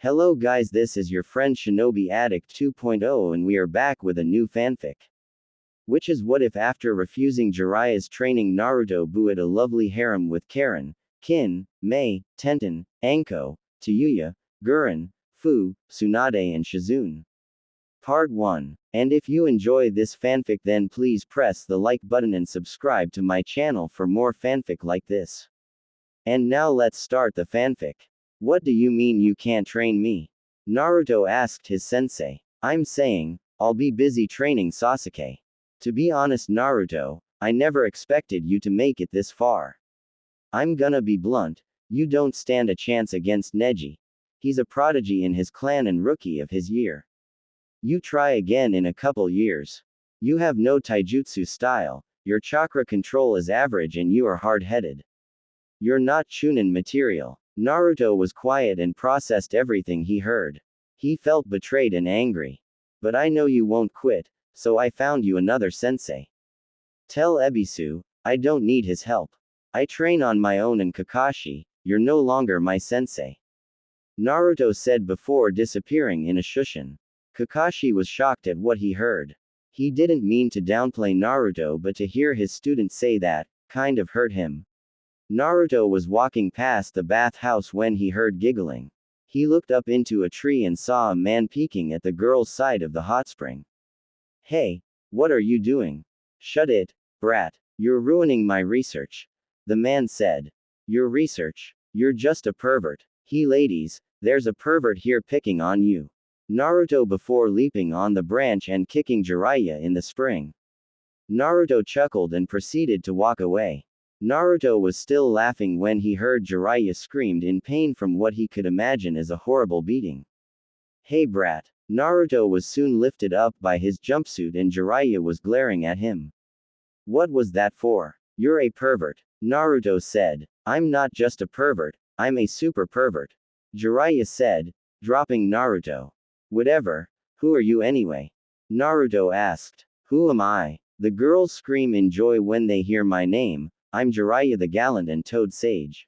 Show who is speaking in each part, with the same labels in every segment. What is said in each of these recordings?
Speaker 1: Hello guys, this is your friend Shinobi Addict 2.0 and we are back with a new fanfic. Which is what if after refusing Jiraiya's training Naruto Buit a lovely harem with Karin, Kin, Mei, Tenten, Anko, Tayuya, Gurin, Fu, Tsunade and Shizune. Part 1. And if you enjoy this fanfic then please press the like button and subscribe to my channel for more fanfic like this. And now let's start the fanfic. What do you mean you can't train me? Naruto asked his sensei. I'm saying, I'll be busy training Sasuke. To be honest Naruto, I never expected you to make it this far. I'm gonna be blunt, you don't stand a chance against Neji. He's a prodigy in his clan and rookie of his year. You try again in a couple years. You have no taijutsu style, your chakra control is average and you are hard-headed. You're not Chunin material. Naruto was quiet and processed everything he heard. He felt betrayed and angry. But I know you won't quit, so I found you another sensei. Tell Ebisu, I don't need his help. I train on my own and Kakashi, you're no longer my sensei. Naruto said before disappearing in a shushin. Kakashi was shocked at what he heard. He didn't mean to downplay Naruto but to hear his student say that, kind of hurt him. Naruto was walking past the bathhouse when he heard giggling. He looked up into a tree and saw a man peeking at the girl's side of the hot spring. Hey, what are you doing? Shut it, brat. You're ruining my research. The man said. Your research? You're just a pervert. Ladies, there's a pervert here picking on you. Naruto before leaping on the branch and kicking Jiraiya in the spring. Naruto chuckled and proceeded to walk away. Naruto was still laughing when he heard Jiraiya screamed in pain from what he could imagine as a horrible beating. Hey brat. Naruto was soon lifted up by his jumpsuit and Jiraiya was glaring at him. What was that for? You're a pervert. Naruto said. I'm not just a pervert, I'm a super pervert. Jiraiya said, dropping Naruto. Whatever, who are you anyway? Naruto asked. Who am I? The girls scream in joy when they hear my name. I'm Jiraiya the gallant and toad sage.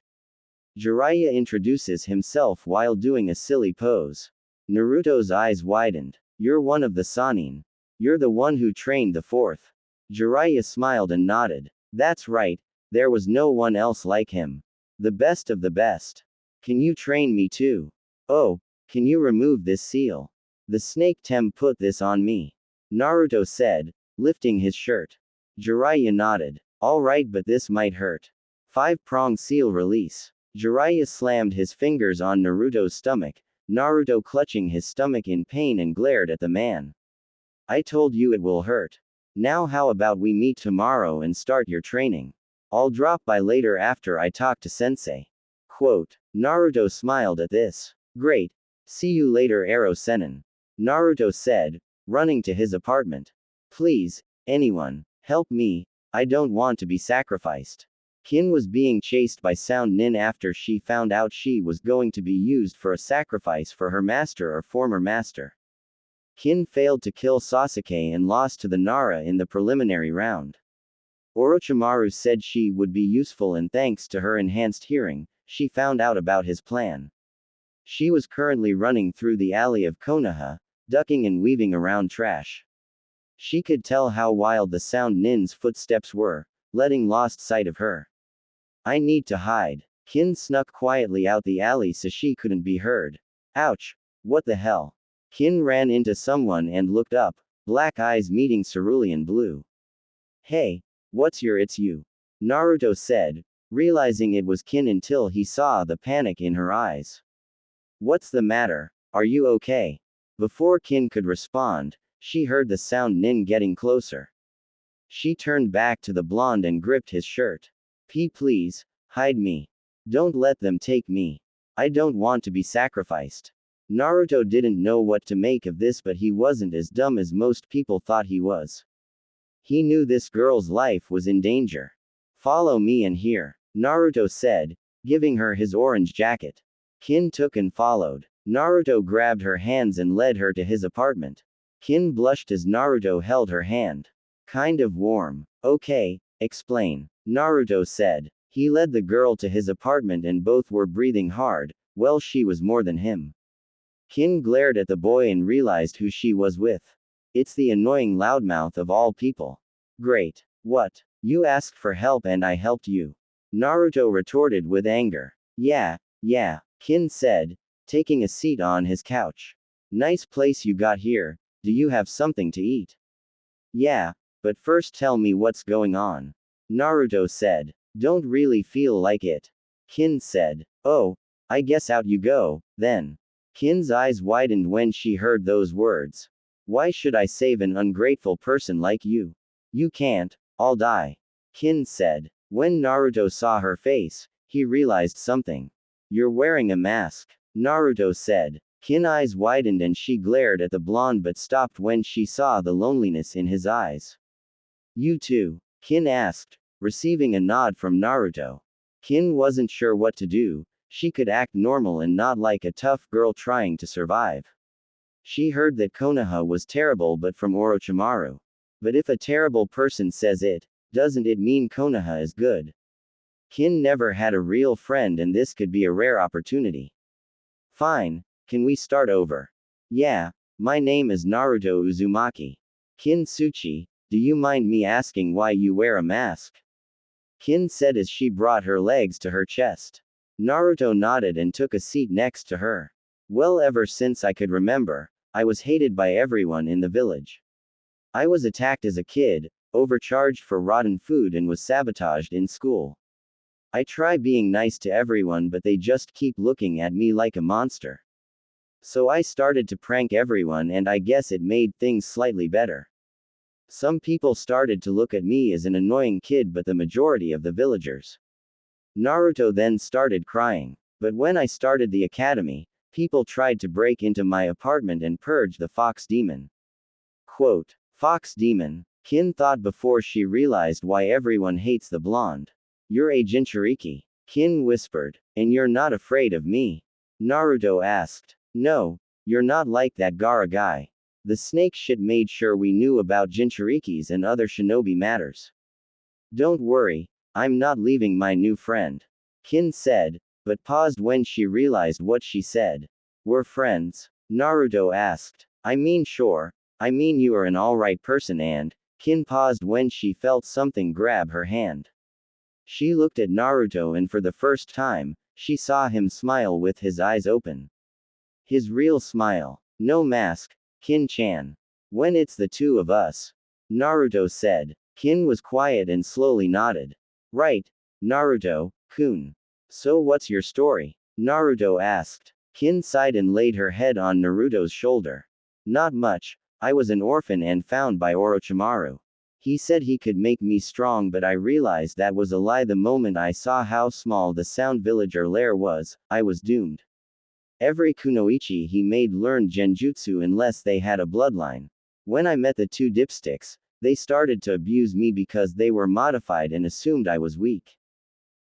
Speaker 1: Jiraiya introduces himself while doing a silly pose. Naruto's eyes widened. You're one of the Sannin. You're the one who trained the fourth. Jiraiya smiled and nodded. That's right, there was no one else like him. The best of the best. Can you train me too? Oh, can you remove this seal? The snake Tem put this on me. Naruto said, lifting his shirt. Jiraiya nodded. Alright, but this might hurt. 5-prong seal release. Jiraiya slammed his fingers on Naruto's stomach, Naruto clutching his stomach in pain and glared at the man. I told you it will hurt. Now how about we meet tomorrow and start your training? I'll drop by later after I talk to sensei. Quote. Naruto smiled at this. Great. See you later Ero Sennin. Naruto said, running to his apartment. Please, anyone, help me. I don't want to be sacrificed. Kin was being chased by Sound Nin after she found out she was going to be used for a sacrifice for her master or former master. Kin failed to kill Sasuke and lost to the Nara in the preliminary round. Orochimaru said she would be useful and thanks to her enhanced hearing, she found out about his plan. She was currently running through the alley of Konoha, ducking and weaving around trash. She could tell how wild the Sound Nin's footsteps were, letting lost sight of her. I need to hide. Kin snuck quietly out the alley so she couldn't be heard. Ouch. What the hell? Kin ran into someone and looked up, black eyes meeting cerulean blue. Hey, it's you. Naruto said, realizing it was Kin until he saw the panic in her eyes. What's the matter? Are you okay? Before Kin could respond, she heard the Sound Nin getting closer. She turned back to the blonde and gripped his shirt. Please, hide me. Don't let them take me. I don't want to be sacrificed. Naruto didn't know what to make of this but he wasn't as dumb as most people thought he was. He knew this girl's life was in danger. Follow me in here, Naruto said, giving her his orange jacket. Kin took and followed. Naruto grabbed her hands and led her to his apartment. Kin blushed as Naruto held her hand. Kind of warm. Okay, explain. Naruto said. He led the girl to his apartment and both were breathing hard, well she was more than him. Kin glared at the boy and realized who she was with. It's the annoying loudmouth of all people. Great. What? You asked for help and I helped you. Naruto retorted with anger. Yeah, Kin said, taking a seat on his couch. Nice place you got here. Do you have something to eat? Yeah, but first tell me what's going on. Naruto said. Don't really feel like it. Kin said. Oh, I guess out you go, then. Kin's eyes widened when she heard those words. Why should I save an ungrateful person like you? You can't, I'll die. Kin said. When Naruto saw her face, he realized something. You're wearing a mask. Naruto said. Kin's eyes widened and she glared at the blonde but stopped when she saw the loneliness in his eyes. You too? Kin asked, receiving a nod from Naruto. Kin wasn't sure what to do. She could act normal and not like a tough girl trying to survive. She heard that Konoha was terrible but from Orochimaru. But if a terrible person says it, doesn't it mean Konoha is good? Kin never had a real friend and this could be a rare opportunity. Fine, can we start over? Yeah, my name is Naruto Uzumaki. Kin Tsuchi, do you mind me asking why you wear a mask? Kin said as she brought her legs to her chest. Naruto nodded and took a seat next to her. Well, ever since I could remember, I was hated by everyone in the village. I was attacked as a kid, overcharged for rotten food and was sabotaged in school. I try being nice to everyone but they just keep looking at me like a monster. So I started to prank everyone and I guess it made things slightly better. Some people started to look at me as an annoying kid but the majority of the villagers. Naruto then started crying. But when I started the academy, people tried to break into my apartment and purge the fox demon. Quote, Fox demon, Kin thought before she realized why everyone hates the blonde. You're a Jinchuriki, Kin whispered. And you're not afraid of me? Naruto asked. No, you're not like that Gaara guy. The snake shit made sure we knew about Jinchurikis and other shinobi matters. Don't worry, I'm not leaving my new friend. Kin said, but paused when she realized what she said. We're friends? Naruto asked. I mean sure, I mean you are an alright person and, Kin paused when she felt something grab her hand. She looked at Naruto and for the first time, she saw him smile with his eyes open. His real smile. No mask, Kin-chan. When it's the two of us. Naruto said. Kin was quiet and slowly nodded. Right, Naruto-kun. So what's your story? Naruto asked. Kin sighed and laid her head on Naruto's shoulder. Not much, I was an orphan and found by Orochimaru. He said he could make me strong but I realized that was a lie the moment I saw how small the sound villager lair was, I was doomed. Every kunoichi he made learned genjutsu unless they had a bloodline. When I met the two dipsticks, they started to abuse me because they were modified and assumed I was weak.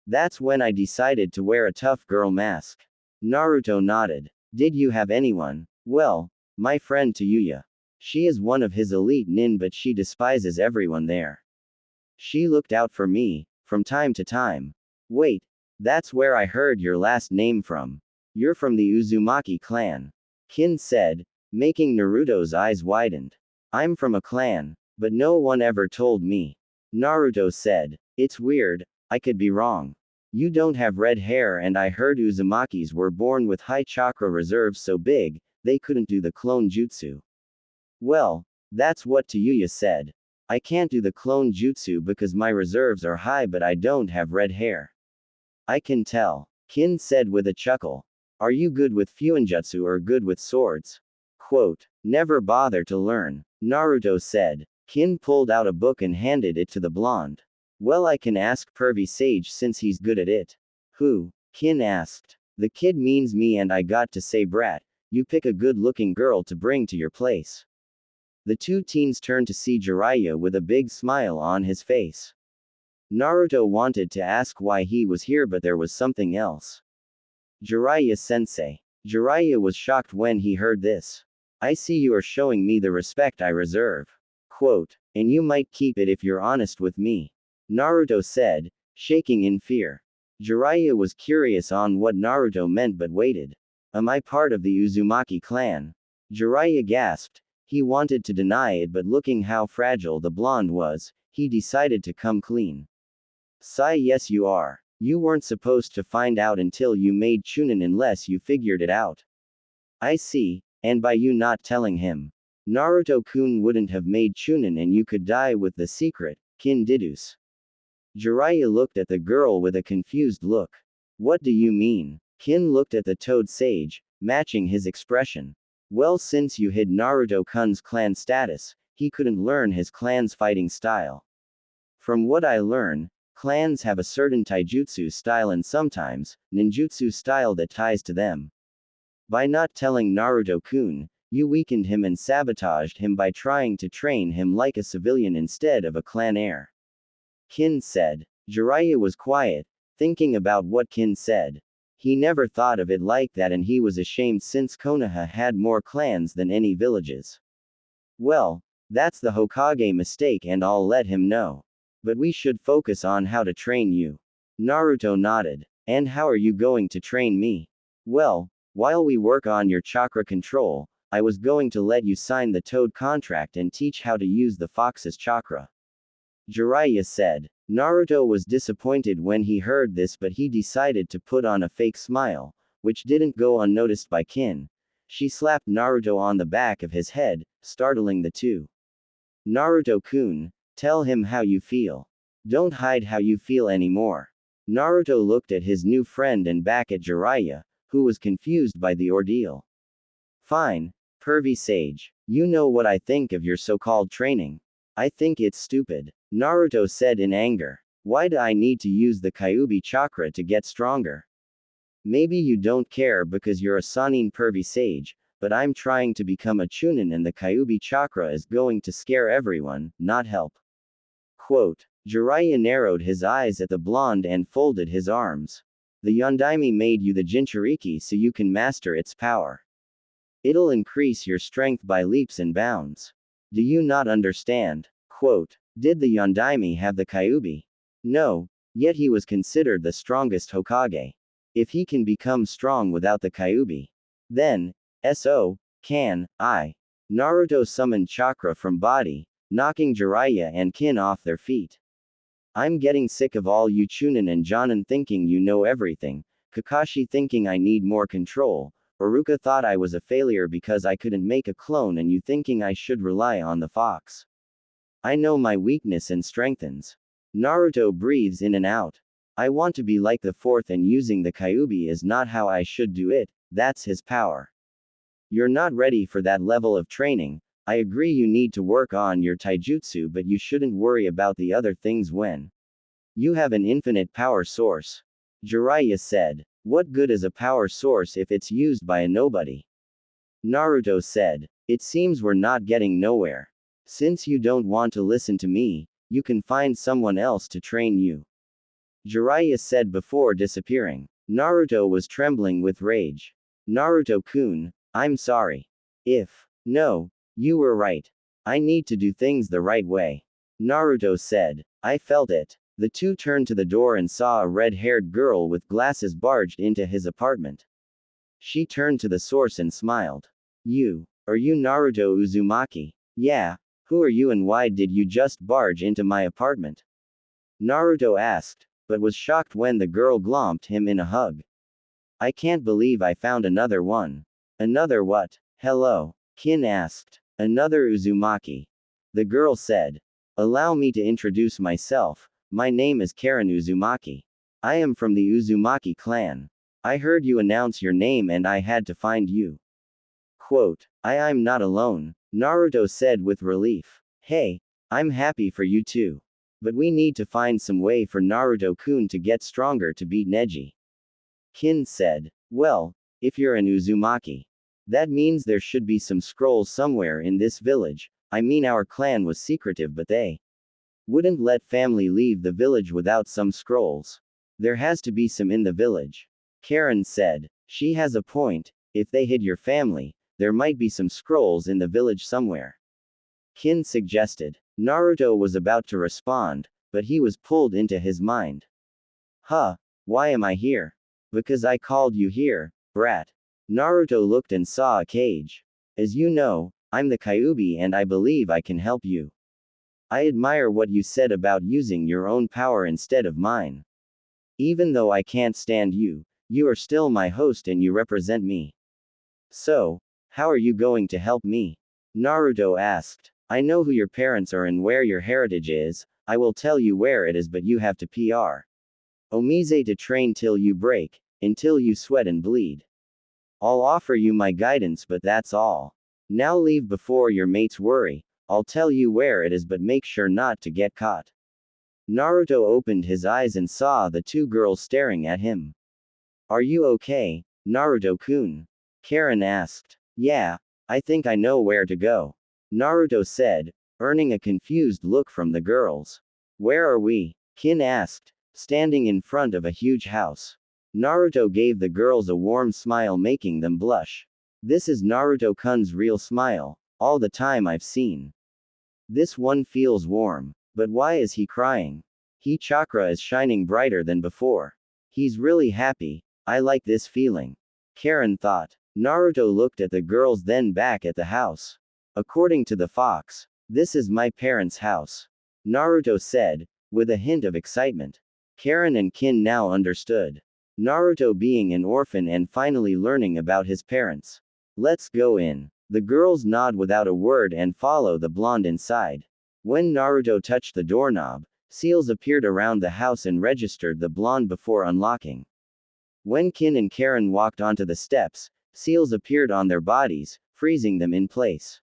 Speaker 1: That's when I decided to wear a tough girl mask. Naruto nodded. Did you have anyone? Well, my friend Tayuya. She is one of his elite nin but she despises everyone there. She looked out for me, from time to time. Wait, that's where I heard your last name from. You're from the Uzumaki clan. Kin said, making Naruto's eyes widened. I'm from a clan, but no one ever told me. Naruto said, it's weird, I could be wrong. You don't have red hair and I heard Uzumakis were born with high chakra reserves so big, they couldn't do the clone jutsu. Well, that's what Tayuya said. I can't do the clone jutsu because my reserves are high but I don't have red hair. I can tell. Kin said with a chuckle. Are you good with fuinjutsu or good with swords? Quote, never bother to learn. Naruto said. Kin pulled out a book and handed it to the blonde. Well, I can ask Pervy Sage since he's good at it. Who? Kin asked. The kid means me and I got to say brat, you pick a good looking girl to bring to your place. The two teens turned to see Jiraiya with a big smile on his face. Naruto wanted to ask why he was here but there was something else. Jiraiya-sensei. Jiraiya was shocked when he heard this. I see you are showing me the respect I reserve. Quote, and you might keep it if you're honest with me. Naruto said, shaking in fear. Jiraiya was curious on what Naruto meant but waited. Am I part of the Uzumaki clan? Jiraiya gasped. He wanted to deny it, but looking how fragile the blonde was, he decided to come clean. Sigh, yes you are. You weren't supposed to find out until you made Chunin unless you figured it out. I see, and by you not telling him, Naruto-kun wouldn't have made Chunin and you could die with the secret, Kin deduce. Jiraiya looked at the girl with a confused look. What do you mean? Kin looked at the toad sage, matching his expression. Well, since you hid Naruto-kun's clan status, he couldn't learn his clan's fighting style. From what I learn, clans have a certain taijutsu style and sometimes, ninjutsu style that ties to them. By not telling Naruto-kun, you weakened him and sabotaged him by trying to train him like a civilian instead of a clan heir. Kin said. Jiraiya was quiet, thinking about what Kin said. He never thought of it like that and he was ashamed since Konoha had more clans than any villages. Well, that's the Hokage mistake and I'll let him know. But we should focus on how to train you. Naruto nodded. And how are you going to train me? Well, while we work on your chakra control, I was going to let you sign the toad contract and teach how to use the fox's chakra. Jiraiya said. Naruto was disappointed when he heard this, but he decided to put on a fake smile, which didn't go unnoticed by Kin. She slapped Naruto on the back of his head, startling the two. Naruto-kun, tell him how you feel. Don't hide how you feel anymore. Naruto looked at his new friend and back at Jiraiya, who was confused by the ordeal. Fine, pervy sage. You know what I think of your so-called training. I think it's stupid. Naruto said in anger. Why do I need to use the Kyuubi chakra to get stronger? Maybe you don't care because you're a Sannin pervy sage, but I'm trying to become a Chunin and the Kyuubi chakra is going to scare everyone, not help. Quote. Jiraiya narrowed his eyes at the blonde and folded his arms. The Yondaime made you the Jinchuriki so you can master its power. It'll increase your strength by leaps and bounds. Do you not understand? Quote. Did the Yondaime have the Kyuubi? No, yet he was considered the strongest Hokage. If he can become strong without the Kyuubi, then, can I. Naruto summoned chakra from body, knocking Jiraiya and Kin off their feet. I'm getting sick of all you Chunin and Jonin thinking you know everything, Kakashi thinking I need more control, Iruka thought I was a failure because I couldn't make a clone and you thinking I should rely on the fox. I know my weakness and strengthens. Naruto breathes in and out. I want to be like the fourth and using the Kyuubi is not how I should do it, that's his power. You're not ready for that level of training. I agree you need to work on your taijutsu, but you shouldn't worry about the other things when you have an infinite power source. Jiraiya said. What good is a power source if it's used by a nobody? Naruto said. It seems we're not getting nowhere. Since you don't want to listen to me, you can find someone else to train you. Jiraiya said before disappearing. Naruto was trembling with rage. Naruto-kun, I'm sorry. No, you were right. I need to do things the right way. Naruto said. I felt it. The two turned to the door and saw a red-haired girl with glasses barged into his apartment. She turned to the source and smiled. Are you Naruto Uzumaki? Yeah. Who are you and why did you just barge into my apartment? Naruto asked, but was shocked when the girl glomped him in a hug. I can't believe I found another one. Another what? Hello? Kin asked. Another Uzumaki. The girl said. Allow me to introduce myself. My name is Karin Uzumaki. I am from the Uzumaki clan. I heard you announce your name and I had to find you. Quote. I'm not alone, Naruto said with relief. Hey, I'm happy for you too. But we need to find some way for Naruto-kun to get stronger to beat Neji. Kin said. Well, if you're an Uzumaki, that means there should be some scrolls somewhere in this village. I mean our clan was secretive but they wouldn't let family leave the village without some scrolls. There has to be some in the village. Karin said. She has a point, if they hid your family, there might be some scrolls in the village somewhere. Kin suggested. Naruto was about to respond, but he was pulled into his mind. Why am I here? Because I called you here, brat. Naruto looked and saw a cage. As you know, I'm the Kyuubi and I believe I can help you. I admire what you said about using your own power instead of mine. Even though I can't stand you, you are still my host and you represent me. So, how are you going to help me? Naruto asked. I know who your parents are and where your heritage is, I will tell you where it is but you have to PR. Omise to train till you break, until you sweat and bleed. I'll offer you my guidance but that's all. Now leave before your mates worry, I'll tell you where it is but make sure not to get caught. Naruto opened his eyes and saw the two girls staring at him. Are you okay, Naruto-kun? Karin asked. Yeah, I think I know where to go. Naruto said, earning a confused look from the girls. Where are we? Kin asked, standing in front of a huge house. Naruto gave the girls a warm smile making them blush. This is Naruto-kun's real smile, all the time I've seen. This one feels warm. But why is he crying? His chakra is shining brighter than before. He's really happy, I like this feeling. Karin thought. Naruto looked at the girls then back at the house. According to the fox, this is my parents' house. Naruto said, with a hint of excitement. Karin and Kin now understood. Naruto being an orphan and finally learning about his parents. Let's go in. The girls nod without a word and follow the blonde inside. When Naruto touched the doorknob, seals appeared around the house and registered the blonde before unlocking. When Kin and Karin walked onto the steps, seals appeared on their bodies, freezing them in place.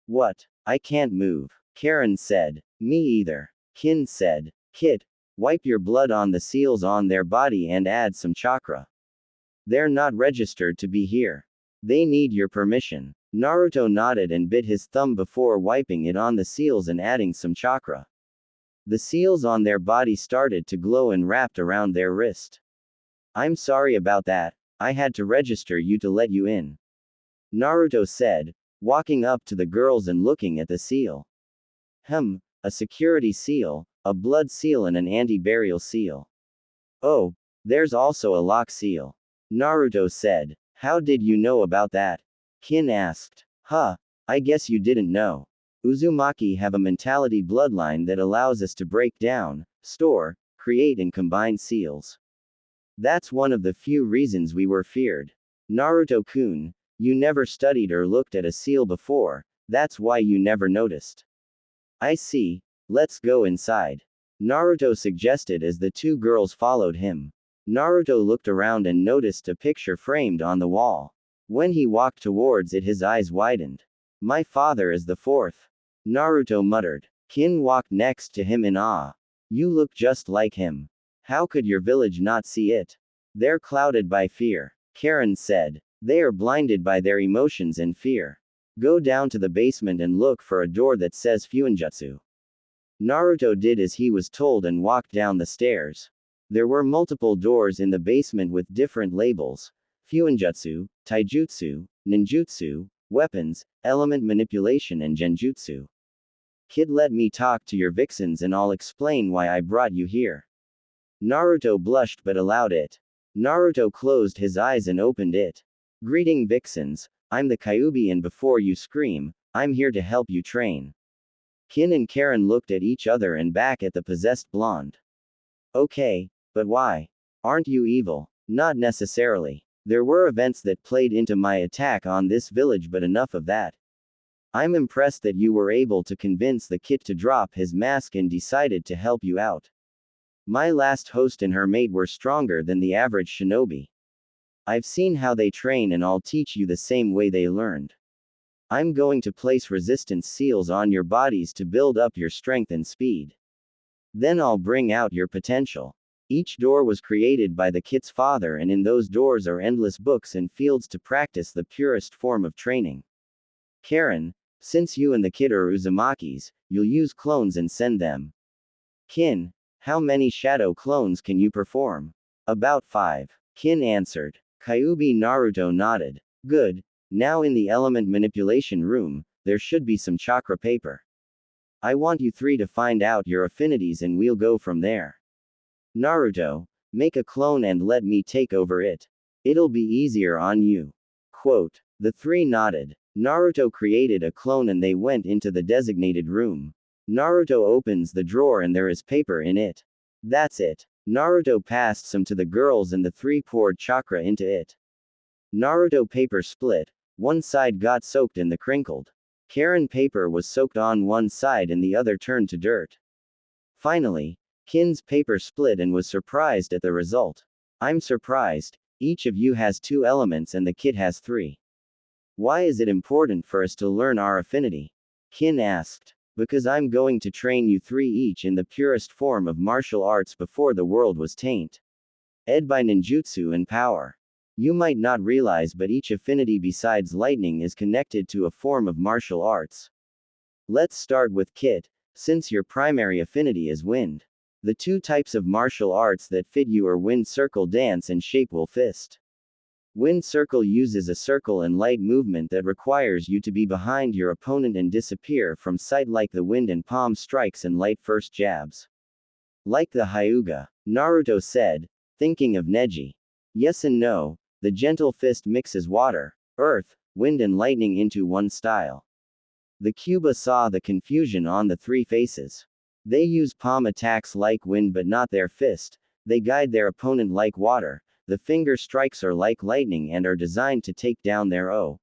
Speaker 1: What? I can't move. Karin said. Me either. Kin said. Kit, wipe your blood on the seals on their body and add some chakra. They're not registered to be here. They need your permission. Naruto nodded and bit his thumb before wiping it on the seals and adding some chakra. The seals on their body started to glow and wrapped around their wrist. I'm sorry about that, I had to register you to let you in. Naruto said, walking up to the girls and looking at the seal. A security seal, a blood seal and an anti-burial seal. Oh, there's also a lock seal. Naruto said. How did you know about that? Kin asked. I guess you didn't know. Uzumaki have a mentality bloodline that allows us to break down, store, create and combine seals. That's one of the few reasons we were feared. Naruto-kun, you never studied or looked at a seal before, that's why you never noticed. I see, let's go inside. Naruto suggested as the two girls followed him. Naruto looked around and noticed a picture framed on the wall. When he walked towards it his eyes widened. My father is the fourth. Naruto muttered. Kin walked next to him in awe. You look just like him. How could your village not see it? They're clouded by fear. Karin said. They are blinded by their emotions and fear. Go down to the basement and look for a door that says Fuinjutsu. Naruto did as he was told and walked down the stairs. There were multiple doors in the basement with different labels. Fuinjutsu, Taijutsu, Ninjutsu, weapons, element manipulation and Genjutsu. Kid, let me talk to your vixens and I'll explain why I brought you here. Naruto blushed but allowed it. Naruto closed his eyes and opened it. Greeting vixens, I'm the Kyuubi and before you scream, I'm here to help you train. Kin and Karin looked at each other and back at the possessed blonde. Okay, but why? Aren't you evil? Not necessarily. There were events that played into my attack on this village but enough of that. I'm impressed that you were able to convince the kid to drop his mask and decided to help you out. My last host and her mate were stronger than the average shinobi. I've seen how they train and I'll teach you the same way they learned. I'm going to place resistance seals on your bodies to build up your strength and speed. Then I'll bring out your potential. Each door was created by the kid's father and in those doors are endless books and fields to practice the purest form of training. Karin, since you and the kid are Uzumakis, you'll use clones and send them. Kin, how many shadow clones can you perform? About 5. Kin answered. Kyuubi Naruto nodded. Good, now in the element manipulation room, there should be some chakra paper. I want you three to find out your affinities and we'll go from there. Naruto, make a clone and let me take over it. It'll be easier on you. Quote. The three nodded. Naruto created a clone and they went into the designated room. Naruto opens the drawer and there is paper in it. That's it. Naruto passed some to the girls and the three poured chakra into it. Naruto paper split, one side got soaked in the crinkled. Karin paper was soaked on one side and the other turned to dirt. Finally, Kin's paper split and was surprised at the result. I'm surprised, each of you has 2 elements and the kid has 3. Why is it important for us to learn our affinity? Kin asked. Because I'm going to train you 3 each in the purest form of martial arts before the world was taint. Ed by ninjutsu and power. You might not realize but each affinity besides lightning is connected to a form of martial arts. Let's start with Kit, since your primary affinity is wind. The 2 types of martial arts that fit you are wind circle dance and shape will fist. Wind circle uses a circle and light movement that requires you to be behind your opponent and disappear from sight like the wind and palm strikes and light first jabs. Like the Hyuga, Naruto said, thinking of Neji. Yes and no, the gentle fist mixes water, earth, wind and lightning into one style. The Cuba saw the confusion on the 3 faces. They use palm attacks like wind but not their fist, they guide their opponent like water. The finger strikes are like lightning and are designed to take down their OPP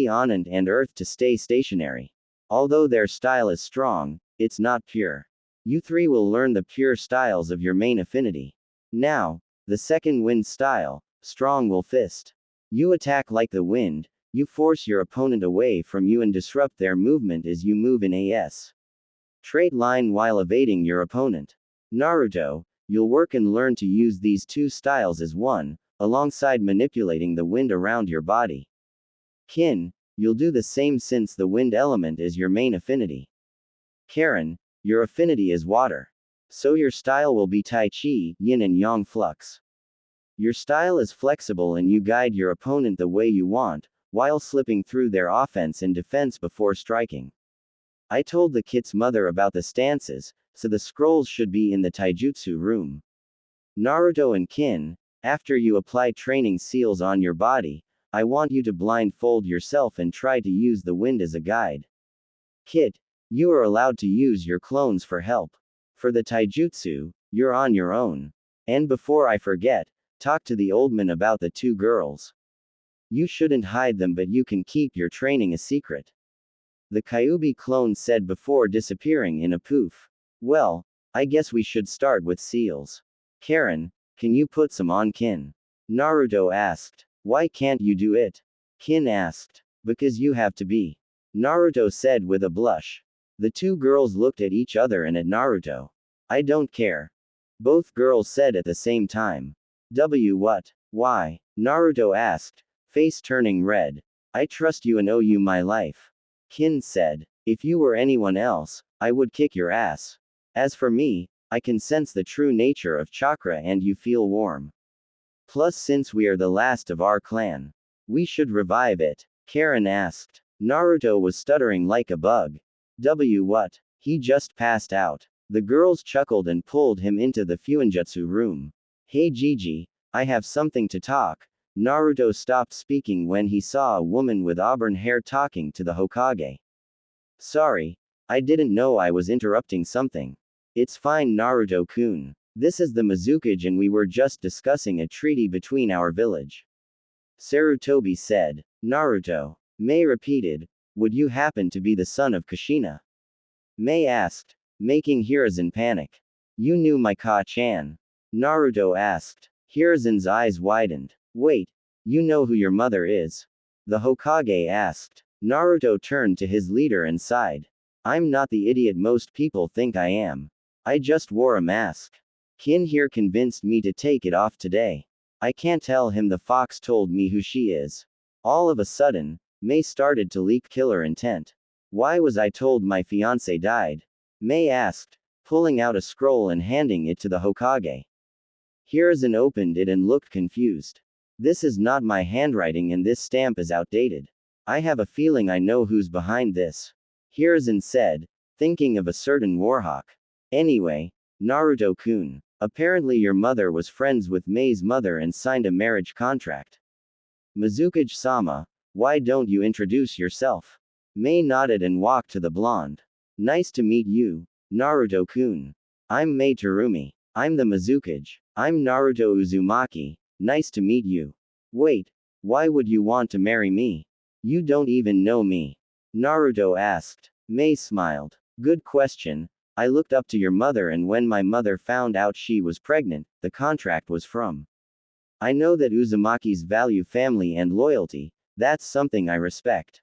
Speaker 1: opponent and earth to stay stationary. Although their style is strong, it's not pure. You 3 will learn the pure styles of your main affinity. Now, the second wind style, strong will fist. You attack like the wind, you force your opponent away from you and disrupt their movement as you move in a straight line while evading your opponent. Naruto, you'll work and learn to use these 2 styles as one, alongside manipulating the wind around your body. Kin, you'll do the same since the wind element is your main affinity. Karin, your affinity is water. So your style will be Tai Chi, Yin and Yang flux. Your style is flexible and you guide your opponent the way you want, while slipping through their offense and defense before striking. I told the kid's mother about the stances, so the scrolls should be in the taijutsu room. Naruto and Kin, after you apply training seals on your body, I want you to blindfold yourself and try to use the wind as a guide. Kit, you are allowed to use your clones for help. For the taijutsu, you're on your own. And before I forget, talk to the old man about the 2 girls. You shouldn't hide them but you can keep your training a secret. The Kyuubi clone said before disappearing in a poof. Well, I guess we should start with seals. Karin, can you put some on Kin? Naruto asked. Why can't you do it? Kin asked. Because you have to be. Naruto said with a blush. The 2 girls looked at each other and at Naruto. I don't care. Both girls said at the same time. What? Why? Naruto asked, face turning red. I trust you and owe you my life. Kin said. If you were anyone else, I would kick your ass. As for me, I can sense the true nature of chakra and you feel warm. Plus since we are the last of our clan, we should revive it. Karin asked. Naruto was stuttering like a bug. What? He just passed out. The girls chuckled and pulled him into the fuinjutsu room. Hey Gigi, I have something to talk. Naruto stopped speaking when he saw a woman with auburn hair talking to the Hokage. Sorry, I didn't know I was interrupting something. It's fine Naruto-kun. This is the Mizukage and we were just discussing a treaty between our village. Sarutobi said. Naruto. Mei repeated, would you happen to be the son of Kushina? Mei asked, making Hiruzen panic. You knew my Ka-chan. Naruto asked. Hiruzen's eyes widened. Wait, you know who your mother is? The Hokage asked. Naruto turned to his leader and sighed. I'm not the idiot most people think I am. I just wore a mask. Kin here convinced me to take it off today. I can't tell him the fox told me who she is. All of a sudden, Mei started to leak killer intent. Why was I told my fiancé died? Mei asked, pulling out a scroll and handing it to the Hokage. Hiruzen opened it and looked confused. This is not my handwriting and this stamp is outdated. I have a feeling I know who's behind this. Hiruzen said, thinking of a certain warhawk. Anyway, Naruto-kun, apparently your mother was friends with Mei's mother and signed a marriage contract. Mizukage-sama, why don't you introduce yourself? Mei nodded and walked to the blonde. Nice to meet you, Naruto-kun. I'm Mei Terumi. I'm the Mizukage. I'm Naruto Uzumaki. Nice to meet you. Wait, why would you want to marry me? You don't even know me. Naruto asked. Mei smiled. Good question. I looked up to your mother, and when my mother found out she was pregnant, the contract was from. I know that Uzumakis value family and loyalty, that's something I respect.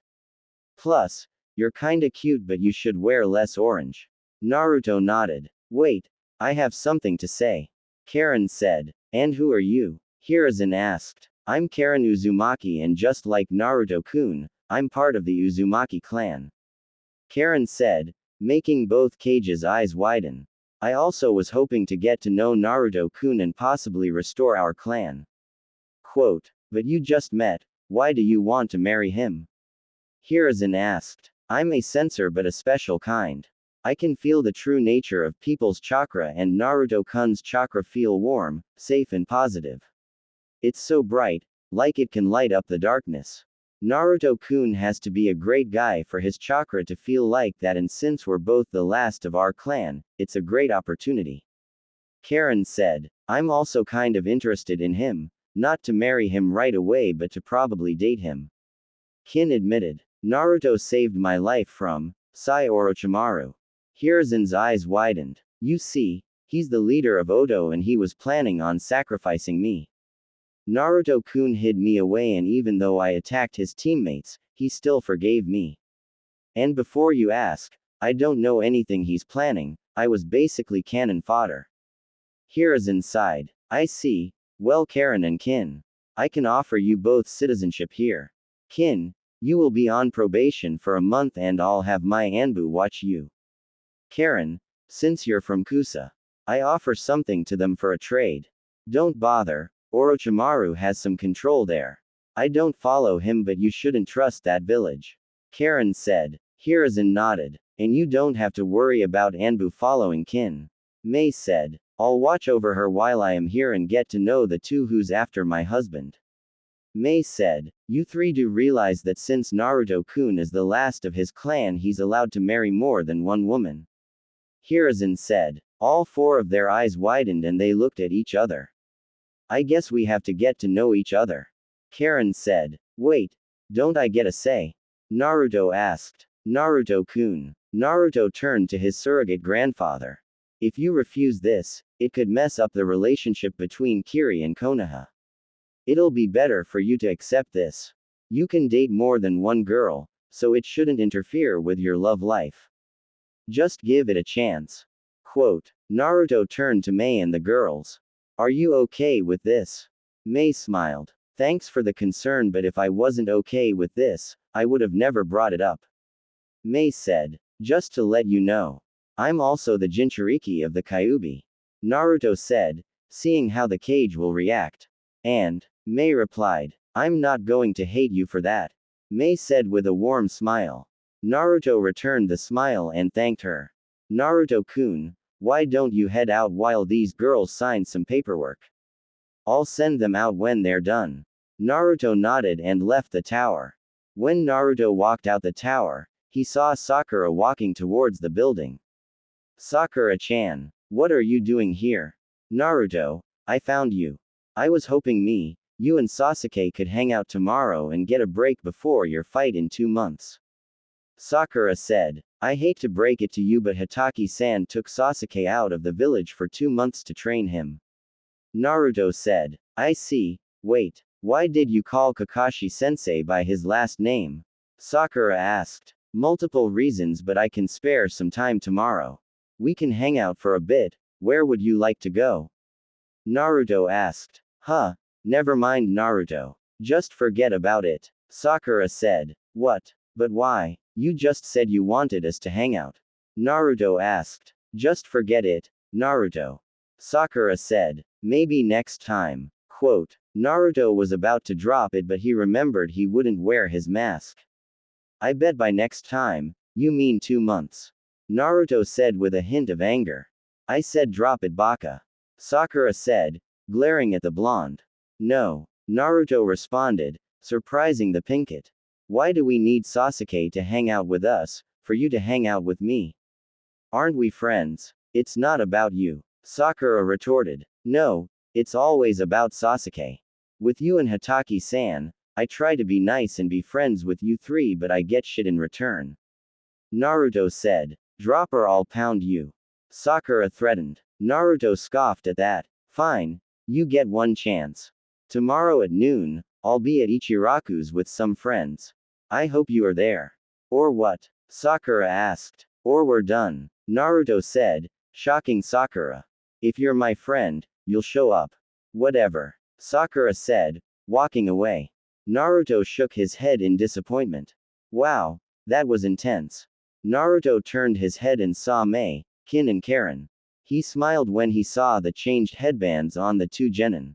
Speaker 1: Plus, you're kinda cute, but you should wear less orange. Naruto nodded. Wait, I have something to say. Karin said. And who are you? Hiruzen asked. I'm Karin Uzumaki, and just like Naruto-kun, I'm part of the Uzumaki clan. Karin said, making both Kage's eyes widen. I also was hoping to get to know Naruto-kun and possibly restore our clan. Quote, but you just met, why do you want to marry him? Hiruzen asked. I'm a sensor, but a special kind. I can feel the true nature of people's chakra, and Naruto-kun's chakra feel warm, safe and positive. It's so bright, like it can light up the darkness. Naruto-kun has to be a great guy for his chakra to feel like that, and since we're both the last of our clan, it's a great opportunity. Karin said, I'm also kind of interested in him, not to marry him right away but to probably date him. Kin admitted, Naruto saved my life from Sai Orochimaru. Hiruzen's eyes widened. You see, he's the leader of Oto and he was planning on sacrificing me. Naruto-kun hid me away, and even though I attacked his teammates, he still forgave me. And before you ask, I don't know anything he's planning, I was basically cannon fodder. Hiruzen sighed. I see. Well, Karin and Kin, I can offer you both citizenship here. Kin, you will be on probation for a month and I'll have my Anbu watch you. Karin, since you're from Kusa, I offer something to them for a trade. Don't bother, Orochimaru has some control there. I don't follow him, but you shouldn't trust that village. Karin said. Hiruzen nodded. And you don't have to worry about Anbu following Kin. Mei said. I'll watch over her while I am here and get to know the two who's after my husband. Mei said. You three do realize that since Naruto-kun is the last of his clan, he's allowed to marry more than one woman. Hiruzen said. All four of their eyes widened and they looked at each other. I guess we have to get to know each other. Karin said. Wait, don't I get a say? Naruto asked. Naruto-kun. Naruto turned to his surrogate grandfather. If you refuse this, it could mess up the relationship between Kiri and Konoha. It'll be better for you to accept this. You can date more than one girl, so it shouldn't interfere with your love life. Just give it a chance. Quote. Naruto turned to Mei and the girls. Are you okay with this? Mei smiled. Thanks for the concern, but if I wasn't okay with this, I would have never brought it up. Mei said. Just to let you know. I'm also the Jinchuriki of the Kyuubi. Naruto said, seeing how the cage will react. And, Mei replied, I'm not going to hate you for that. Mei said with a warm smile. Naruto returned the smile and thanked her. Naruto-kun, why don't you head out while these girls sign some paperwork? I'll send them out when they're done. Naruto nodded and left the tower. When Naruto walked out the tower, he saw Sakura walking towards the building. Sakura-chan, what are you doing here? Naruto, I found you. I was hoping you and Sasuke could hang out tomorrow and get a break before your fight in 2 months. Sakura said. I hate to break it to you, but Hatake-san took Sasuke out of the village for 2 months to train him. Naruto said. I see. Wait, why did you call Kakashi-sensei by his last name? Sakura asked. Multiple reasons, but I can spare some time tomorrow. We can hang out for a bit. Where would you like to go? Naruto asked. Huh, never mind, Naruto. Just forget about it. Sakura said. What? But why? You just said you wanted us to hang out. Naruto asked. Just forget it, Naruto. Sakura said. Maybe next time. Quote. Naruto was about to drop it, but he remembered he wouldn't wear his mask. I bet by next time, you mean 2 months. Naruto said with a hint of anger. I said drop it, baka. Sakura said, glaring at the blonde. No. Naruto responded, surprising the Pinkett. Why do we need Sasuke to hang out with us, for you to hang out with me? Aren't we friends? It's not about you. Sakura retorted. No, it's always about Sasuke. With you and Hataki-san, I try to be nice and be friends with you three, but I get shit in return. Naruto said. Drop or I'll pound you. Sakura threatened. Naruto scoffed at that. Fine, you get one chance. Tomorrow at noon, I'll be at Ichiraku's with some friends. I hope you are there. Or what? Sakura asked. Or we're done. Naruto said, shocking Sakura. If you're my friend, you'll show up. Whatever. Sakura said, walking away. Naruto shook his head in disappointment. Wow, that was intense. Naruto turned his head and saw Mei, Kin and Karin. He smiled when he saw the changed headbands on the two genin.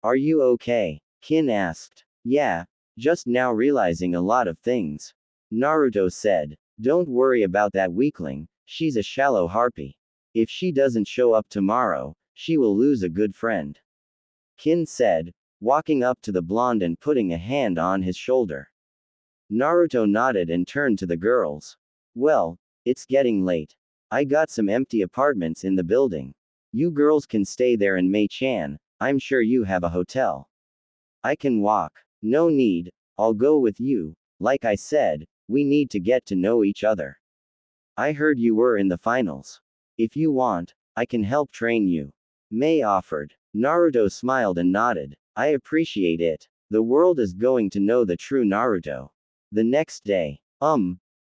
Speaker 1: Are you okay? Kin asked. Yeah, just now realizing a lot of things. Naruto said. Don't worry about that weakling, she's a shallow harpy. If she doesn't show up tomorrow, she will lose a good friend. Kin said, walking up to the blonde and putting a hand on his shoulder. Naruto nodded and turned to the girls. Well, it's getting late. I got some empty apartments in the building. You girls can stay there, and Mei-chan, I'm sure you have a hotel. I can walk. No need, I'll go with you. Like I said, we need to get to know each other. I heard you were in the finals. If you want, I can help train you. Mei offered. Naruto smiled and nodded. I appreciate it. The world is going to know the true Naruto. The next day.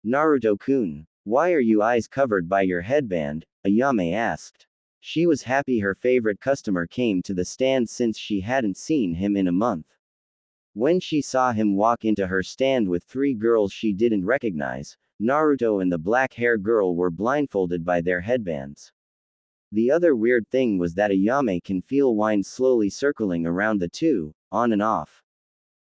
Speaker 1: Naruto-kun, why are you eyes covered by your headband? Ayame asked. She was happy her favorite customer came to the stand since she hadn't seen him in a month. When she saw him walk into her stand with three girls she didn't recognize, Naruto and the black-haired girl were blindfolded by their headbands. The other weird thing was that Ayame can feel wine slowly circling around the two, on and off.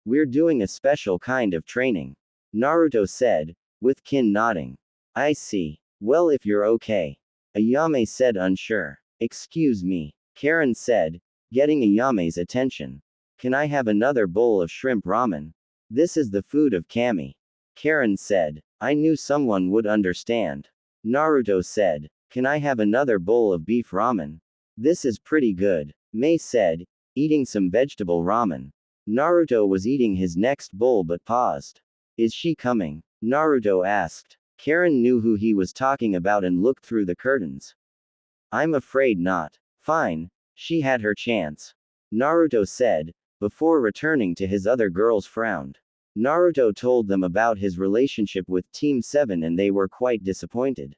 Speaker 1: We're doing a special kind of training. Naruto said, with Kin nodding. I see. Well, if you're okay. Ayame said, unsure. Excuse me. Karin said, getting Ayame's attention. Can I have another bowl of shrimp ramen? This is the food of Kami. Karin said. I knew someone would understand. Naruto said. Can I have another bowl of beef ramen? This is pretty good. Mei said, eating some vegetable ramen. Naruto was eating his next bowl but paused. Is she coming? Naruto asked. Karin knew who he was talking about and looked through the curtains. I'm afraid not. Fine, she had her chance. Naruto said, before returning to his other girls frowned. Naruto told them about his relationship with Team 7 and they were quite disappointed.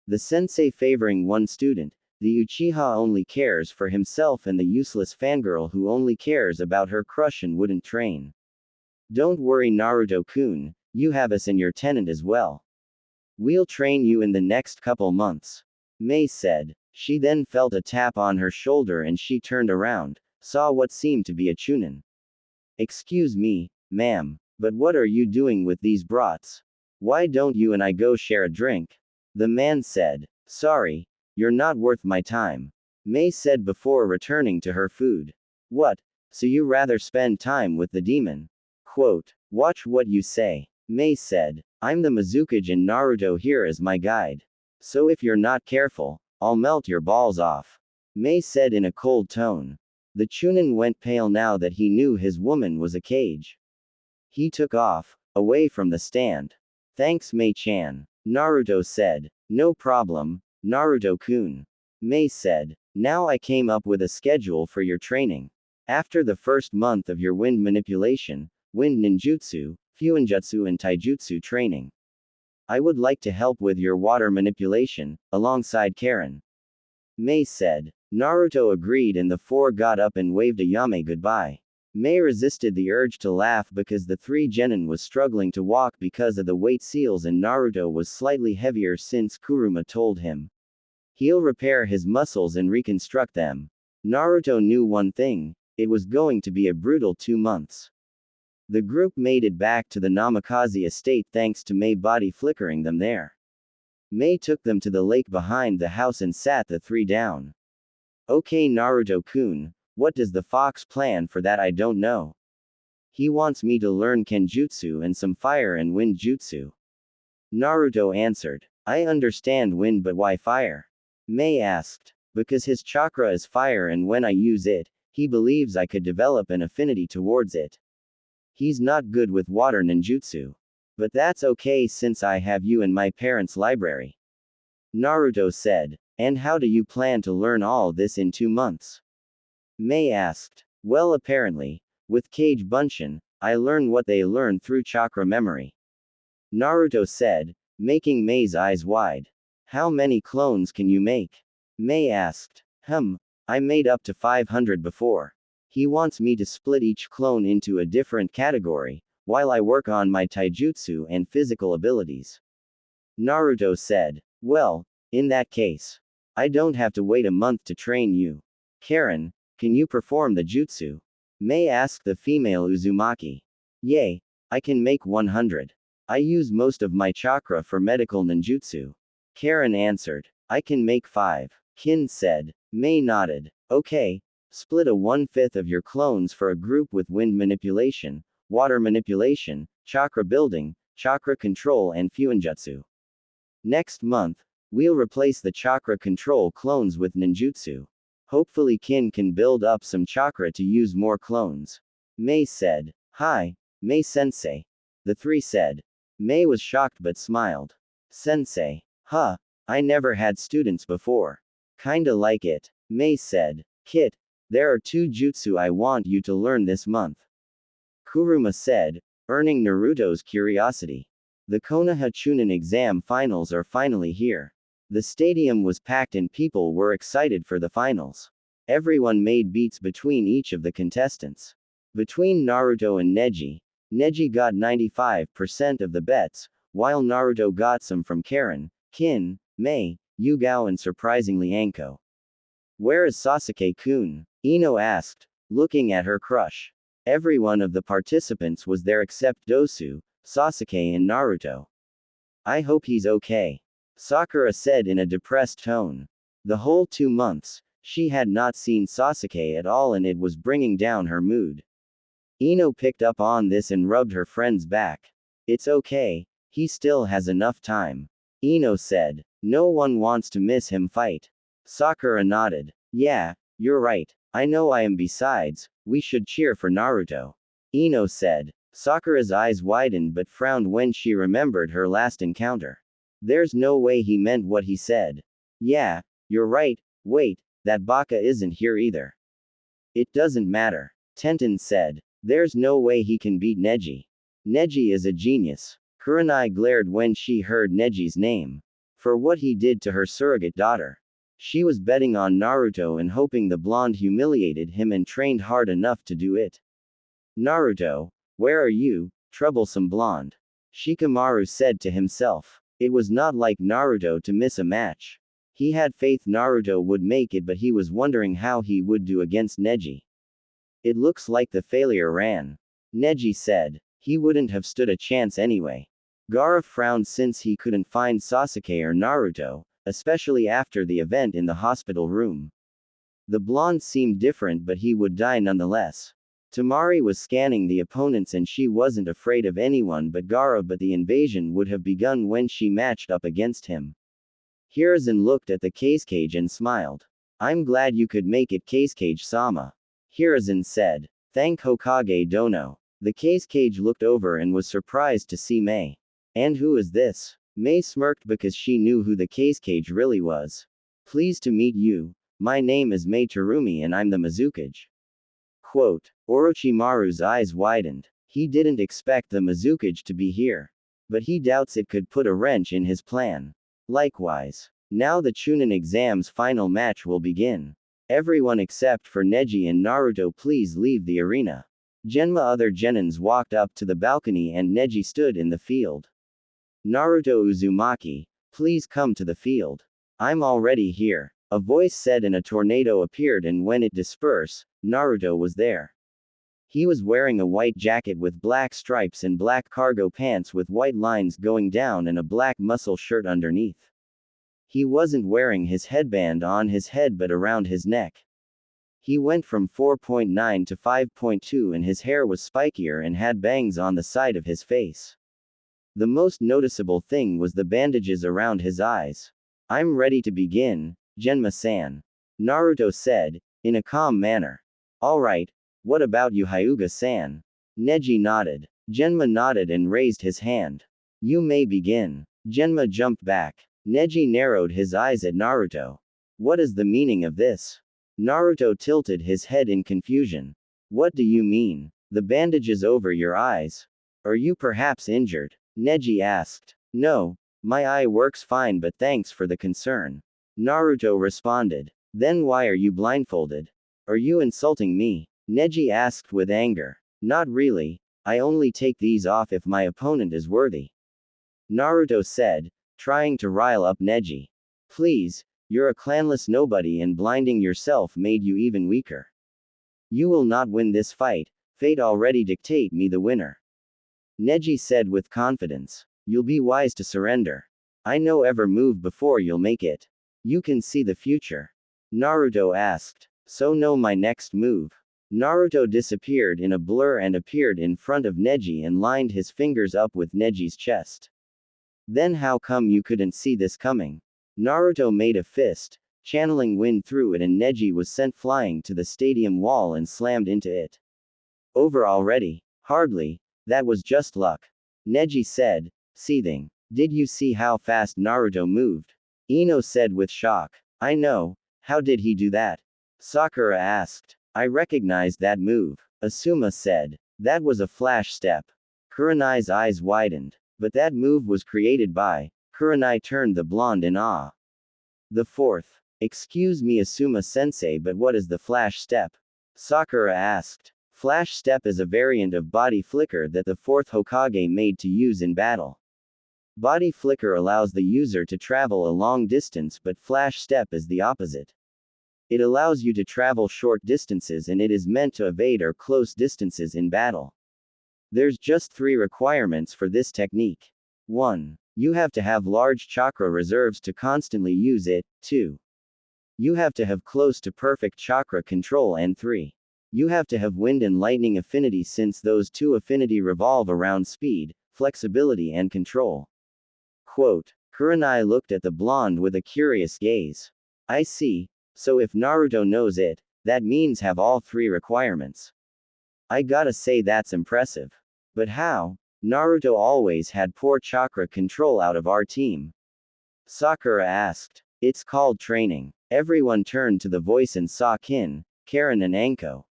Speaker 1: The sensei favoring one student, the Uchiha only cares for himself, and the useless fangirl who only cares about her crush and wouldn't train. Don't worry Naruto-kun, you have us in your tenant as well. We'll train you in the next couple months. Mei said. She then felt a tap on her shoulder and she turned around, saw what seemed to be a chunin. Excuse me, ma'am, but what are you doing with these brats? Why don't you and I go share a drink? The man said. Sorry, you're not worth my time. Mei said before returning to her food. What, so you rather spend time with the demon? Quote, watch what you say. Mei said. I'm the Mizukage and Naruto here as my guide. So if you're not careful, I'll melt your balls off. Mei said in a cold tone. The chunin went pale now that he knew his woman was a cage. He took off, away from the stand. Thanks Mei-chan. Naruto said. No problem, Naruto-kun. Mei said. Now I came up with a schedule for your training. After the first month of your wind manipulation, wind ninjutsu, fuinjutsu and taijutsu training, I would like to help with your water manipulation, alongside Karin. Mei said. Naruto agreed and the four got up and waved Ayame goodbye. Mei resisted the urge to laugh because the three genin was struggling to walk because of the weight seals and Naruto was slightly heavier since Kuruma told him he'll repair his muscles and reconstruct them. Naruto knew one thing, it was going to be a brutal 2 months. The group made it back to the Namikaze estate thanks to Mei body flickering them there. Mei took them to the lake behind the house and sat the three down. Okay Naruto-kun, what does the fox plan for that? I don't know. He wants me to learn Kenjutsu and some fire and wind jutsu. Naruto answered. I understand wind, but why fire? Mei asked. Because his chakra is fire, and when I use it, he believes I could develop an affinity towards it. He's not good with water ninjutsu. But that's okay since I have you in my parents' library. Naruto said. And how do you plan to learn all this in 2 months? Mei asked. Well, apparently, with Kage Bunshin, I learn what they learn through chakra memory. Naruto said, making Mei's eyes wide. How many clones can you make? Mei asked. I made up to 500 before. He wants me to split each clone into a different category, while I work on my taijutsu and physical abilities. Naruto said. Well, in that case, I don't have to wait a month to train you. Karin, can you perform the jutsu? Mei asked the female Uzumaki. Yay, I can make 100. I use most of my chakra for medical ninjutsu. Karin answered. I can make 5. Kin said. Mei nodded. Okay, split a 1/5 of your clones for a group with wind manipulation, water manipulation, chakra building, chakra control and fuinjutsu. Next month, we'll replace the chakra control clones with ninjutsu. Hopefully Kin can build up some chakra to use more clones. Mei said. Hi, Mei sensei. The three said. Mei was shocked but smiled. Sensei. Huh, I never had students before. Kinda like it. Mei said. Kit, there are 2 jutsu I want you to learn this month. Kuruma said, earning Naruto's curiosity. The Konoha Chunin exam finals are finally here. The stadium was packed and people were excited for the finals. Everyone made beats between each of the contestants. Between Naruto and Neji, Neji got 95% of the bets, while Naruto got some from Karin, Kin, Mei, Yugao and surprisingly Anko. Where is Sasuke-kun? Ino asked, looking at her crush. Every one of the participants was there except Dosu, Sasuke and Naruto. I hope he's okay. Sakura said in a depressed tone. The whole 2 months, she had not seen Sasuke at all and it was bringing down her mood. Ino picked up on this and rubbed her friend's back. It's okay, he still has enough time. Ino said. No one wants to miss him fight. Sakura nodded. Yeah, you're right, I know I am. Besides, we should cheer for Naruto. Ino said. Sakura's eyes widened but frowned when she remembered her last encounter. There's no way he meant what he said. Yeah, you're right, wait, that Baka isn't here either. It doesn't matter. Tenten said. There's no way he can beat Neji. Neji is a genius. Kurenai glared when she heard Neji's name. For what he did to her surrogate daughter. She was betting on Naruto and hoping the blonde humiliated him and trained hard enough to do it. Naruto, where are you, troublesome blonde? Shikamaru said to himself. It was not like Naruto to miss a match. He had faith Naruto would make it, but he was wondering how he would do against Neji. It looks like the failure ran. Neji said. He wouldn't have stood a chance anyway. Gaara frowned since he couldn't find Sasuke or Naruto, especially after the event in the hospital room. The blonde seemed different, but he would die nonetheless. Tamari was scanning the opponents and she wasn't afraid of anyone but Gaara, but the invasion would have begun when she matched up against him. Hiruzen looked at the Kazekage and smiled. I'm glad you could make it, Kazekage-sama. Hiruzen said. Thank Hokage Dono. The Kazekage looked over and was surprised to see Mei. And who is this? Mei smirked because she knew who the Kazekage really was. Pleased to meet you. My name is Mei Terumi and I'm the Mizukage. Quote. Orochimaru's eyes widened. He didn't expect the Mizukage to be here. But he doubts it could put a wrench in his plan. Likewise. Now the Chunin exam's final match will begin. Everyone except for Neji and Naruto please leave the arena. Genma other Genins walked up to the balcony and Neji stood in the field. Naruto Uzumaki, please come to the field. I'm already here. A voice said and a tornado appeared, and when it dispersed, Naruto was there. He was wearing a white jacket with black stripes and black cargo pants with white lines going down and a black muscle shirt underneath. He wasn't wearing his headband on his head but around his neck. He went from 4.9 to 5.2 and his hair was spikier and had bangs on the side of his face. The most noticeable thing was the bandages around his eyes. I'm ready to begin, Genma-san. Naruto said, in a calm manner. Alright, what about you Hyuga-san? Neji nodded. Genma nodded and raised his hand. You may begin. Genma jumped back. Neji narrowed his eyes at Naruto. What is the meaning of this? Naruto tilted his head in confusion. What do you mean? The bandages over your eyes? Are you perhaps injured? Neji asked. No, my eye works fine but thanks for the concern. Naruto responded. Then why are you blindfolded? Are you insulting me? Neji asked with anger. Not really, I only take these off if my opponent is worthy. Naruto said, trying to rile up Neji. Please, you're a clanless nobody and blinding yourself made you even weaker. You will not win this fight, fate already dictate me the winner. Neji said with confidence. You'll be wise to surrender. I know every move before you'll make it. You can see the future. Naruto asked. So know my next move. Naruto disappeared in a blur and appeared in front of Neji and lined his fingers up with Neji's chest. Then how come you couldn't see this coming? Naruto made a fist, channeling wind through it and Neji was sent flying to the stadium wall and slammed into it. Over already? Hardly, that was just luck. Neji said, seething. Did you see how fast Naruto moved? Ino said with shock. I know, how did he do that? Sakura asked. I recognized that move. Asuma said. That was a flash step. Kurenai's eyes widened. But that move was created by. Kurenai turned the blonde in awe. The fourth. Excuse me Asuma-sensei but what is the flash step? Sakura asked. Flash step is a variant of body flicker that the fourth Hokage made to use in battle. Body flicker allows the user to travel a long distance but flash step is the opposite. It allows you to travel short distances and it is meant to evade or close distances in battle. There's just 3 requirements for this technique. 1. You have to have large chakra reserves to constantly use it. 2. You have to have close to perfect chakra control and 3. You have to have wind and lightning affinity since those 2 affinity revolve around speed, flexibility and control. Quote. Kurenai looked at the blonde with a curious gaze. I see, so if Naruto knows it, that means have all 3 requirements. I gotta say that's impressive. But how? Naruto always had poor chakra control out of our team. Sakura asked. It's called training. Everyone turned to the voice and saw Kin, Karin and Anko.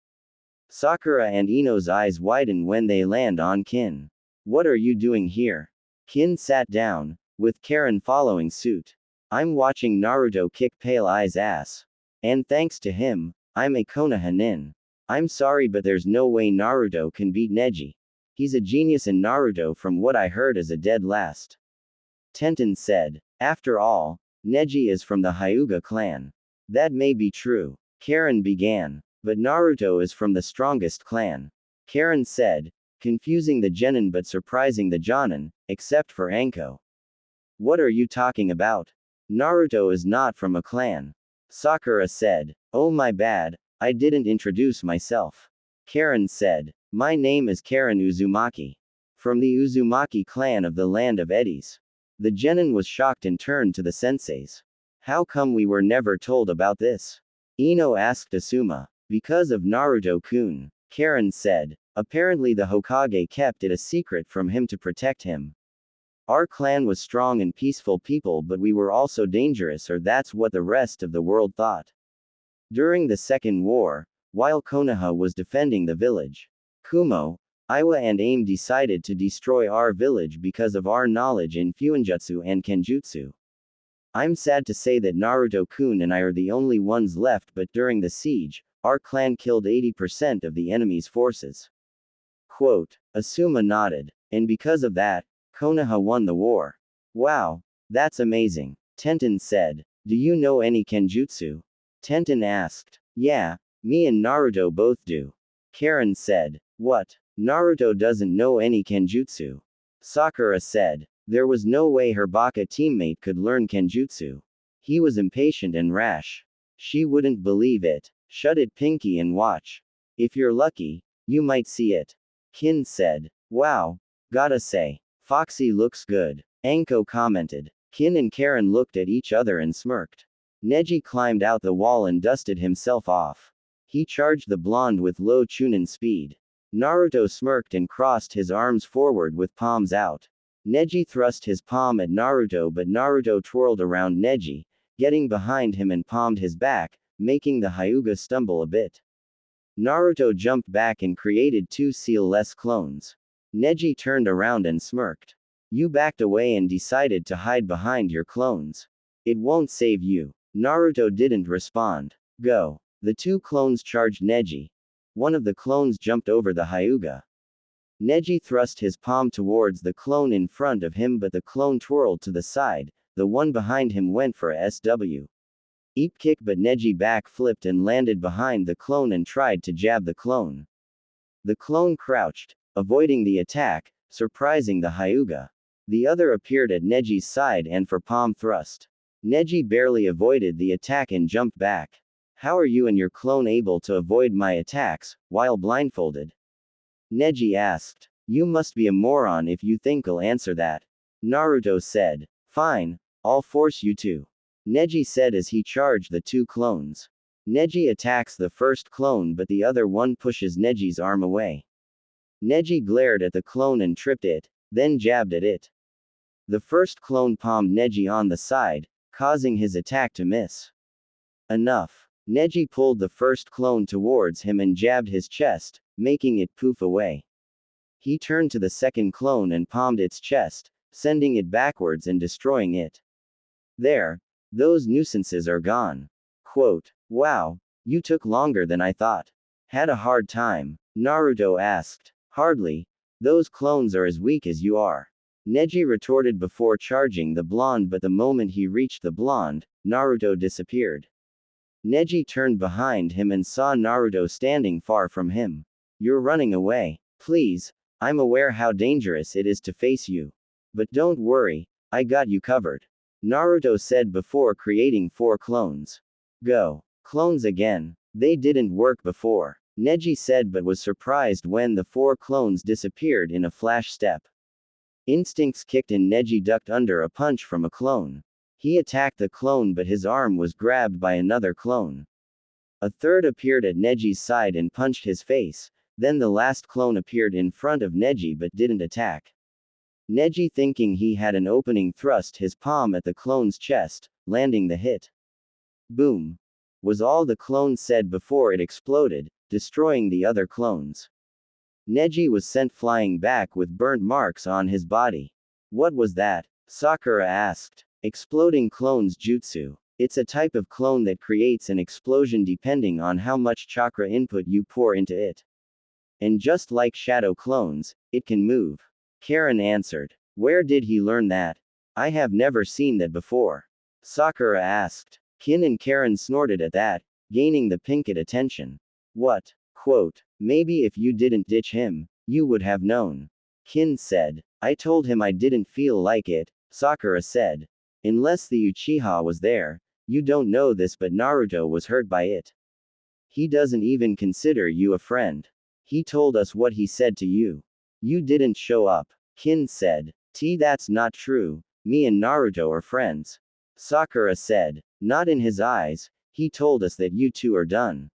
Speaker 1: Sakura and Ino's eyes widen when they land on Kin. What are you doing here? Kin sat down, with Karin following suit. I'm watching Naruto kick Pale Eye's ass. And thanks to him, I'm a Konoha nin. I'm sorry but there's no way Naruto can beat Neji. He's a genius and Naruto from what I heard is a dead last. Tenten said. After all, Neji is from the Hyuga clan. That may be true. Karin began. But Naruto is from the strongest clan. Karin said, confusing the genin but surprising the jonin, except for Anko. What are you talking about? Naruto is not from a clan. Sakura said. Oh my bad, I didn't introduce myself. Karin said. My name is Karin Uzumaki. From the Uzumaki clan of the land of eddies. The genin was shocked and turned to the senseis. How come we were never told about this? Ino asked Asuma. Because of Naruto-kun, Karin said. Apparently the Hokage kept it a secret from him to protect him. Our clan was strong and peaceful people but we were also dangerous or that's what the rest of the world thought. During the Second War, while Konoha was defending the village, Kumo, Iwa and Aim decided to destroy our village because of our knowledge in Fuinjutsu and Kenjutsu. I'm sad to say that Naruto-kun and I are the only ones left but during the siege, our clan killed 80% of the enemy's forces. Quote. Asuma nodded. And because of that, Konoha won the war. Wow. That's amazing. Tenten said. Do you know any Kenjutsu? Tenten asked. Yeah, me and Naruto both do. Karin said. What? Naruto doesn't know any Kenjutsu. Sakura said. There was no way her Baka teammate could learn Kenjutsu. He was impatient and rash. She wouldn't believe it. Shut it, Pinky, and watch. If you're lucky, you might see it. Kin said. Wow. Gotta say. Foxy looks good. Anko commented. Kin and Karin looked at each other and smirked. Neji climbed out the wall and dusted himself off. He charged the blonde with low Chunin speed. Naruto smirked and crossed his arms forward with palms out. Neji thrust his palm at Naruto, but Naruto twirled around Neji, getting behind him and palmed his back, making the Hyuga stumble a bit. Naruto jumped back and created 2 seal-less clones. Neji turned around and smirked. You backed away and decided to hide behind your clones. It won't save you. Naruto didn't respond. Go. The 2 clones charged Neji. One of the clones jumped over the Hyuga. Neji thrust his palm towards the clone in front of him, but the clone twirled to the side. The one behind him went for a SW. Eep kick, but Neji back-flipped and landed behind the clone and tried to jab the clone. The clone crouched, avoiding the attack, surprising the Hyuga. The other appeared at Neji's side and for palm thrust. Neji barely avoided the attack and jumped back. How are you and your clone able to avoid my attacks, while blindfolded? Neji asked. You must be a moron if you think I'll answer that. Naruto said. Fine, I'll force you to. Neji said as he charged the 2 clones. Neji attacks the first clone, but the other one pushes Neji's arm away. Neji glared at the clone and tripped it, then jabbed at it. The first clone palmed Neji on the side, causing his attack to miss. Enough. Neji pulled the first clone towards him and jabbed his chest, making it poof away. He turned to the second clone and palmed its chest, sending it backwards and destroying it. There. Those nuisances are gone. Quote. Wow. You took longer than I thought. Had a hard time? Naruto asked. Hardly. Those clones are as weak as you are. Neji retorted before charging the blonde, but the moment he reached the blonde, Naruto disappeared. Neji turned behind him and saw Naruto standing far from him. You're running away. Please. I'm aware how dangerous it is to face you. But don't worry, I got you covered. Naruto said before creating 4 clones. Go. Clones again. They didn't work before. Neji said, but was surprised when the 4 clones disappeared in a flash step. Instincts kicked and Neji ducked under a punch from a clone. He attacked the clone, but his arm was grabbed by another clone. A third appeared at Neji's side and punched his face, then the last clone appeared in front of Neji but didn't attack. Neji, thinking he had an opening, thrust his palm at the clone's chest, landing the hit. Boom. Was all the clone said before it exploded, destroying the other clones. Neji was sent flying back with burnt marks on his body. What was that? Sakura asked. Exploding clones jutsu. It's a type of clone that creates an explosion depending on how much chakra input you pour into it. And just like shadow clones, it can move. Karin answered. Where did he learn that? I have never seen that before. Sakura asked. Kin and Karin snorted at that, gaining the pinkett attention. What? Quote. Maybe if you didn't ditch him, you would have known. Kin said. I told him I didn't feel like it, Sakura said. Unless the Uchiha was there, you don't know this, but Naruto was hurt by it. He doesn't even consider you a friend. He told us what he said to you. You didn't show up. Kin said. That's not true. Me and Naruto are friends. Sakura said. Not in his eyes. He told us that you two are done.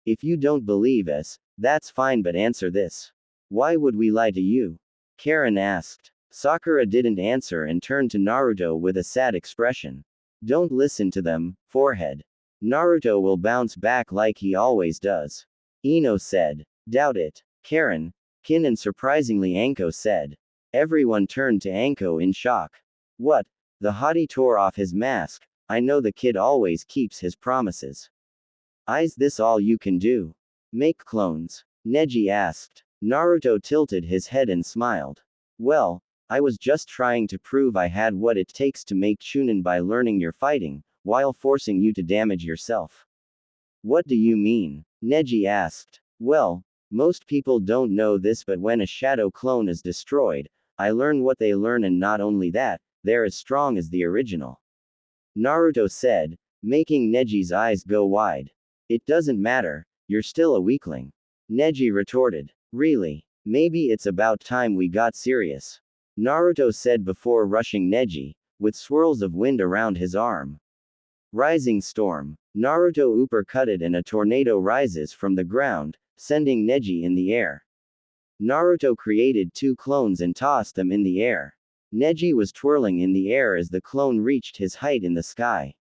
Speaker 1: If you don't believe us, that's fine, but answer this. Why would we lie to you? Karin asked. Sakura didn't answer and turned to Naruto with a sad expression. Don't listen to them, forehead. Naruto will bounce back like he always does. Ino said. Doubt it. Karin, Kin and surprisingly Anko said. Everyone turned to Anko in shock. What? The hottie tore off his mask. I know the kid always keeps his promises. Is this all you can do? Make clones? Neji asked. Naruto tilted his head and smiled. Well, I was just trying to prove I had what it takes to make Chunin by learning your fighting, while forcing you to damage yourself. What do you mean? Neji asked. Well, most people don't know this, but when a shadow clone is destroyed, I learn what they learn, and not only that, they're as strong as the original. Naruto said, making Neji's eyes go wide. It doesn't matter, you're still a weakling. Neji retorted. Really? Maybe it's about time we got serious. Naruto said before rushing Neji, with swirls of wind around his arm. Rising storm. Naruto uppercutted and a tornado rises from the ground, sending Neji in the air. Naruto created 2 clones and tossed them in the air. Neji was twirling in the air as the clone reached his height in the sky.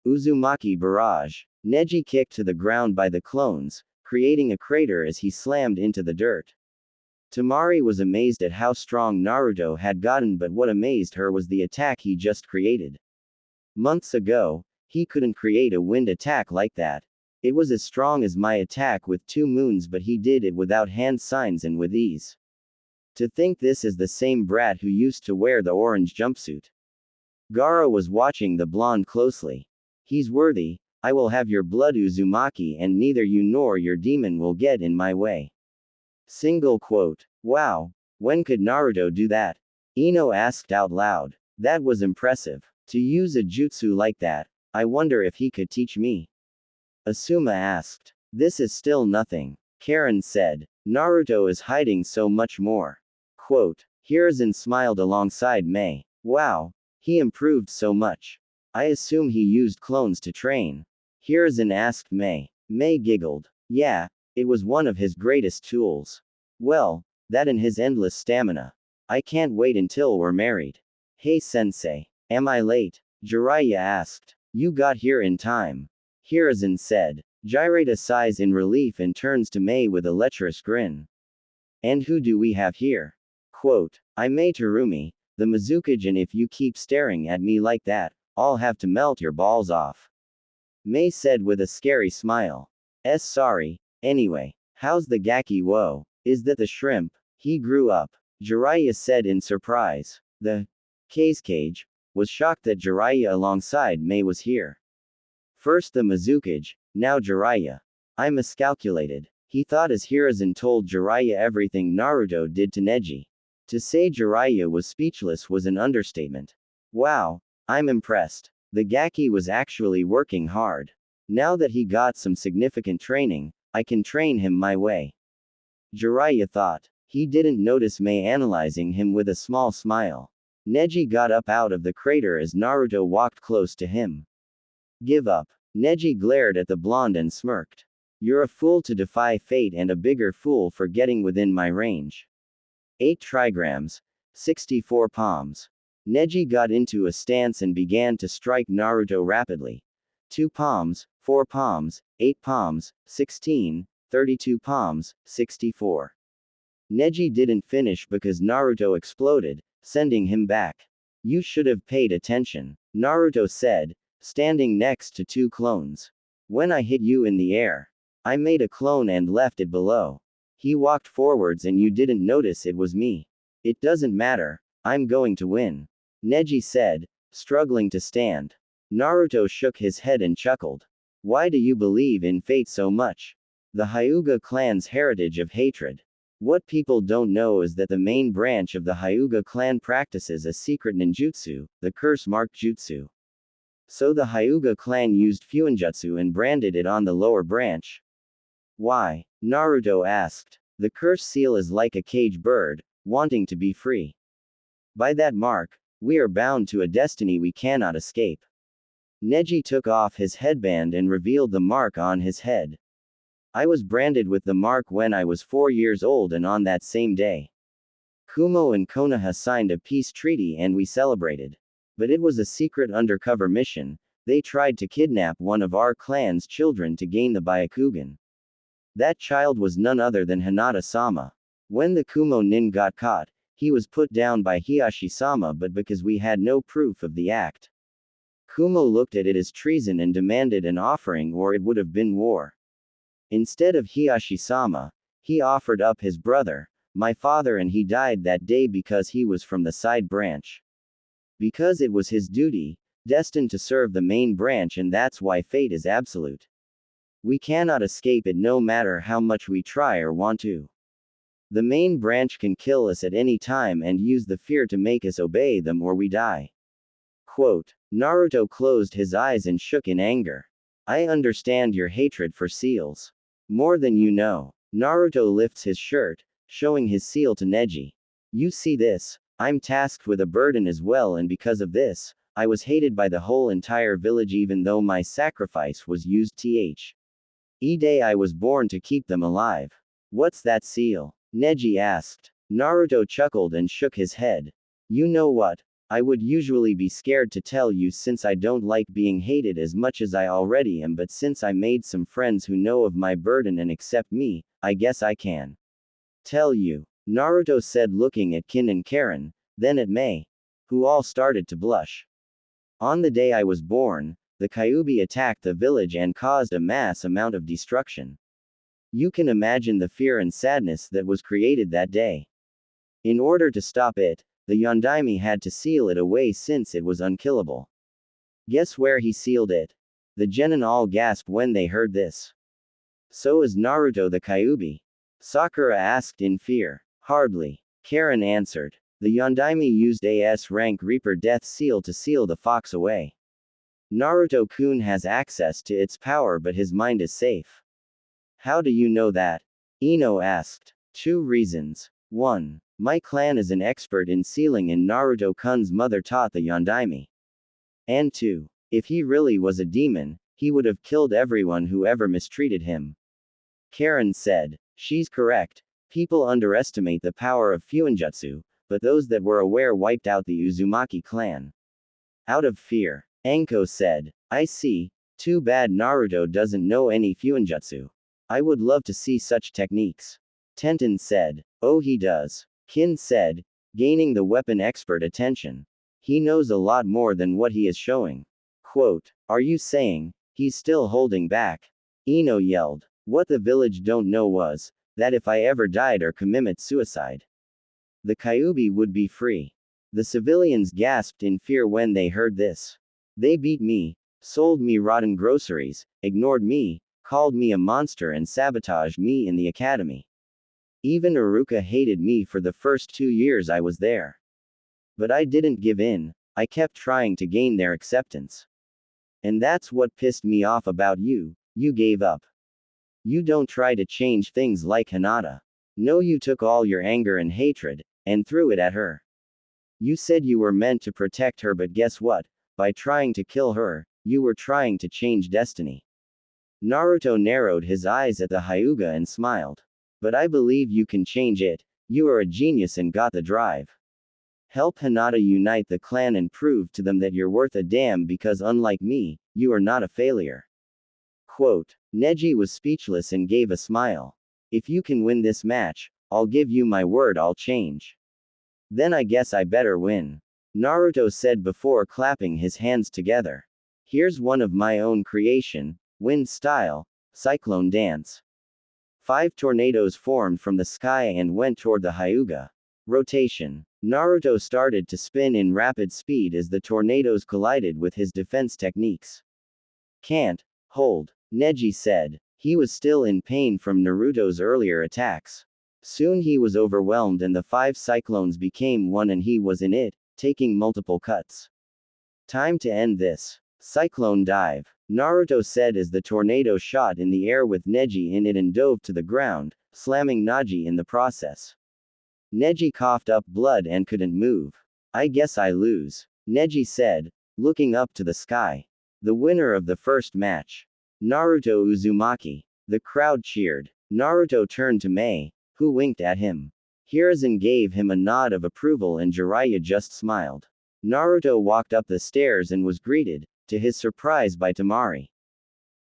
Speaker 1: Uzumaki barrage. Neji kicked to the ground by the clones, creating a crater as he slammed into the dirt. Temari was amazed at how strong Naruto had gotten, but what amazed her was the attack he just created. Months ago, he couldn't create a wind attack like that. It was as strong as my attack with 2 moons, but he did it without hand signs and with ease. To think this is the same brat who used to wear the orange jumpsuit. Gaara was watching the blonde closely. He's worthy, I will have your blood Uzumaki, and neither you nor your demon will get in my way. Single quote. Wow. When could Naruto do that? Ino asked out loud. That was impressive. To use a jutsu like that, I wonder if he could teach me. Asuma asked. This is still nothing. Karin said. Naruto is hiding so much more. Quote. Hiruzen smiled alongside Mei. Wow. He improved so much. I assume he used clones to train. Hiruzen asked Mei. Mei giggled. Yeah, it was one of his greatest tools. Well, that and his endless stamina. I can't wait until we're married. Hey sensei. Am I late? Jiraiya asked. You got here in time. Hiruzen said. Jiraiya sighs in relief and turns to Mei with a lecherous grin. And who do we have here? Quote. I'm Mei Terumi, the Mizukage, and if you keep staring at me like that, I'll have to melt your balls off. Mei said with a scary smile. Sorry. Anyway, how's the Gaki Wo? Is that the shrimp? He grew up. Jiraiya said in surprise. The Cage was shocked that Jiraiya alongside Mei was here. First the Mizukage, now Jiraiya. I miscalculated. He thought as Hiruzen told Jiraiya everything Naruto did to Neji. To say Jiraiya was speechless was an understatement. Wow, I'm impressed. The Gaki was actually working hard. Now that he got some significant training, I can train him my way. Jiraiya thought. He didn't notice Mei analyzing him with a small smile. Neji got up out of the crater as Naruto walked close to him. Give up. Neji glared at the blonde and smirked. You're a fool to defy fate and a bigger fool for getting within my range. 8 trigrams. 64 palms. Neji got into a stance and began to strike Naruto rapidly. 2 palms, 4 palms, 8 palms, 16, 32 palms, 64. Neji didn't finish because Naruto exploded, sending him back. You should have paid attention, Naruto said, standing next to 2 clones. When I hit you in the air, I made a clone and left it below. He walked forwards and you didn't notice it was me. It doesn't matter, I'm going to win. Neji said, struggling to stand. Naruto shook his head and chuckled. Why do you believe in fate so much? The Hyuga clan's heritage of hatred. What people don't know is that the main branch of the Hyuga clan practices a secret ninjutsu, the curse-marked jutsu. So the Hyuga clan used fuinjutsu and branded it on the lower branch. Why? Naruto asked. The curse seal is like a cage bird, wanting to be free. By that mark, we are bound to a destiny we cannot escape. Neji took off his headband and revealed the mark on his head. I was branded with the mark when I was 4 years old, and on that same day, Kumo and Konoha signed a peace treaty and we celebrated. But it was a secret undercover mission. They tried to kidnap one of our clan's children to gain the Byakugan. That child was none other than Hinata-sama. When the Kumo nin got caught, he was put down by Hiashi-sama, but because we had no proof of the act, Kumo looked at it as treason and demanded an offering, or it would have been war. Instead of Hiashi-sama, he offered up his brother, my father, and he died that day because he was from the side branch. Because it was his duty, destined to serve the main branch, and that's why fate is absolute. We cannot escape it no matter how much we try or want to. The main branch can kill us at any time and use the fear to make us obey them or we die. Quote. Naruto closed his eyes and shook in anger. I understand your hatred for seals. More than you know. Naruto lifts his shirt, showing his seal to Neji. You see this? I'm tasked with a burden as well, and because of this, I was hated by the whole entire village even though my sacrifice was used. Day I was born to keep them alive. What's that seal? Neji asked. Naruto chuckled and shook his head. You know what? I would usually be scared to tell you since I don't like being hated as much as I already am, but since I made some friends who know of my burden and accept me, I guess I can tell you. Naruto said, looking at Kin and Karin, then at Mei, who all started to blush. On the day I was born, the Kyuubi attacked the village and caused a mass amount of destruction. You can imagine the fear and sadness that was created that day. In order to stop it, the Yondaime had to seal it away since it was unkillable. Guess where he sealed it? The genin all gasped when they heard this. So is Naruto the Kyuubi? Sakura asked in fear. Hardly. Karin answered. The Yondaime used a S-rank Reaper Death Seal to seal the fox away. Naruto-kun has access to its power but his mind is safe. How do you know that? Ino asked. 2 reasons. 1. My clan is an expert in sealing and Naruto-kun's mother taught the Yondaime. And 2. If he really was a demon, he would have killed everyone who ever mistreated him. Karin said. She's correct. People underestimate the power of Fuinjutsu, but those that were aware wiped out the Uzumaki clan. Out of fear. Anko said. I see. Too bad Naruto doesn't know any Fuinjutsu. I would love to see such techniques. Tenten said. Oh, he does. Kin said, gaining the weapon expert attention. He knows a lot more than what he is showing. Quote, are you saying, he's still holding back? Ino yelled. What the village don't know was, that if I ever died or commit suicide, the Kyuubi would be free. The civilians gasped in fear when they heard this. They beat me, sold me rotten groceries, ignored me, called me a monster and sabotaged me in the academy. Even Iruka hated me for the first 2 years I was there. But I didn't give in, I kept trying to gain their acceptance. And that's what pissed me off about you, you gave up. You don't try to change things like Hinata. No, you took all your anger and hatred, and threw it at her. You said you were meant to protect her, but guess what? By trying to kill her, you were trying to change destiny. Naruto narrowed his eyes at the Hyuga and smiled. But I believe you can change it, you are a genius and got the drive. Help Hinata unite the clan and prove to them that you're worth a damn because unlike me, you are not a failure. Quote, Neji was speechless and gave a smile. If you can win this match, I'll give you my word I'll change. Then I guess I better win. Naruto said before clapping his hands together. Here's one of my own creation, wind style, cyclone dance. 5 tornadoes formed from the sky and went toward the Hyuga. Rotation. Naruto started to spin in rapid speed as the tornadoes collided with his defense techniques. Can't hold, Neji said. He was still in pain from Naruto's earlier attacks. Soon he was overwhelmed and the 5 cyclones became one and he was in it, taking multiple cuts. Time to end this. Cyclone dive. Naruto said as the tornado shot in the air with Neji in it and dove to the ground, slamming Neji in the process. Neji coughed up blood and couldn't move. I guess I lose, Neji said, looking up to the sky. The winner of the first match. Naruto Uzumaki. The crowd cheered. Naruto turned to Mei, who winked at him. Hiruzen gave him a nod of approval and Jiraiya just smiled. Naruto walked up the stairs and was greeted, to his surprise, by Temari.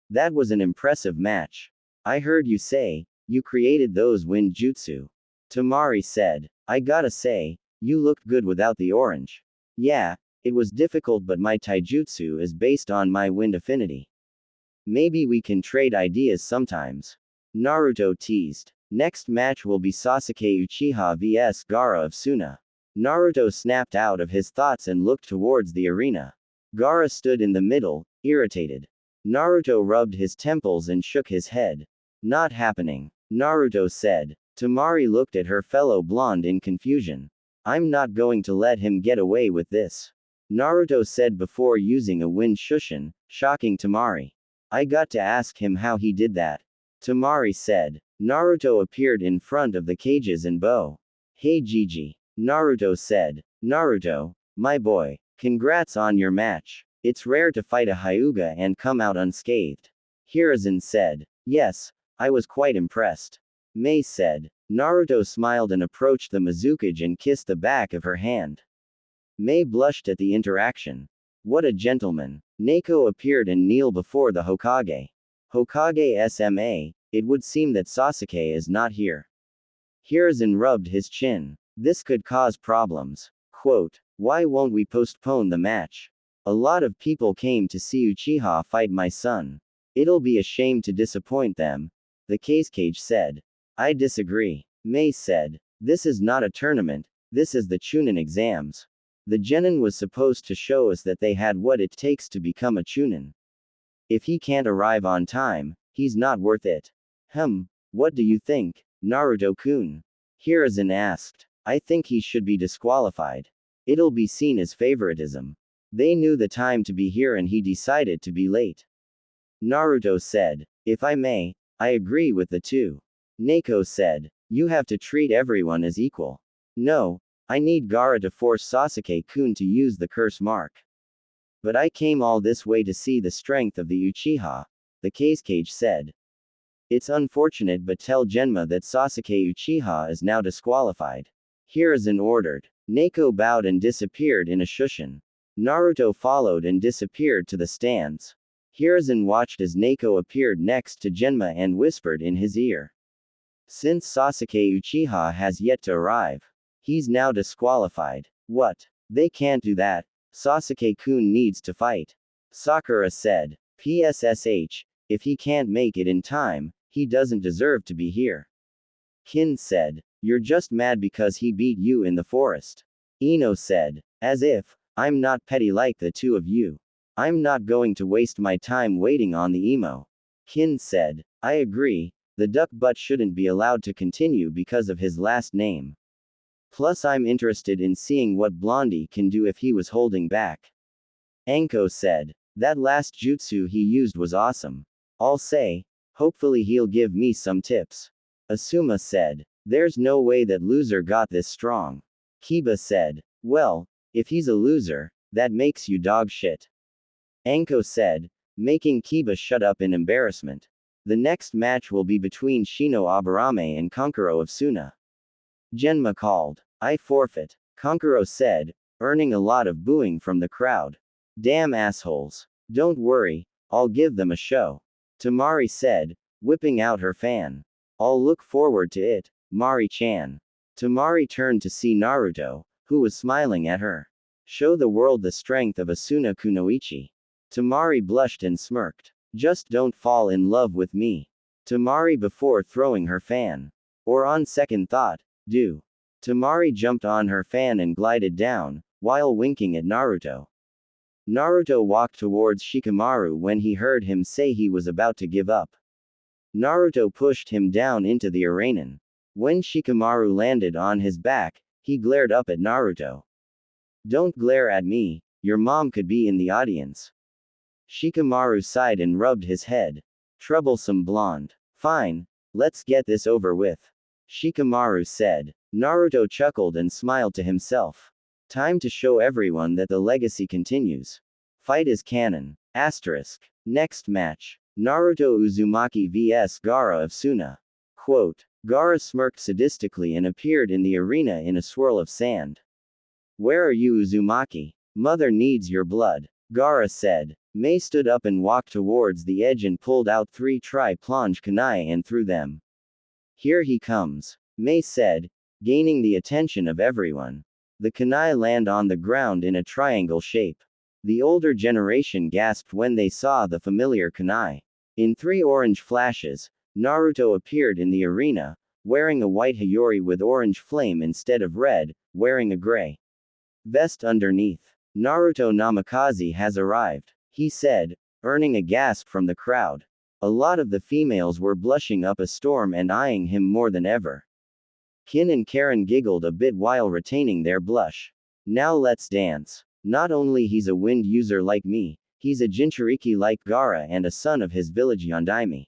Speaker 1: That was an impressive match. I heard you say, you created those wind jutsu. Temari said. I gotta say, you looked good without the orange. Yeah, it was difficult but my taijutsu is based on my wind affinity. Maybe we can trade ideas sometimes. Naruto teased. Next match will be Sasuke Uchiha vs Gaara of Suna. Naruto snapped out of his thoughts and looked towards the arena. Gaara stood in the middle, irritated. Naruto rubbed his temples and shook his head. Not happening, Naruto said. Temari looked at her fellow blonde in confusion. I'm not going to let him get away with this, Naruto said before using a wind shushin, shocking Temari. I got to ask him how he did that. Temari said. Naruto appeared in front of the cages and bow. Hey Gigi. Naruto said. Naruto, my boy, congrats on your match. It's rare to fight a Hyuga and come out unscathed. Hiruzen said. Yes, I was quite impressed. Mei said. Naruto smiled and approached the Mizukage and kissed the back of her hand. Mei blushed at the interaction. What a gentleman. Neko appeared and kneeled before the Hokage. Hokage SMA, it would seem that Sasuke is not here. Hiruzen rubbed his chin. This could cause problems. Quote, why won't we postpone the match? A lot of people came to see Uchiha fight my son. It'll be a shame to disappoint them, the Kazekage said. I disagree. Mei said. This is not a tournament, this is the Chunin exams. The Genin was supposed to show us that they had what it takes to become a Chunin. If he can't arrive on time, he's not worth it. What do you think, Naruto-kun? Hiruzen asked. I think he should be disqualified. It'll be seen as favoritism. They knew the time to be here and he decided to be late. Naruto said. If I may, I agree with the two. Neko said. You have to treat everyone as equal. No, I need Gaara to force Sasuke-kun to use the curse mark. But I came all this way to see the strength of the Uchiha, the Kazekage said. It's unfortunate, but tell Genma that Sasuke Uchiha is now disqualified. Hiruzen ordered. Neko bowed and disappeared in a shushin. Naruto followed and disappeared to the stands. Hiruzen watched as Neko appeared next to Genma and whispered in his ear. Since Sasuke Uchiha has yet to arrive, he's now disqualified. What? They can't do that. Sasuke-kun needs to fight. Sakura said. PSSH, if he can't make it in time, he doesn't deserve to be here. Kin said. You're just mad because he beat you in the forest. Ino said. As if, I'm not petty like the two of you. I'm not going to waste my time waiting on the emo. Kin said. I agree, the duck butt shouldn't be allowed to continue because of his last name. Plus I'm interested in seeing what Blondie can do if he was holding back. Anko said. That last jutsu he used was awesome. I'll say, hopefully he'll give me some tips. Asuma said. There's no way that loser got this strong. Kiba said. Well, if he's a loser, that makes you dog shit. Anko said, making Kiba shut up in embarrassment. The next match will be between Shino Aburame and Kankuro of Suna. Genma called. I forfeit. Kankuro said, earning a lot of booing from the crowd. Damn assholes. Don't worry, I'll give them a show. Temari said, whipping out her fan. I'll look forward to it, Mari-chan. Temari turned to see Naruto, who was smiling at her. Show the world the strength of Asuna Kunoichi. Temari blushed and smirked. Just don't fall in love with me. Temari before throwing her fan. Or on second thought, do. Temari jumped on her fan and glided down, while winking at Naruto. Naruto walked towards Shikamaru when he heard him say he was about to give up. Naruto pushed him down into the arena. When Shikamaru landed on his back, he glared up at Naruto. Don't glare at me, your mom could be in the audience. Shikamaru sighed and rubbed his head. Troublesome blonde. Fine, let's get this over with. Shikamaru said. Naruto chuckled and smiled to himself. Time to show everyone that the legacy continues. Fight is canon. Asterisk. Next match. Naruto Uzumaki vs Gaara of Suna. Quote. Gaara smirked sadistically and appeared in the arena in a swirl of sand. Where are you, Uzumaki? Mother needs your blood. Gaara said. Mei stood up and walked towards the edge and pulled out 3 tri-plonge kunai and threw them. Here he comes. Mei said, gaining the attention of everyone. The kunai land on the ground in a triangle shape. The older generation gasped when they saw the familiar kunai. In 3 orange flashes, Naruto appeared in the arena, wearing a white Hiyori with orange flame instead of red, wearing a gray vest underneath. Naruto Namikaze has arrived, he said, earning a gasp from the crowd. A lot of the females were blushing up a storm and eyeing him more than ever. Kin and Karin giggled a bit while retaining their blush. Now let's dance. Not only he's a wind user like me, He's a Jinchuriki like Gaara and a son of his village Yondaime.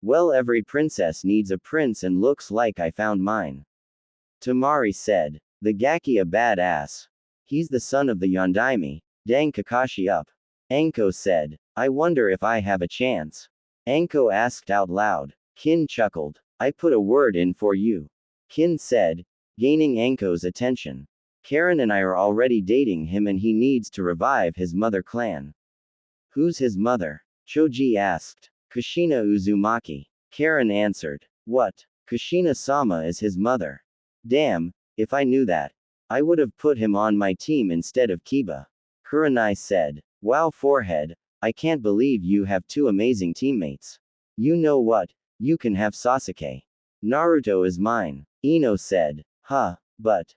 Speaker 1: Well, every princess needs a prince and looks like I found mine. Tamari said. The Gaki a badass. He's the son of the Yondaime. Dang Kakashi up. Anko said. I wonder if I have a chance. Anko asked out loud. Kin chuckled. I put a word in for you. Kin said, gaining Anko's attention. Karin and I are already dating him and he needs to revive his mother clan. Who's his mother? Choji asked. Kushina Uzumaki. Karin answered. What? Kushina-sama is his mother. Damn, if I knew that. I would have put him on my team instead of Kiba. Kurenai said. Wow, forehead, I can't believe you have two amazing teammates. You know what? You can have Sasuke. Naruto is mine. Ino said. But.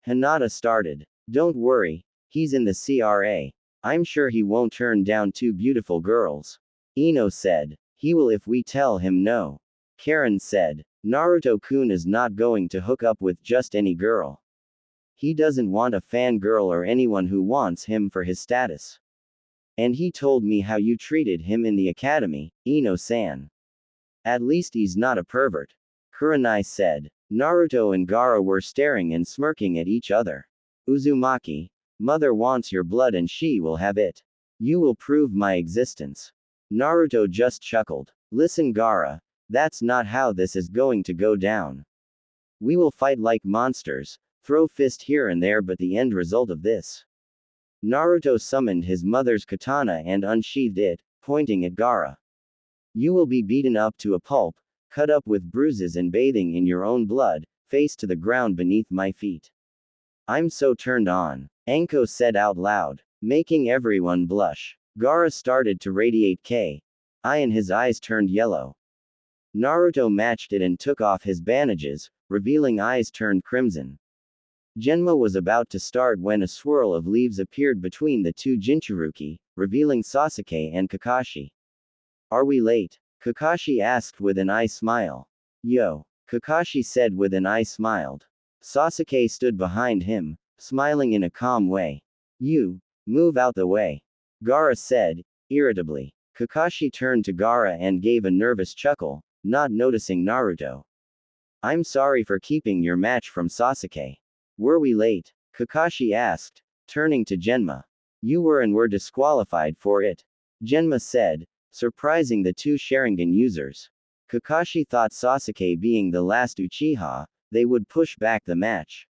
Speaker 1: Hinata started. Don't worry, he's in the CRA. I'm sure he won't turn down two beautiful girls. Ino said. He will if we tell him no. Karin said. Naruto-kun is not going to hook up with just any girl. He doesn't want a fangirl or anyone who wants him for his status. And he told me how you treated him in the academy, Ino-san. At least he's not a pervert. Kurenai said. Naruto and Gaara were staring and smirking at each other. Uzumaki, mother wants your blood and she will have it. You will prove my existence. Naruto just chuckled. Listen Gaara, that's not how this is going to go down. We will fight like monsters, throw fist here and there, but the end result of this. Naruto summoned his mother's katana and unsheathed it, pointing at Gaara. You will be beaten up to a pulp, cut up with bruises and bathing in your own blood, face to the ground beneath my feet. I'm so turned on, Anko said out loud, making everyone blush. Gaara started to radiate K. And his eyes turned yellow. Naruto matched it and took off his bandages, revealing eyes turned crimson. Genma was about to start when a swirl of leaves appeared between the two Jinchuriki, revealing Sasuke and Kakashi. Are we late? Kakashi asked with an eye smile. Yo, Kakashi said with an eye smiled. Sasuke stood behind him, smiling in a calm way. You, move out the way. Gaara said, irritably. Kakashi turned to Gaara and gave a nervous chuckle, not noticing Naruto. I'm sorry for keeping your match from Sasuke. Were we late? Kakashi asked, turning to Genma. You were and were disqualified for it. Genma said, surprising the two Sharingan users. Kakashi thought Sasuke being the last Uchiha, they would push back the match.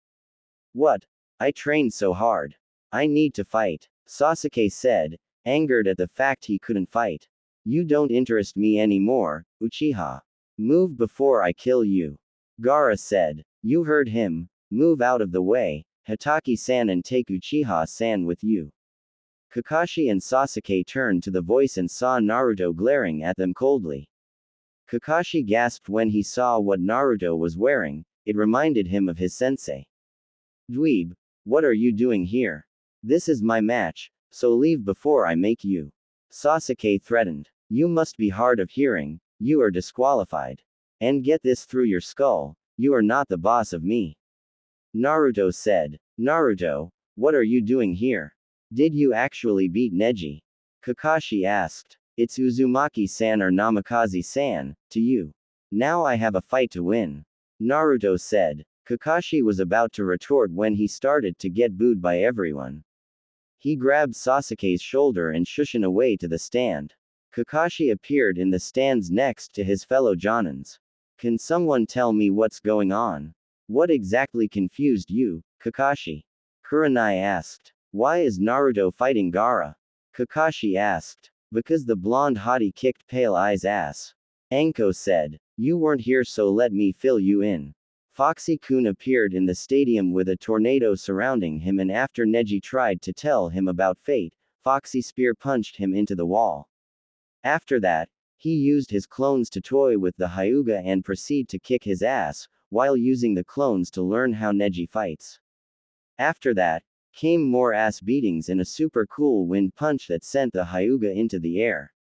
Speaker 1: What? I trained so hard. I need to fight, Sasuke said, angered at the fact he couldn't fight. You don't interest me anymore, Uchiha. Move before I kill you. Gaara said. You heard him, move out of the way, Hitaki-san, and take Uchiha-san with you. Kakashi and Sasuke turned to the voice and saw Naruto glaring at them coldly. Kakashi gasped when he saw what Naruto was wearing, it reminded him of his sensei. Dweeb, what are you doing here? This is my match, so leave before I make you. Sasuke threatened. You must be hard of hearing, you are disqualified. And get this through your skull, you are not the boss of me. Naruto said. Naruto, what are you doing here? Did you actually beat Neji? Kakashi asked. It's Uzumaki-san or Namikaze-san, to you. Now I have a fight to win. Naruto said. Kakashi was about to retort when he started to get booed by everyone. He grabbed Sasuke's shoulder and shushin away to the stand. Kakashi appeared in the stands next to his fellow Jonins. Can someone tell me what's going on? What exactly confused you, Kakashi? Kurenai asked. Why is Naruto fighting Gaara? Kakashi asked. Because the blonde hottie kicked Pale Eye's ass. Anko said. You weren't here, so let me fill you in. Foxy-kun appeared in the stadium with a tornado surrounding him, and after Neji tried to tell him about fate, Foxy spear punched him into the wall. After that, he used his clones to toy with the Hyuga and proceed to kick his ass, while using the clones to learn how Neji fights. After that, came more ass beatings and a super cool wind punch that sent the Hyuga into the air.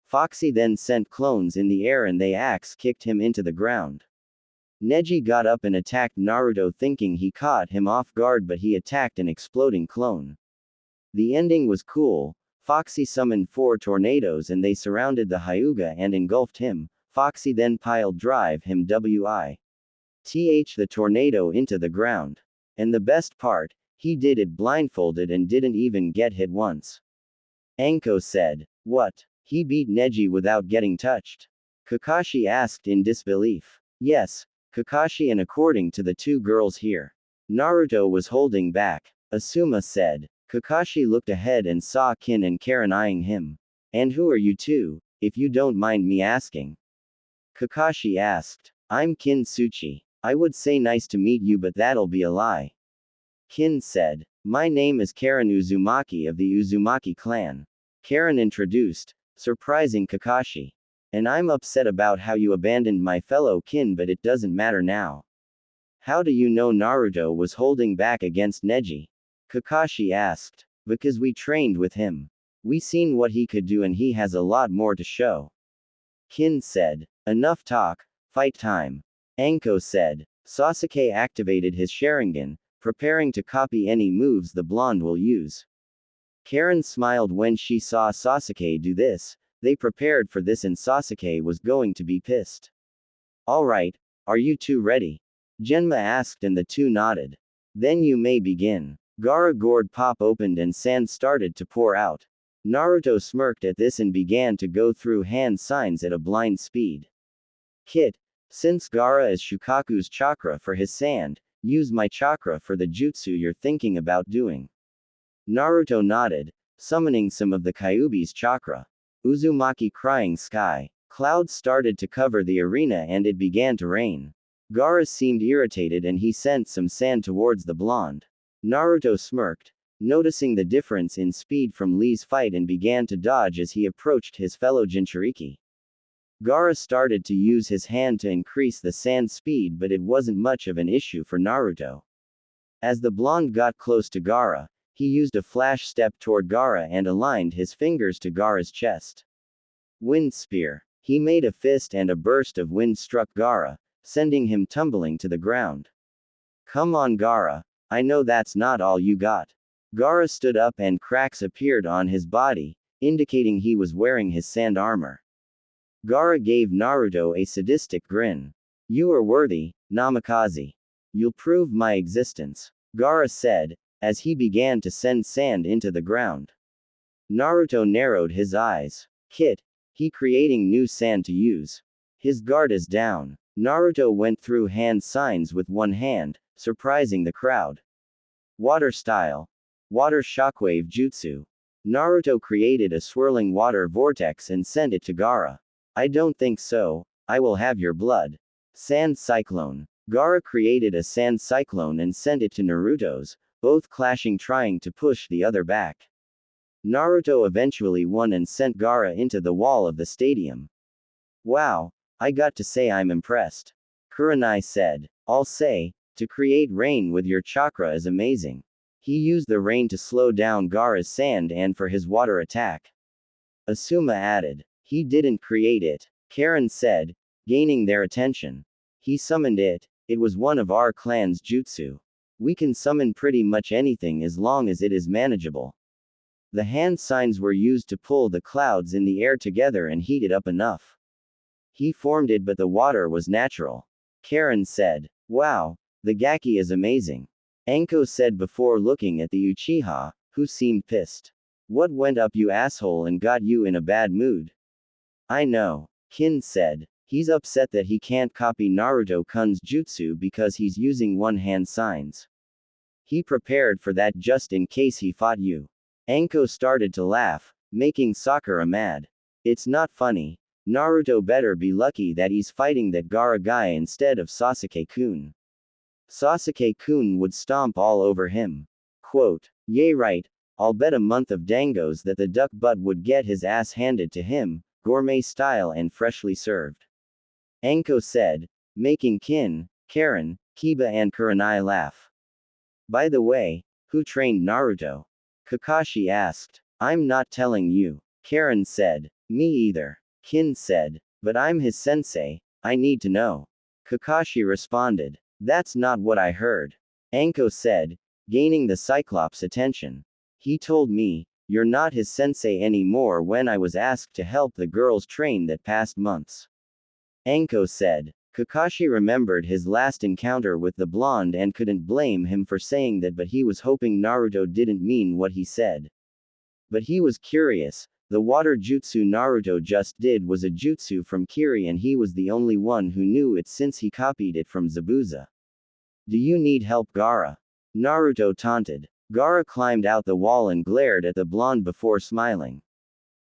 Speaker 1: Foxy then sent clones in the air and they axe kicked him into the ground. Neji got up and attacked Naruto thinking he caught him off guard, but he attacked an exploding clone. The ending was cool. Foxy summoned 4 tornadoes and they surrounded the Hyuga and engulfed him. Foxy then piled drive him WITH the tornado into the ground. And the best part, he did it blindfolded and didn't even get hit once. Anko said. What? He beat Neji without getting touched? Kakashi asked in disbelief. Yes, Kakashi, and according to the 2 girls here, Naruto was holding back. Asuma said. Kakashi looked ahead and saw Kin and Karin eyeing him. And who are you 2, if you don't mind me asking? Kakashi asked. I'm Kin Tsuchi. I would say nice to meet you, but that'll be a lie. Kin said. My name is Karin Uzumaki of the Uzumaki clan. Karin introduced, surprising Kakashi. And I'm upset about how you abandoned my fellow kin, but it doesn't matter now. How do you know Naruto was holding back against Neji? Kakashi asked. Because we trained with him. We seen what he could do and he has a lot more to show. Kin said. Enough talk, fight time. Anko said. Sasuke activated his Sharingan, preparing to copy any moves the blonde will use. Karin smiled when she saw Sasuke do this. They prepared for this and Sasuke was going to be pissed. Alright, are you 2 ready? Genma asked and the 2 nodded. Then you may begin. Gaara gourd pop opened and sand started to pour out. Naruto smirked at this and began to go through hand signs at a blind speed. Kit, since Gaara is Shukaku's chakra for his sand, use my chakra for the jutsu you're thinking about doing. Naruto nodded, summoning some of the Kyuubi's chakra. Uzumaki crying sky. Clouds started to cover the arena and it began to rain. Gaara seemed irritated and he sent some sand towards the blonde. Naruto smirked, noticing the difference in speed from Lee's fight and began to dodge as he approached his fellow Jinchuriki. Gaara started to use his hand to increase the sand speed, but it wasn't much of an issue for Naruto. As the blonde got close to Gaara, he used a flash step toward Gaara and aligned his fingers to Gaara's chest. Wind spear. He made a fist and a burst of wind struck Gaara, sending him tumbling to the ground. Come on Gaara, I know that's not all you got. Gaara stood up and cracks appeared on his body, indicating he was wearing his sand armor. Gaara gave Naruto a sadistic grin. You are worthy, Namikaze. You'll prove my existence. Gaara said, as he began to send sand into the ground. Naruto narrowed his eyes. Kit, he creating new sand to use. His guard is down. Naruto went through hand signs with one hand, surprising the crowd. Water style. Water shockwave jutsu. Naruto created a swirling water vortex and sent it to Gaara. I don't think so, I will have your blood. Sand cyclone. Gaara created a sand cyclone and sent it to Naruto's, both clashing trying to push the other back. Naruto eventually won and sent Gaara into the wall of the stadium. Wow, I got to say I'm impressed. Kurenai said. I'll say, to create rain with your chakra is amazing. He used the rain to slow down Gaara's sand and for his water attack. Asuma added. He didn't create it. Karin said, gaining their attention. He summoned it. It was one of our clan's jutsu. We can summon pretty much anything as long as it is manageable. The hand signs were used to pull the clouds in the air together and heat it up enough. He formed it, but the water was natural. Karin said, wow, the Gaki is amazing. Anko said before looking at the Uchiha, who seemed pissed. What went up you asshole and got you in a bad mood? I know. Kin said. He's upset that he can't copy Naruto-kun's jutsu because he's using one-hand signs. He prepared for that just in case he fought you. Anko started to laugh, making Sakura mad. It's not funny. Naruto better be lucky that he's fighting that Gaara guy instead of Sasuke-kun. Sasuke-kun would stomp all over him. Quote, yay right, I'll bet a month of dangos that the duck butt would get his ass handed to him, gourmet style and freshly served. Anko said, making Kin, Karin, Kiba and Kurenai laugh. By the way, who trained Naruto? Kakashi asked. I'm not telling you. Karin said. Me either. Kin said. But I'm his sensei, I need to know. Kakashi responded. That's not what I heard. Anko said, gaining the Cyclops' attention. He told me, "You're not his sensei anymore" when I was asked to help the girls train that past months. Anko said. Kakashi remembered his last encounter with the blonde and couldn't blame him for saying that, but he was hoping Naruto didn't mean what he said. But he was curious. The water jutsu Naruto just did was a jutsu from Kiri, and he was the only one who knew it since he copied it from Zabuza. "Do you need help, Gaara?" Naruto taunted. Gaara climbed out the wall and glared at the blonde before smiling.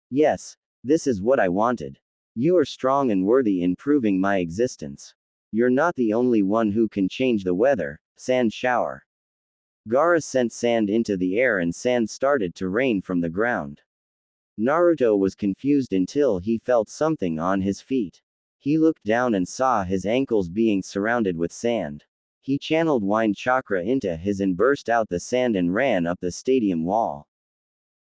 Speaker 1: "Yes, this is what I wanted. You are strong and worthy in proving my existence. You're not the only one who can change the weather." Sand shower. Gaara sent sand into the air and sand started to rain from the ground. Naruto was confused until he felt something on his feet. He looked down and saw his ankles being surrounded with sand. He channeled wind chakra into his and burst out the sand and ran up the stadium wall.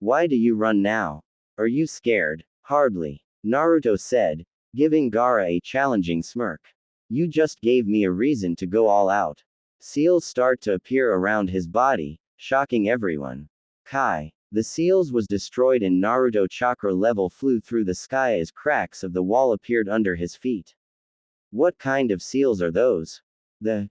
Speaker 1: "Why do you run now? Are you scared?" "Hardly," Naruto said, giving Gaara a challenging smirk. "You just gave me a reason to go all out." Seals start to appear around his body, shocking everyone. Kai. The seals was destroyed and Naruto chakra level flew through the sky as cracks of the wall appeared under his feet. "What kind of seals are those?" the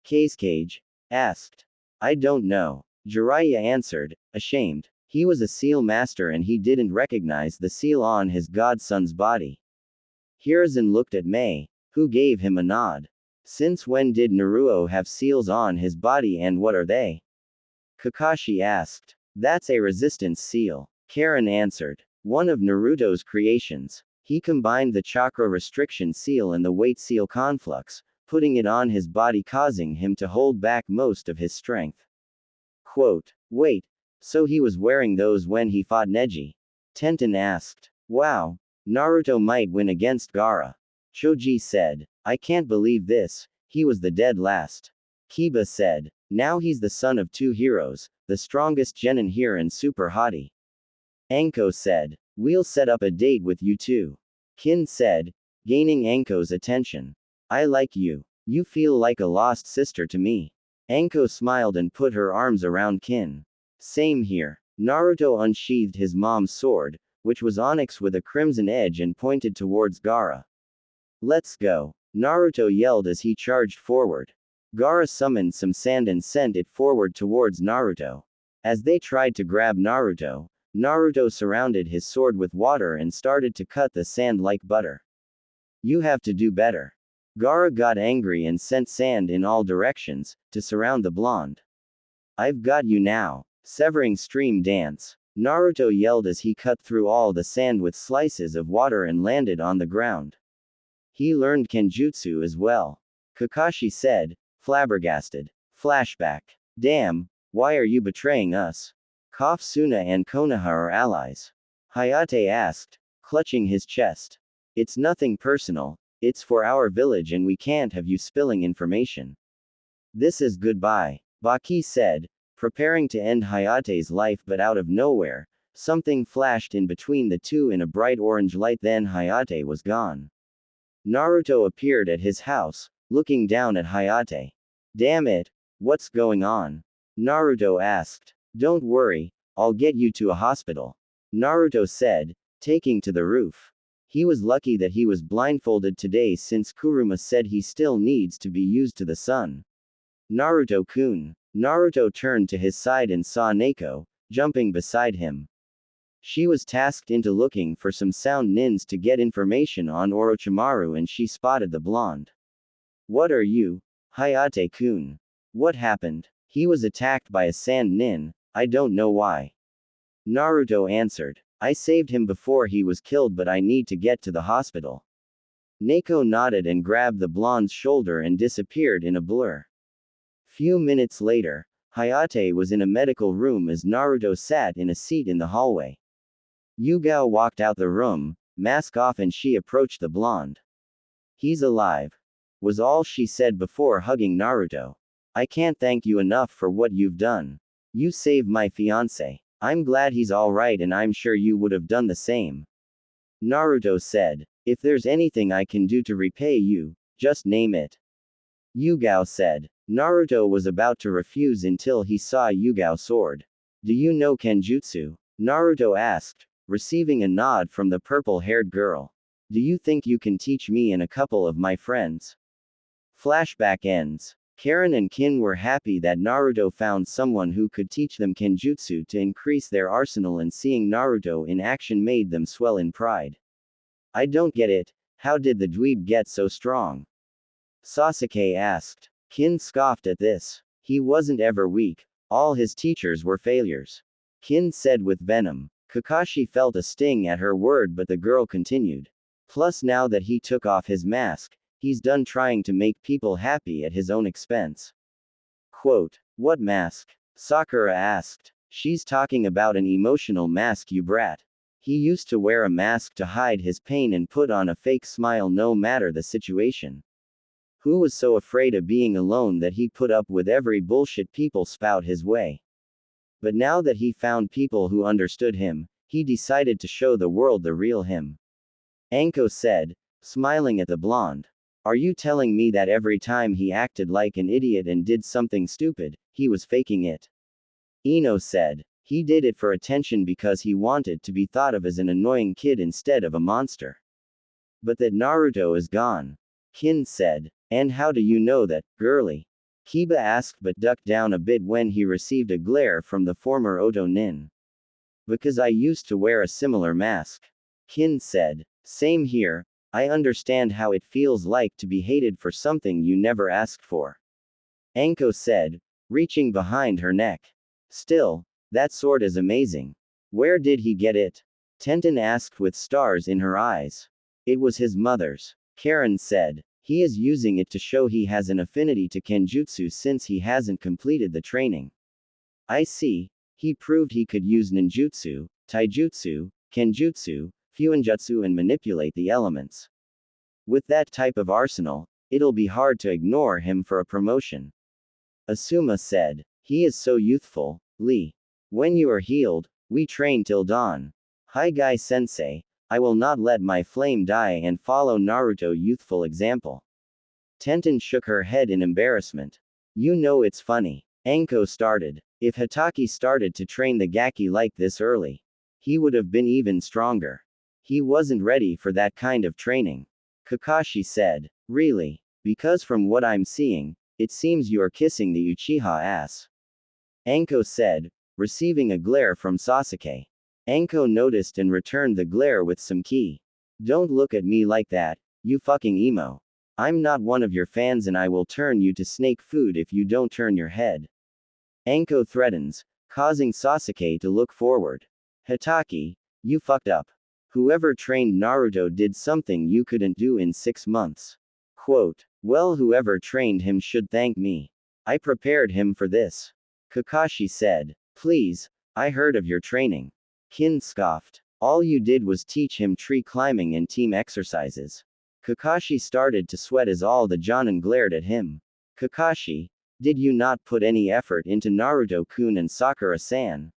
Speaker 1: Cage asked. "I don't know," Jiraiya answered, ashamed. He was a seal master and he didn't recognize the seal on his godson's body. Hiruzen looked at Mei, who gave him a nod. "Since when did Naruto have seals on his body and what are they?" Kakashi asked. "That's a resistance seal," Karin answered. "One of Naruto's creations. He combined the chakra restriction seal and the weight seal conflux, putting it on his body causing him to hold back most of his strength." Quote. "Wait, so he was wearing those when he fought Neji?" Tenten asked. "Wow. Naruto might win against Gaara." Choji said. "I can't believe this, he was the dead last." Kiba said. "Now he's the son of two heroes, the strongest genin here and super hottie." Anko said. "We'll set up a date with you two." Kin said, gaining Anko's attention. "I like you. You feel like a lost sister to me." Anko smiled and put her arms around Kin. "Same here." Naruto unsheathed his mom's sword, which was onyx with a crimson edge, and pointed towards Gaara. "Let's go," Naruto yelled as he charged forward. Gaara summoned some sand and sent it forward towards Naruto. As they tried to grab Naruto, Naruto surrounded his sword with water and started to cut the sand like butter. "You have to do better." Gaara got angry and sent sand in all directions, to surround the blonde. "I've got you now." Severing stream dance. Naruto yelled as he cut through all the sand with slices of water and landed on the ground. He learned Kenjutsu as well. Kakashi said, flabbergasted. Flashback. "Damn, why are you betraying us?" Suna and Konoha are allies. Hayate asked, clutching his chest. "It's nothing personal, it's for our village and we can't have you spilling information." "This is goodbye," Baki said, preparing to end Hayate's life, but out of nowhere, something flashed in between the two in a bright orange light, then Hayate was gone. Naruto appeared at his house, looking down at Hayate. "Damn it, what's going on?" Naruto asked. "Don't worry, I'll get you to a hospital," Naruto said, taking to the roof. He was lucky that he was blindfolded today since Kuruma said he still needs to be used to the sun. "Naruto-kun." Naruto turned to his side and saw Neko, jumping beside him. She was tasked into looking for some sound nins to get information on Orochimaru, and she spotted the blonde. "What are you, Hayate-kun? What happened?" "He was attacked by a sand nin, I don't know why." Naruto answered. "I saved him before he was killed, but I need to get to the hospital." Neko nodded and grabbed the blonde's shoulder and disappeared in a blur. Few minutes later, Hayate was in a medical room as Naruto sat in a seat in the hallway. Yugao walked out the room, mask off, and she approached the blonde. "He's alive," was all she said before hugging Naruto. "I can't thank you enough for what you've done. You saved my fiancé. I'm glad he's alright, and I'm sure you would have done the same." Naruto said. "If there's anything I can do to repay you, just name it." Yugao said. Naruto was about to refuse until he saw Yugao's sword. Do you know Kenjutsu? Naruto asked, receiving a nod from the purple-haired girl. Do you think you can teach me and a couple of my friends? Flashback ends. Karin and Kin were happy that Naruto found someone who could teach them Kenjutsu to increase their arsenal, and seeing Naruto in action made them swell in pride. I don't get it, how did the dweeb get so strong? Sasuke asked. Kin scoffed at this. He wasn't ever weak, all his teachers were failures. Kin said with venom. Kakashi felt a sting at her word, but the girl continued. Plus, now that he took off his mask, he's done trying to make people happy at his own expense. Quote, what mask? Sakura asked. She's talking about an emotional mask, you brat. He used to wear a mask to hide his pain and put on a fake smile no matter the situation. Who was so afraid of being alone that he put up with every bullshit people spout his way? But now that he found people who understood him, he decided to show the world the real him. Anko said, smiling at the blonde. Are you telling me that every time he acted like an idiot and did something stupid, he was faking it? Ino said. He did it for attention because he wanted to be thought of as an annoying kid instead of a monster. But that Naruto is gone. Kin said. And how do you know that, girly? Kiba asked but ducked down a bit when he received a glare from the former Oto Nin. Because I used to wear a similar mask. Kin said. Same here, I understand how it feels like to be hated for something you never asked for. Anko said, reaching behind her neck. Still, that sword is amazing. Where did he get it? Tenten asked with stars in her eyes. It was his mother's. Karin said. He is using it to show he has an affinity to Kenjutsu since he hasn't completed the training. I see. He proved he could use ninjutsu, taijutsu, kenjutsu, fuinjutsu and manipulate the elements. With that type of arsenal, it'll be hard to ignore him for a promotion. Asuma said. He is so youthful, Lee. When you are healed, we train till dawn. Hi Guy Sensei, I will not let my flame die and follow Naruto youthful example. Tenten shook her head in embarrassment. You know it's funny. Anko started. If Hatake started to train the Gaki like this early, he would have been even stronger. He wasn't ready for that kind of training. Kakashi said. Really? Because from what I'm seeing, it seems you're kissing the Uchiha ass. Anko said, receiving a glare from Sasuke. Anko noticed and returned the glare with some ki. Don't look at me like that, you fucking emo. I'm not one of your fans and I will turn you to snake food if you don't turn your head. Anko threatens, causing Sasuke to look forward. Hatake, you fucked up. Whoever trained Naruto did something you couldn't do in 6 months. Quote, well, whoever trained him should thank me. I prepared him for this. Kakashi said. Please, I heard of your training. Kin scoffed. All you did was teach him tree climbing and team exercises. Kakashi started to sweat as all the Jonin glared at him. Kakashi, did you not put any effort into Naruto-kun and Sakura-san?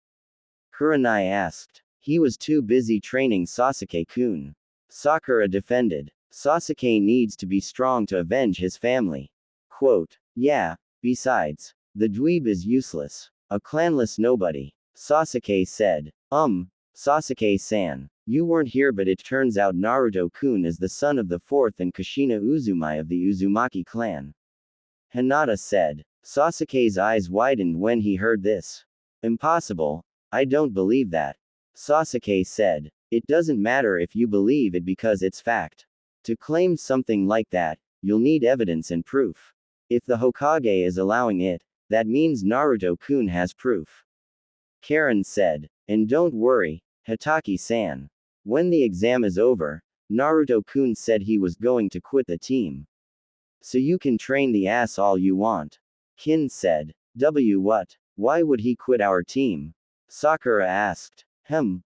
Speaker 1: Kurenai asked. He was too busy training Sasuke-kun. Sakura defended. Sasuke needs to be strong to avenge his family. Quote, yeah, besides, the dweeb is useless. A clanless nobody. Sasuke said. Sasuke-san. You weren't here but it turns out Naruto-kun is the son of the 4th and Kushina Uzumaki of the Uzumaki clan. Hinata said. Sasuke's eyes widened when he heard this. Impossible. I don't believe that. Sasuke said. It doesn't matter if you believe it because it's fact. To claim something like that, you'll need evidence and proof. If the Hokage is allowing it, that means Naruto-kun has proof. Karin said. And don't worry, Hatake-san. When the exam is over, Naruto-kun said he was going to quit the team. So you can train the ass all you want. Kin said. What? Why would he quit our team? Sakura asked.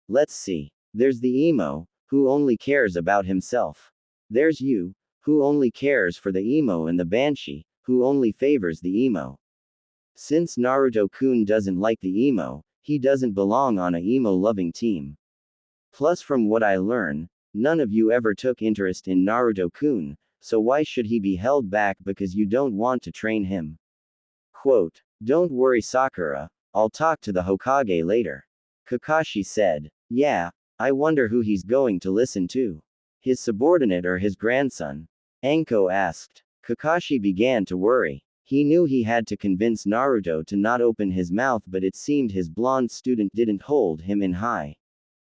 Speaker 1: Let's see. There's the emo, who only cares about himself. There's you, who only cares for the emo, and the Banshee, who only favors the emo. Since Naruto-kun doesn't like the emo, he doesn't belong on a emo-loving team. Plus from what I learn, none of you ever took interest in Naruto-kun, so why should he be held back because you don't want to train him? Quote, don't worry Sakura, I'll talk to the Hokage later. Kakashi said. Yeah, I wonder who he's going to listen to. His subordinate or his grandson? Anko asked. Kakashi began to worry. He knew he had to convince Naruto to not open his mouth, but it seemed his blonde student didn't hold him in high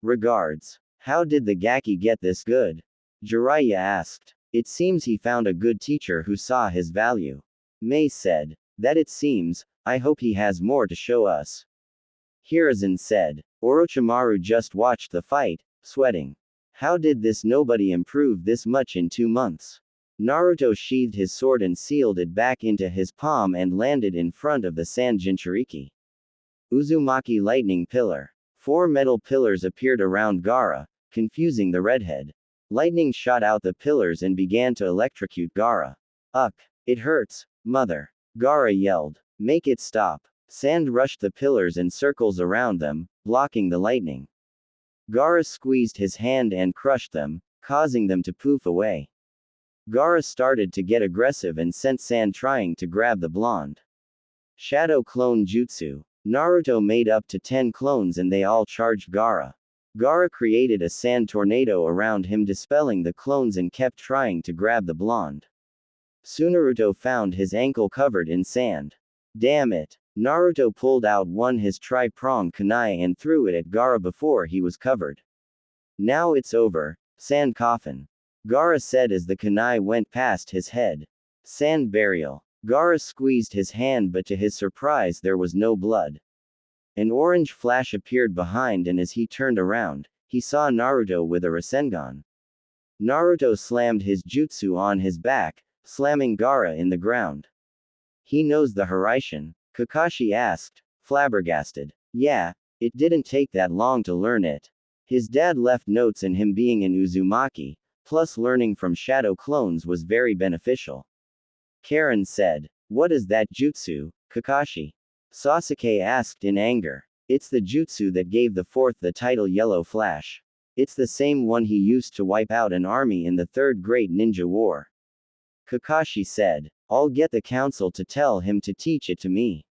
Speaker 1: regards. How did the Gaki get this good? Jiraiya asked. It seems he found a good teacher who saw his value. Mei said. That it seems. I hope he has more to show us. Hiruzen said. Orochimaru just watched the fight, sweating. How did this nobody improve this much in 2 months? Naruto sheathed his sword and sealed it back into his palm and landed in front of the sand Jinchuriki. Uzumaki lightning pillar. 4 metal pillars appeared around Gaara, confusing the redhead. Lightning shot out the pillars and began to electrocute Gaara. Ugh! It hurts, mother. Gaara yelled. Make it stop. Sand rushed the pillars and circles around them, blocking the lightning. Gaara squeezed his hand and crushed them, causing them to poof away. Gaara started to get aggressive and sent Sand trying to grab the blonde. Shadow Clone Jutsu. Naruto made up to 10 clones and they all charged Gaara. Gaara created a sand tornado around him, dispelling the clones, and kept trying to grab the blonde. Tsunaruto found his ankle covered in sand. Damn it. Naruto pulled out his tri-pronged kunai and threw it at Gaara before he was covered. Now it's over, sand coffin. Gaara said as the kunai went past his head. Sand burial. Gaara squeezed his hand, but to his surprise there was no blood. An orange flash appeared behind, and as he turned around, he saw Naruto with a Rasengan. Naruto slammed his jutsu on his back, slamming Gaara in the ground. He knows the Hiraishin? Kakashi asked, flabbergasted. Yeah, it didn't take that long to learn it. His dad left notes, and him being an Uzumaki, plus learning from shadow clones was very beneficial. Karin said. What is that jutsu, Kakashi? Sasuke asked in anger. It's the jutsu that gave the fourth the title Yellow Flash. It's the same one he used to wipe out an army in the Third Great Ninja War. Kakashi said. I'll get the council to tell him to teach it to me.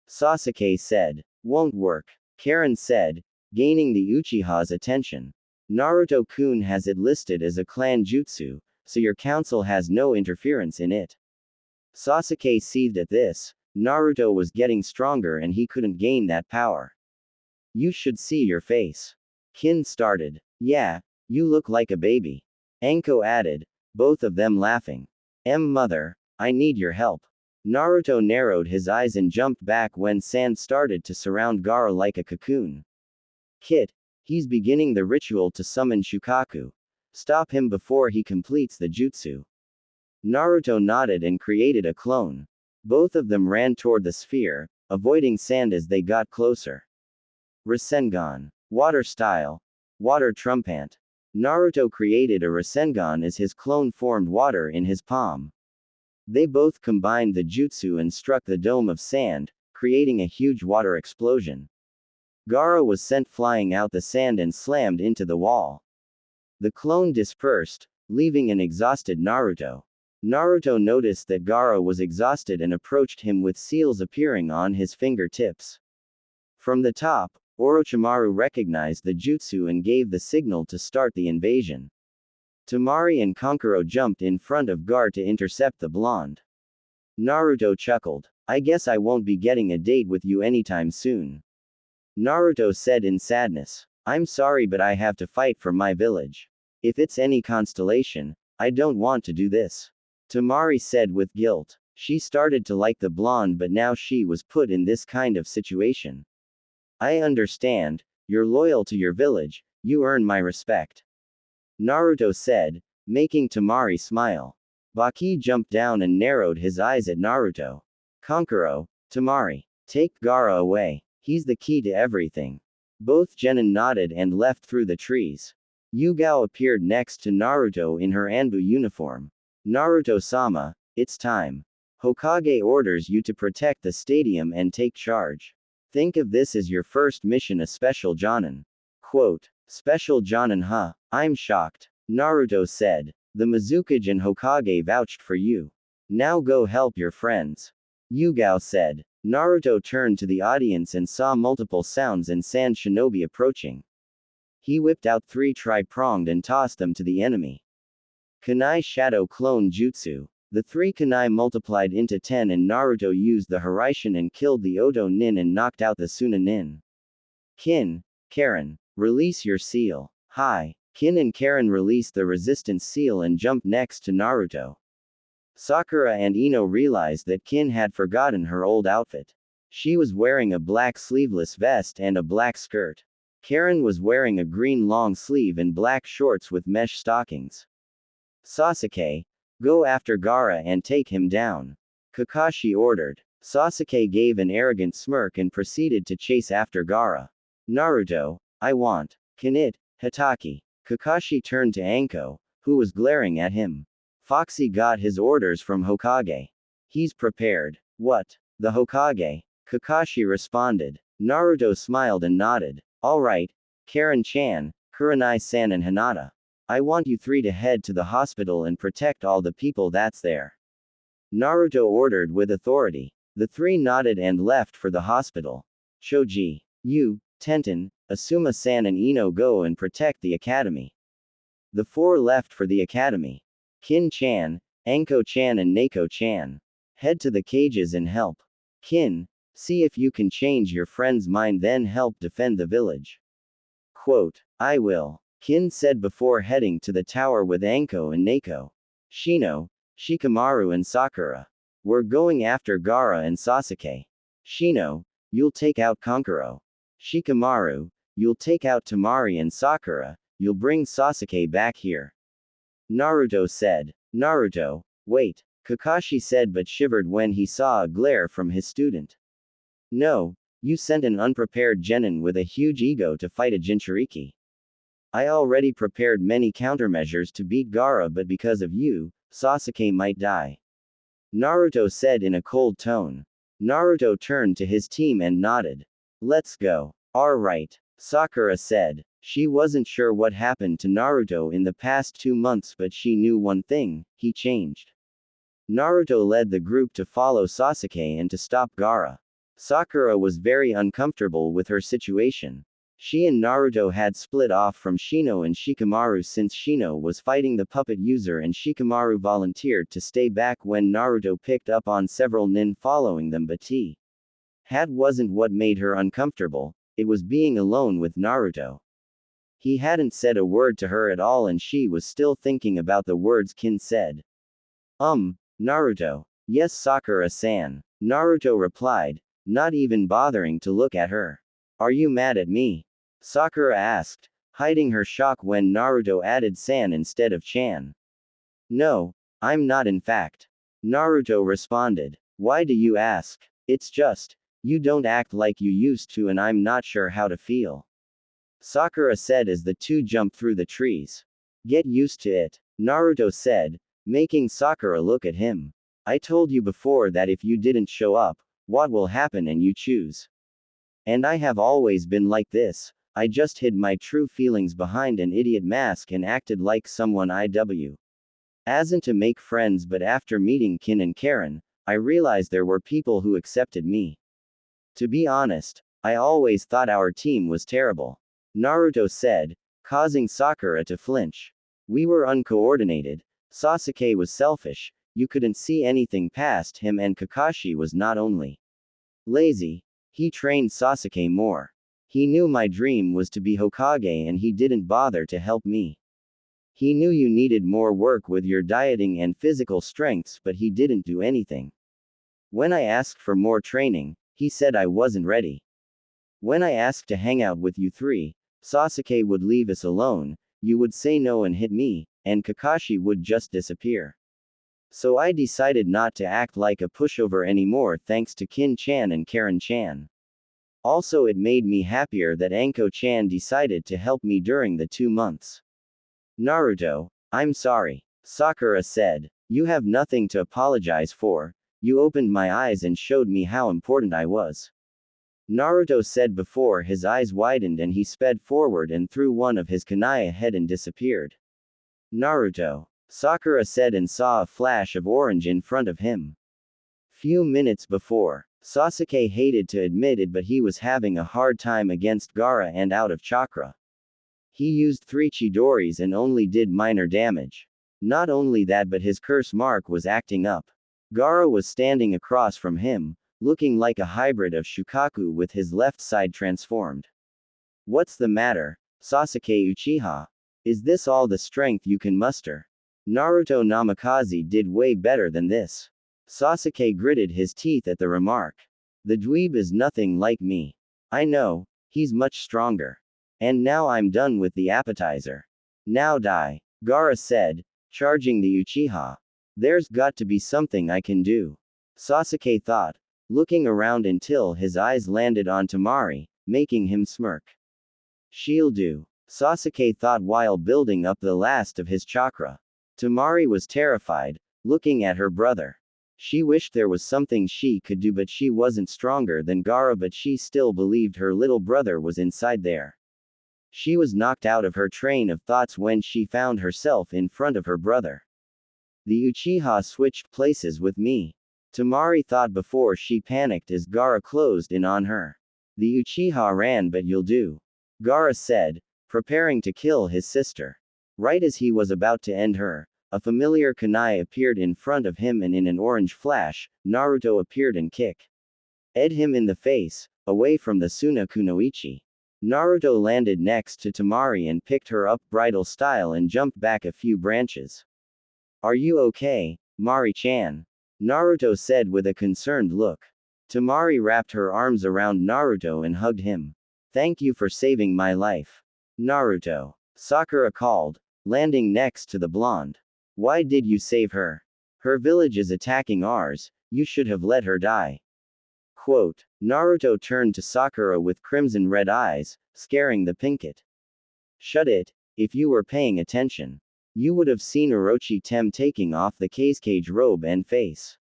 Speaker 1: Sasuke said. Won't work. Karin said, gaining the Uchiha's attention. Naruto-kun has it listed as a clan jutsu, so your council has no interference in it. Sasuke seethed at this. Naruto was getting stronger and he couldn't gain that power. You should see your face. Kin started. Yeah, you look like a baby. Anko added, both of them laughing. Mother, I need your help. Naruto narrowed his eyes and jumped back when sand started to surround Gaara like a cocoon. Kit, he's beginning the ritual to summon Shukaku. Stop him before he completes the jutsu. Naruto nodded and created a clone. Both of them ran toward the sphere, avoiding sand as they got closer. Rasengan. Water style. Water trumpant. Naruto created a Rasengan as his clone formed water in his palm. They both combined the jutsu and struck the dome of sand, creating a huge water explosion. Gaara was sent flying out the sand and slammed into the wall. The clone dispersed, leaving an exhausted Naruto. Naruto noticed that Gaara was exhausted and approached him with seals appearing on his fingertips. From the top, Orochimaru recognized the jutsu and gave the signal to start the invasion. Temari and Kankuro jumped in front of Gaara to intercept the blonde. Naruto chuckled. I guess I won't be getting a date with you anytime soon. Naruto said in sadness. I'm sorry, but I have to fight for my village. If it's any constellation, I don't want to do this. Temari said with guilt. She started to like the blonde, but now she was put in this kind of situation. I understand, you're loyal to your village, you earn my respect. Naruto said, making Temari smile. Baki jumped down and narrowed his eyes at Naruto. Kankuro, Temari, take Gaara away. He's the key to everything. Both genin nodded and left through the trees. Yugao appeared next to Naruto in her Anbu uniform. Naruto-sama, it's time. Hokage orders you to protect the stadium and take charge. Think of this as your first mission, a special jonin. Quote, special jonin, huh? I'm shocked. Naruto said. The Mizukage and Hokage vouched for you. Now go help your friends. Yugao said. Naruto turned to the audience and saw multiple sounds and sand shinobi approaching. He whipped out 3 tri-pronged and tossed them to the enemy. Kunai Shadow Clone Jutsu. The 3 kunai multiplied into 10 and Naruto used the Hiraishin and killed the Oto Nin and knocked out the Suna Nin. Karin, release your seal. Hi. Kin and Karin released the resistance seal and jumped next to Naruto. Sakura and Ino realized that Kin had forgotten her old outfit. She was wearing a black sleeveless vest and a black skirt. Karin was wearing a green long sleeve and black shorts with mesh stockings. Sasuke, go after Gaara and take him down. Kakashi ordered. Sasuke gave an arrogant smirk and proceeded to chase after Gaara. Naruto, I want. Can it, Hitaki? Kakashi turned to Anko, who was glaring at him. Foxy got his orders from Hokage. He's prepared. What? The Hokage? Kakashi responded. Naruto smiled and nodded. Alright, Karin-chan, Kurenai-san and Hinata. I want you 3 to head to the hospital and protect all the people that's there. Naruto ordered with authority. The 3 nodded and left for the hospital. Choji, you, Tenten, Asuma-san and Ino go and protect the academy. The 4 left for the academy. Kin-chan, Anko-chan and Neko-chan. Head to the cages and help. Kin, see if you can change your friend's mind then help defend the village. Quote, I will. Kin said before heading to the tower with Anko and Neko. Shino, Shikamaru and Sakura. We're going after Gaara and Sasuke. Shino, you'll take out Kankuro. Shikamaru, you'll take out Tamari and Sakura, you'll bring Sasuke back here. Naruto said. Naruto, wait, Kakashi said but shivered when he saw a glare from his student. No, you sent an unprepared genin with a huge ego to fight a Jinchuriki. I already prepared many countermeasures to beat Gaara but because of you, Sasuke might die. Naruto said in a cold tone. Naruto turned to his team and nodded. Let's go. Alright, Sakura said. She wasn't sure what happened to Naruto in the past 2 months but she knew one thing, he changed. Naruto led the group to follow Sasuke and to stop Gaara. Sakura was very uncomfortable with her situation. She and Naruto had split off from Shino and Shikamaru since Shino was fighting the puppet user and Shikamaru volunteered to stay back when Naruto picked up on several nin following them but had wasn't what made her uncomfortable, it was being alone with Naruto. He hadn't said a word to her at all and she was still thinking about the words Kin said. Naruto. Yes Sakura-san. Naruto replied, not even bothering to look at her. Are you mad at me? Sakura asked, hiding her shock when Naruto added san instead of chan. No, I'm not in fact. Naruto responded. Why do you ask? It's just, you don't act like you used to and I'm not sure how to feel. Sakura said as the 2 jumped through the trees. Get used to it, Naruto said, making Sakura look at him. I told you before that if you didn't show up, what will happen and you choose. And I have always been like this, I just hid my true feelings behind an idiot mask and acted like someone IW. Asn't to make friends but after meeting Kin and Karin, I realized there were people who accepted me. To be honest, I always thought our team was terrible. Naruto said, causing Sakura to flinch. We were uncoordinated, Sasuke was selfish, you couldn't see anything past him and Kakashi was not only lazy, he trained Sasuke more. He knew my dream was to be Hokage and he didn't bother to help me. He knew you needed more work with your dieting and physical strengths but he didn't do anything. When I asked for more training, he said I wasn't ready. When I asked to hang out with you 3, Sasuke would leave us alone, you would say no and hit me, and Kakashi would just disappear. So I decided not to act like a pushover anymore thanks to Kin-chan and Karin-chan. Also it made me happier that Anko-chan decided to help me during the 2 months. Naruto, I'm sorry. Sakura said. You have nothing to apologize for, you opened my eyes and showed me how important I was. Naruto said before his eyes widened and he sped forward and threw one of his kunai ahead and disappeared. Naruto. Sakura said and saw a flash of orange in front of him. Few minutes before, Sasuke hated to admit it, but he was having a hard time against Gaara and out of chakra. He used 3 Chidoris and only did minor damage. Not only that, but his curse mark was acting up. Gaara was standing across from him, looking like a hybrid of Shukaku with his left side transformed. What's the matter, Sasuke Uchiha? Is this all the strength you can muster? Naruto Namikaze did way better than this. Sasuke gritted his teeth at the remark. The dweeb is nothing like me. I know, he's much stronger. And now I'm done with the appetizer. Now die, Gaara said, charging the Uchiha. There's got to be something I can do. Sasuke thought, looking around until his eyes landed on Temari, making him smirk. She'll do, Sasuke thought while building up the last of his chakra. Temari was terrified, looking at her brother. She wished there was something she could do, but she wasn't stronger than Gaara, but she still believed her little brother was inside there. She was knocked out of her train of thoughts when she found herself in front of her brother. The Uchiha switched places with me. Temari thought before she panicked as Gaara closed in on her. The Uchiha ran, but you'll do, Gaara said, preparing to kill his sister. Right as he was about to end her, a familiar kunai appeared in front of him, and in an orange flash, Naruto appeared and kicked him in the face, away from the Suna Kunoichi. Naruto landed next to Temari and picked her up bridal style and jumped back a few branches. Are you okay, Mari-chan? Naruto said with a concerned look. Temari wrapped her arms around Naruto and hugged him. Thank you for saving my life, Naruto, Sakura called, landing next to the blonde. Why did you save her? Her village is attacking ours, you should have let her die. Quote, Naruto turned to Sakura with crimson red eyes, scaring the pinkett. Shut it, if you were paying attention. You would have seen Orochi Tem taking off the cage robe and face.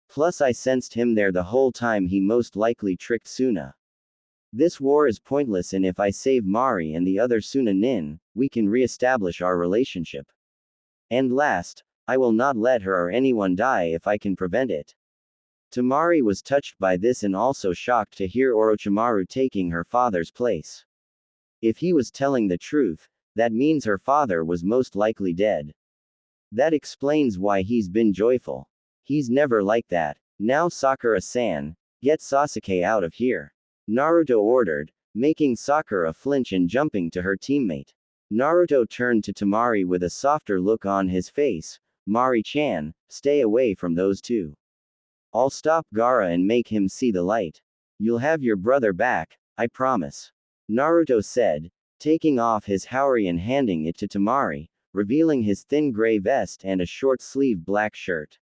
Speaker 1: Plus I sensed him there the whole time. He most likely tricked Suna. This war is pointless, and if I save Mari and the other Suna nin, we can re-establish our relationship. And last, I will not let her or anyone die if I can prevent it. Temari was touched by this and also shocked to hear Orochimaru taking her father's place. If he was telling the truth, that means her father was most likely dead. That explains why he's been joyful. He's never like that. Now Sakura-san, get Sasuke out of here, Naruto ordered, making Sakura flinch and jumping to her teammate. Naruto turned to Temari with a softer look on his face. Mari-chan, stay away from those two. I'll stop Gaara and make him see the light. You'll have your brother back, I promise, Naruto said, taking off his haori and handing it to Temari, revealing his thin gray vest and a short-sleeved black shirt.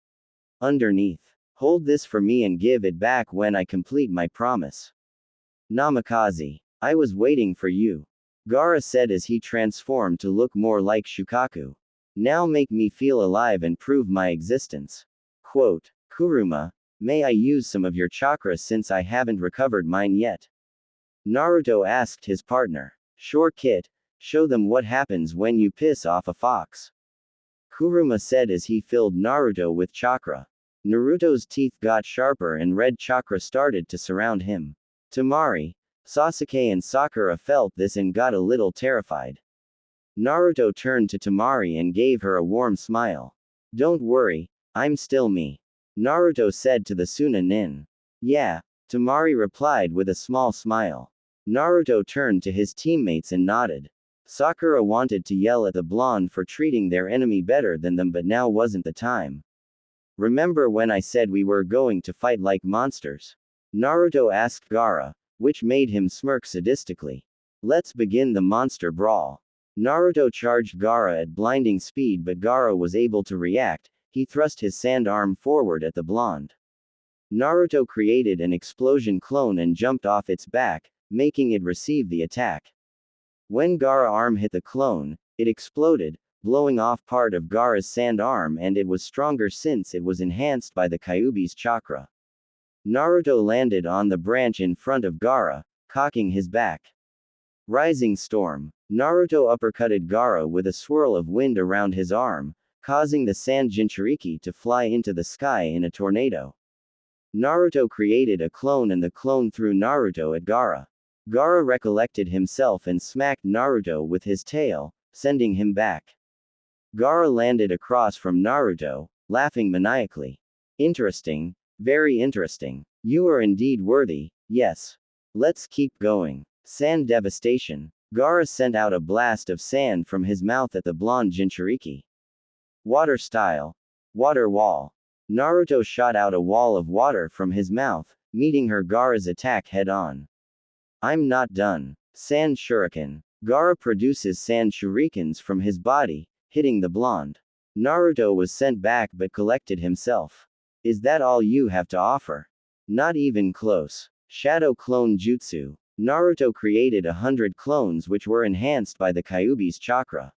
Speaker 1: Underneath, hold this for me and give it back when I complete my promise. Namikaze, I was waiting for you, Gaara said as he transformed to look more like Shukaku. Now make me feel alive and prove my existence. Quote, Kuruma, may I use some of your chakra since I haven't recovered mine yet? Naruto asked his partner. Sure kid, show them what happens when you piss off a fox, Kuruma said as he filled Naruto with chakra. Naruto's teeth got sharper and red chakra started to surround him. Temari, Sasuke and Sakura felt this and got a little terrified. Naruto turned to Temari and gave her a warm smile. Don't worry, I'm still me, Naruto said to the Suna nin. Yeah, Temari replied with a small smile. Naruto turned to his teammates and nodded. Sakura wanted to yell at the blonde for treating their enemy better than them, but now wasn't the time. Remember when I said we were going to fight like monsters? Naruto asked Gaara, which made him smirk sadistically. Let's begin the monster brawl. Naruto charged Gaara at blinding speed, but Gaara was able to react. He thrust his sand arm forward at the blonde. Naruto created an explosion clone and jumped off its back, making it receive the attack. When Gaara's arm hit the clone, it exploded, blowing off part of Gaara's sand arm, and it was stronger since it was enhanced by the Kyuubi's chakra. Naruto landed on the branch in front of Gaara, cocking his back. Rising storm. Naruto uppercutted Gaara with a swirl of wind around his arm, causing the sand Jinchuriki to fly into the sky in a tornado. Naruto created a clone and the clone threw Naruto at Gaara. Gaara recollected himself and smacked Naruto with his tail, sending him back. Gaara landed across from Naruto, laughing maniacally. Interesting, very interesting. You are indeed worthy, yes. Let's keep going. Sand devastation. Gaara sent out a blast of sand from his mouth at the blonde Jinchuriki. Water style. Water wall. Naruto shot out a wall of water from his mouth, meeting Gaara's attack head-on. I'm not done. Sand shuriken. Gaara produces sand shurikens from his body, hitting the blonde. Naruto was sent back but collected himself. Is that all you have to offer? Not even close. Shadow clone jutsu. Naruto created 100 clones which were enhanced by the Kyuubi's chakra.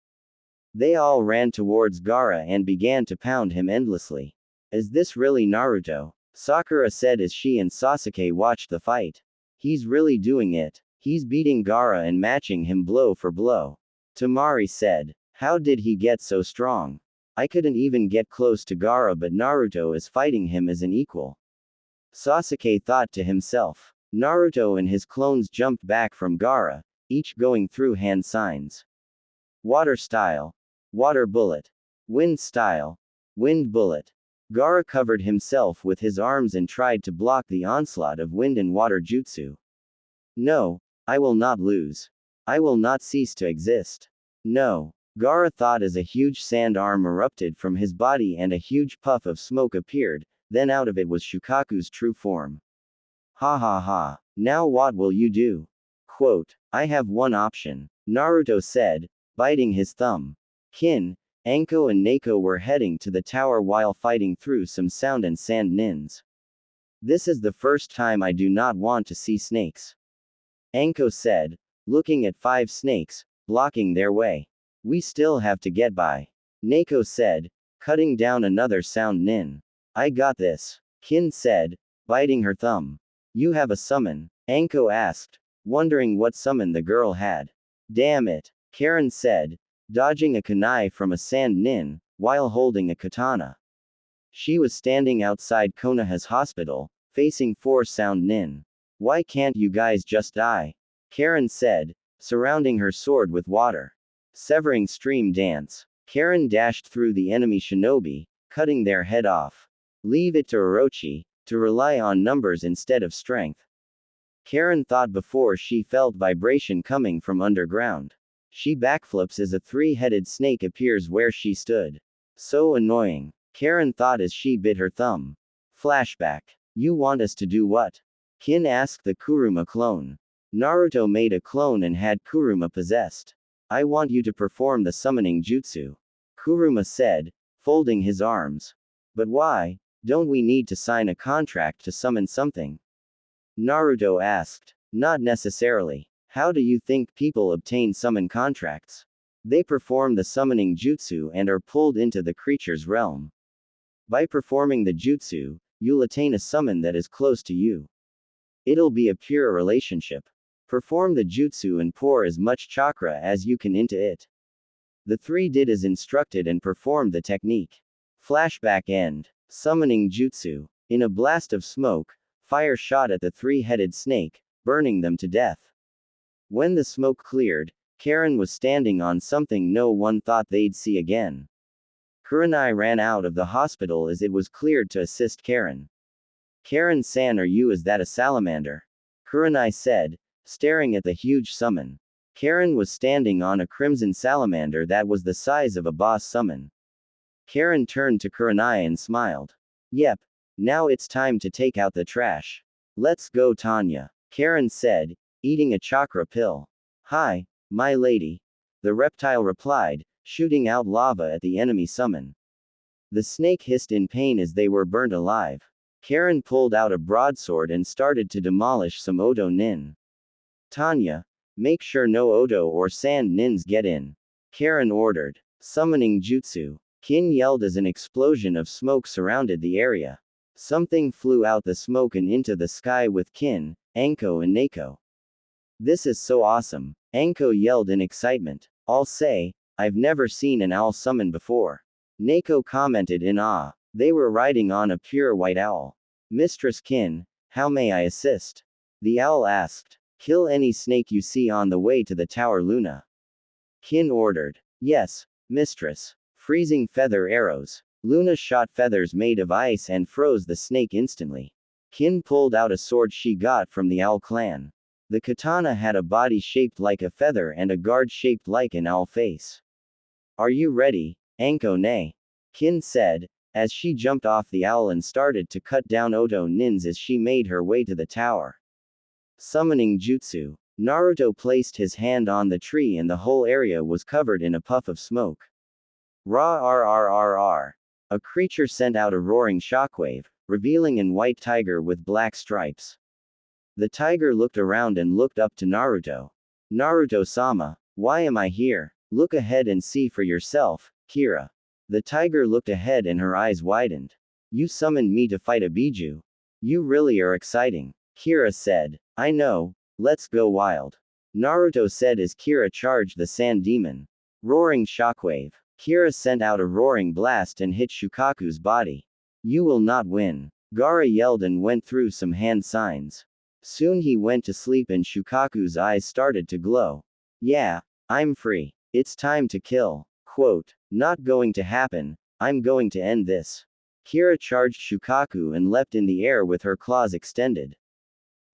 Speaker 1: They all ran towards Gaara and began to pound him endlessly. Is this really Naruto? Sakura said as she and Sasuke watched the fight. He's really doing it. He's beating Gaara and matching him blow for blow. Temari said. How did he get so strong? I couldn't even get close to Gaara but Naruto is fighting him as an equal. Sasuke thought to himself. Naruto and his clones jumped back from Gaara, each going through hand signs. Water style. Water bullet. Wind style. Wind bullet. Gaara covered himself with his arms and tried to block the onslaught of wind and water jutsu. No, I will not lose. I will not cease to exist. No. Gaara thought as a huge sand arm erupted from his body and a huge puff of smoke appeared, then out of it was Shukaku's true form. Ha ha ha. Now what will you do? Quote, I have one option. Naruto said, biting his thumb. Kin, Anko and Neko were heading to the tower while fighting through some sound and sand nins. This is the first time I do not want to see snakes. Anko said, looking at 5 snakes, blocking their way. We still have to get by. Neko said, cutting down another sound nin. I got this. Kin said, biting her thumb. You have a summon? Anko asked, wondering what summon the girl had. Damn it. Karin said, dodging a kunai from a sand nin, while holding a katana. She was standing outside Konoha's hospital, facing 4 sound nin. Why can't you guys just die? Karin said, surrounding her sword with water. Severing stream dance. Karin dashed through the enemy shinobi, cutting their head off. Leave it to Orochi, to rely on numbers instead of strength. Karin thought before she felt vibration coming from underground. She backflips as a 3-headed snake appears where she stood. So annoying. Karin thought as she bit her thumb. Flashback. You want us to do what? Kin asked the Kuruma clone. Naruto made a clone and had Kuruma possessed. I want you to perform the summoning jutsu. Kuruma said, folding his arms. But why? Don't we need to sign a contract to summon something? Naruto asked. Not necessarily. How do you think people obtain summon contracts? They perform the summoning jutsu and are pulled into the creature's realm. By performing the jutsu, you'll attain a summon that is close to you. It'll be a pure relationship. Perform the jutsu and pour as much chakra as you can into it. The 3 did as instructed and performed the technique. Flashback end. Summoning jutsu. In a blast of smoke, fire shot at the 3-headed snake, burning them to death. When the smoke cleared, Karin was standing on something no one thought they'd see again. Kurenai ran out of the hospital as it was cleared to assist Karin. Karin-san, are you is that a salamander? Kurenai said, staring at the huge summon. Karin was standing on a crimson salamander that was the size of a boss summon. Karin turned to Kurenai and smiled. Yep. Now it's time to take out the trash. Let's go, Tanya. Karin said, eating a chakra pill. Hi, my lady. The reptile replied, shooting out lava at the enemy summon. The snake hissed in pain as they were burnt alive. Karin pulled out a broadsword and started to demolish some Odo nin. Tanya, make sure no Odo or sand nins get in. Karin ordered. Summoning jutsu. Kin yelled as an explosion of smoke surrounded the area. Something flew out the smoke and into the sky with Kin, Anko and Neko. This is so awesome, Anko yelled in excitement. I'll say, I've never seen an owl summon before. Neko commented in awe. They were riding on a pure white owl. Mistress Kin, how may I assist? The owl asked. Kill any snake you see on the way to the tower, Luna. Kin ordered. Yes, mistress. Freezing feather arrows. Luna shot feathers made of ice and froze the snake instantly. Kin pulled out a sword she got from the owl clan. The katana had a body shaped like a feather and a guard shaped like an owl face. Are you ready, Anko Ne? Kin said, as she jumped off the owl and started to cut down Oto Nins as she made her way to the tower. Summoning Jutsu. Naruto placed his hand on the tree and the whole area was covered in a puff of smoke. Ra. A creature sent out a roaring shockwave, revealing a white tiger with black stripes. The tiger looked around and looked up to Naruto. Naruto-sama, why am I here? Look ahead and see for yourself, Kira. The tiger looked ahead and her eyes widened. You summoned me to fight a Biju. You really are exciting. Kira said. I know, let's go wild. Naruto said as Kira charged the sand demon. Roaring shockwave. Kira sent out a roaring blast and hit Shukaku's body. You will not win. Gaara yelled and went through some hand signs. Soon he went to sleep and Shukaku's eyes started to glow. Yeah, I'm free. It's time to kill. Quote, not going to happen, I'm going to end this. Kira charged Shukaku and leapt in the air with her claws extended.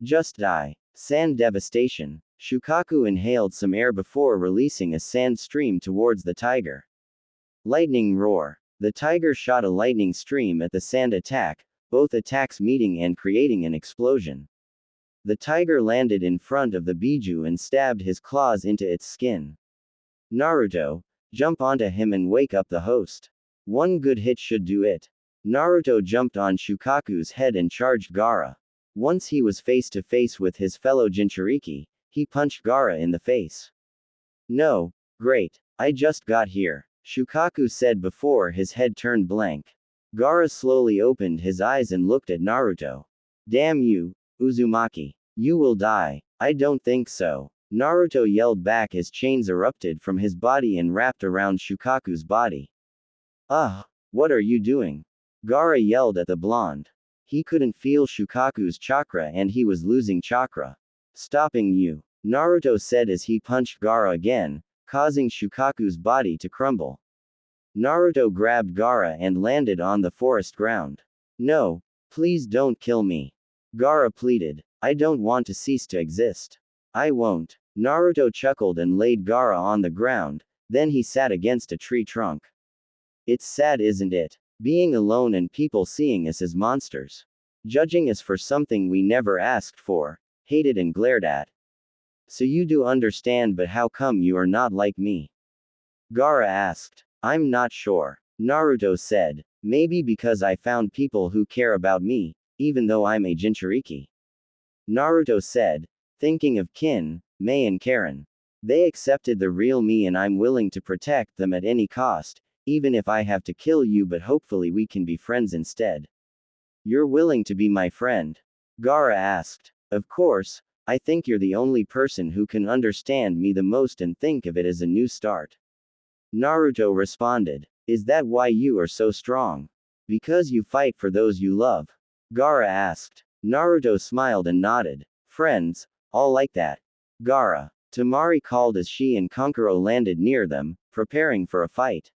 Speaker 1: Just die. Sand devastation. Shukaku inhaled some air before releasing a sand stream towards the tiger. Lightning roar. The tiger shot a lightning stream at the sand attack, both attacks meeting and creating an explosion. The tiger landed in front of the Biju and stabbed his claws into its skin. Naruto, jump onto him and wake up the host. One good hit should do it. Naruto jumped on Shukaku's head and charged Gaara. Once he was face to face with his fellow Jinchuriki, he punched Gaara in the face. No, great, I just got here, Shukaku said before his head turned blank. Gaara slowly opened his eyes and looked at Naruto. Damn you, Uzumaki. You will die. I don't think so. Naruto yelled back as chains erupted from his body and wrapped around Shukaku's body. What are you doing? Gaara yelled at the blonde. He couldn't feel Shukaku's chakra and he was losing chakra. Stopping you, Naruto said as he punched Gaara again, causing Shukaku's body to crumble. Naruto grabbed Gaara and landed on the forest ground. No, please don't kill me. Gaara pleaded. I don't want to cease to exist. I won't. Naruto chuckled and laid Gaara on the ground, then he sat against a tree trunk. It's sad, isn't it? Being alone and people seeing us as monsters. Judging us for something we never asked for, hated and glared at. So you do understand, but how come you are not like me? Gaara asked. I'm not sure. Naruto said. Maybe because I found people who care about me, even though I'm a Jinchuriki. Naruto said, thinking of Kin, Mei and Karin. They accepted the real me and I'm willing to protect them at any cost, even if I have to kill you, but hopefully we can be friends instead. You're willing to be my friend? Gaara asked. Of course, I think you're the only person who can understand me the most and think of it as a new start. Naruto responded. Is that why you are so strong? Because you fight for those you love? Gaara asked. Naruto smiled and nodded. Friends, all like that. Gaara. Temari called as she and Kankuro landed near them, preparing for a fight.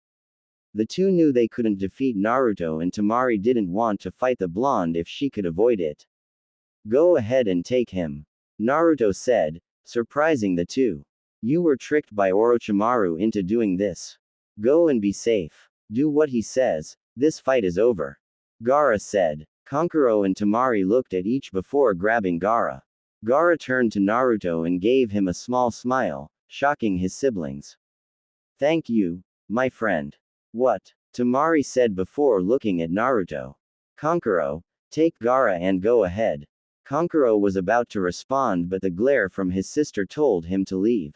Speaker 1: The two knew they couldn't defeat Naruto and Temari didn't want to fight the blonde if she could avoid it. Go ahead and take him. Naruto said, surprising the two. You were tricked by Orochimaru into doing this. Go and be safe. Do what he says, this fight is over. Gaara said. Kankuro and Temari looked at each before grabbing Gaara. Gaara turned to Naruto and gave him a small smile, shocking his siblings. Thank you, my friend. What? Temari said before looking at Naruto. Kankuro, take Gaara and go ahead. Kankuro was about to respond, but the glare from his sister told him to leave.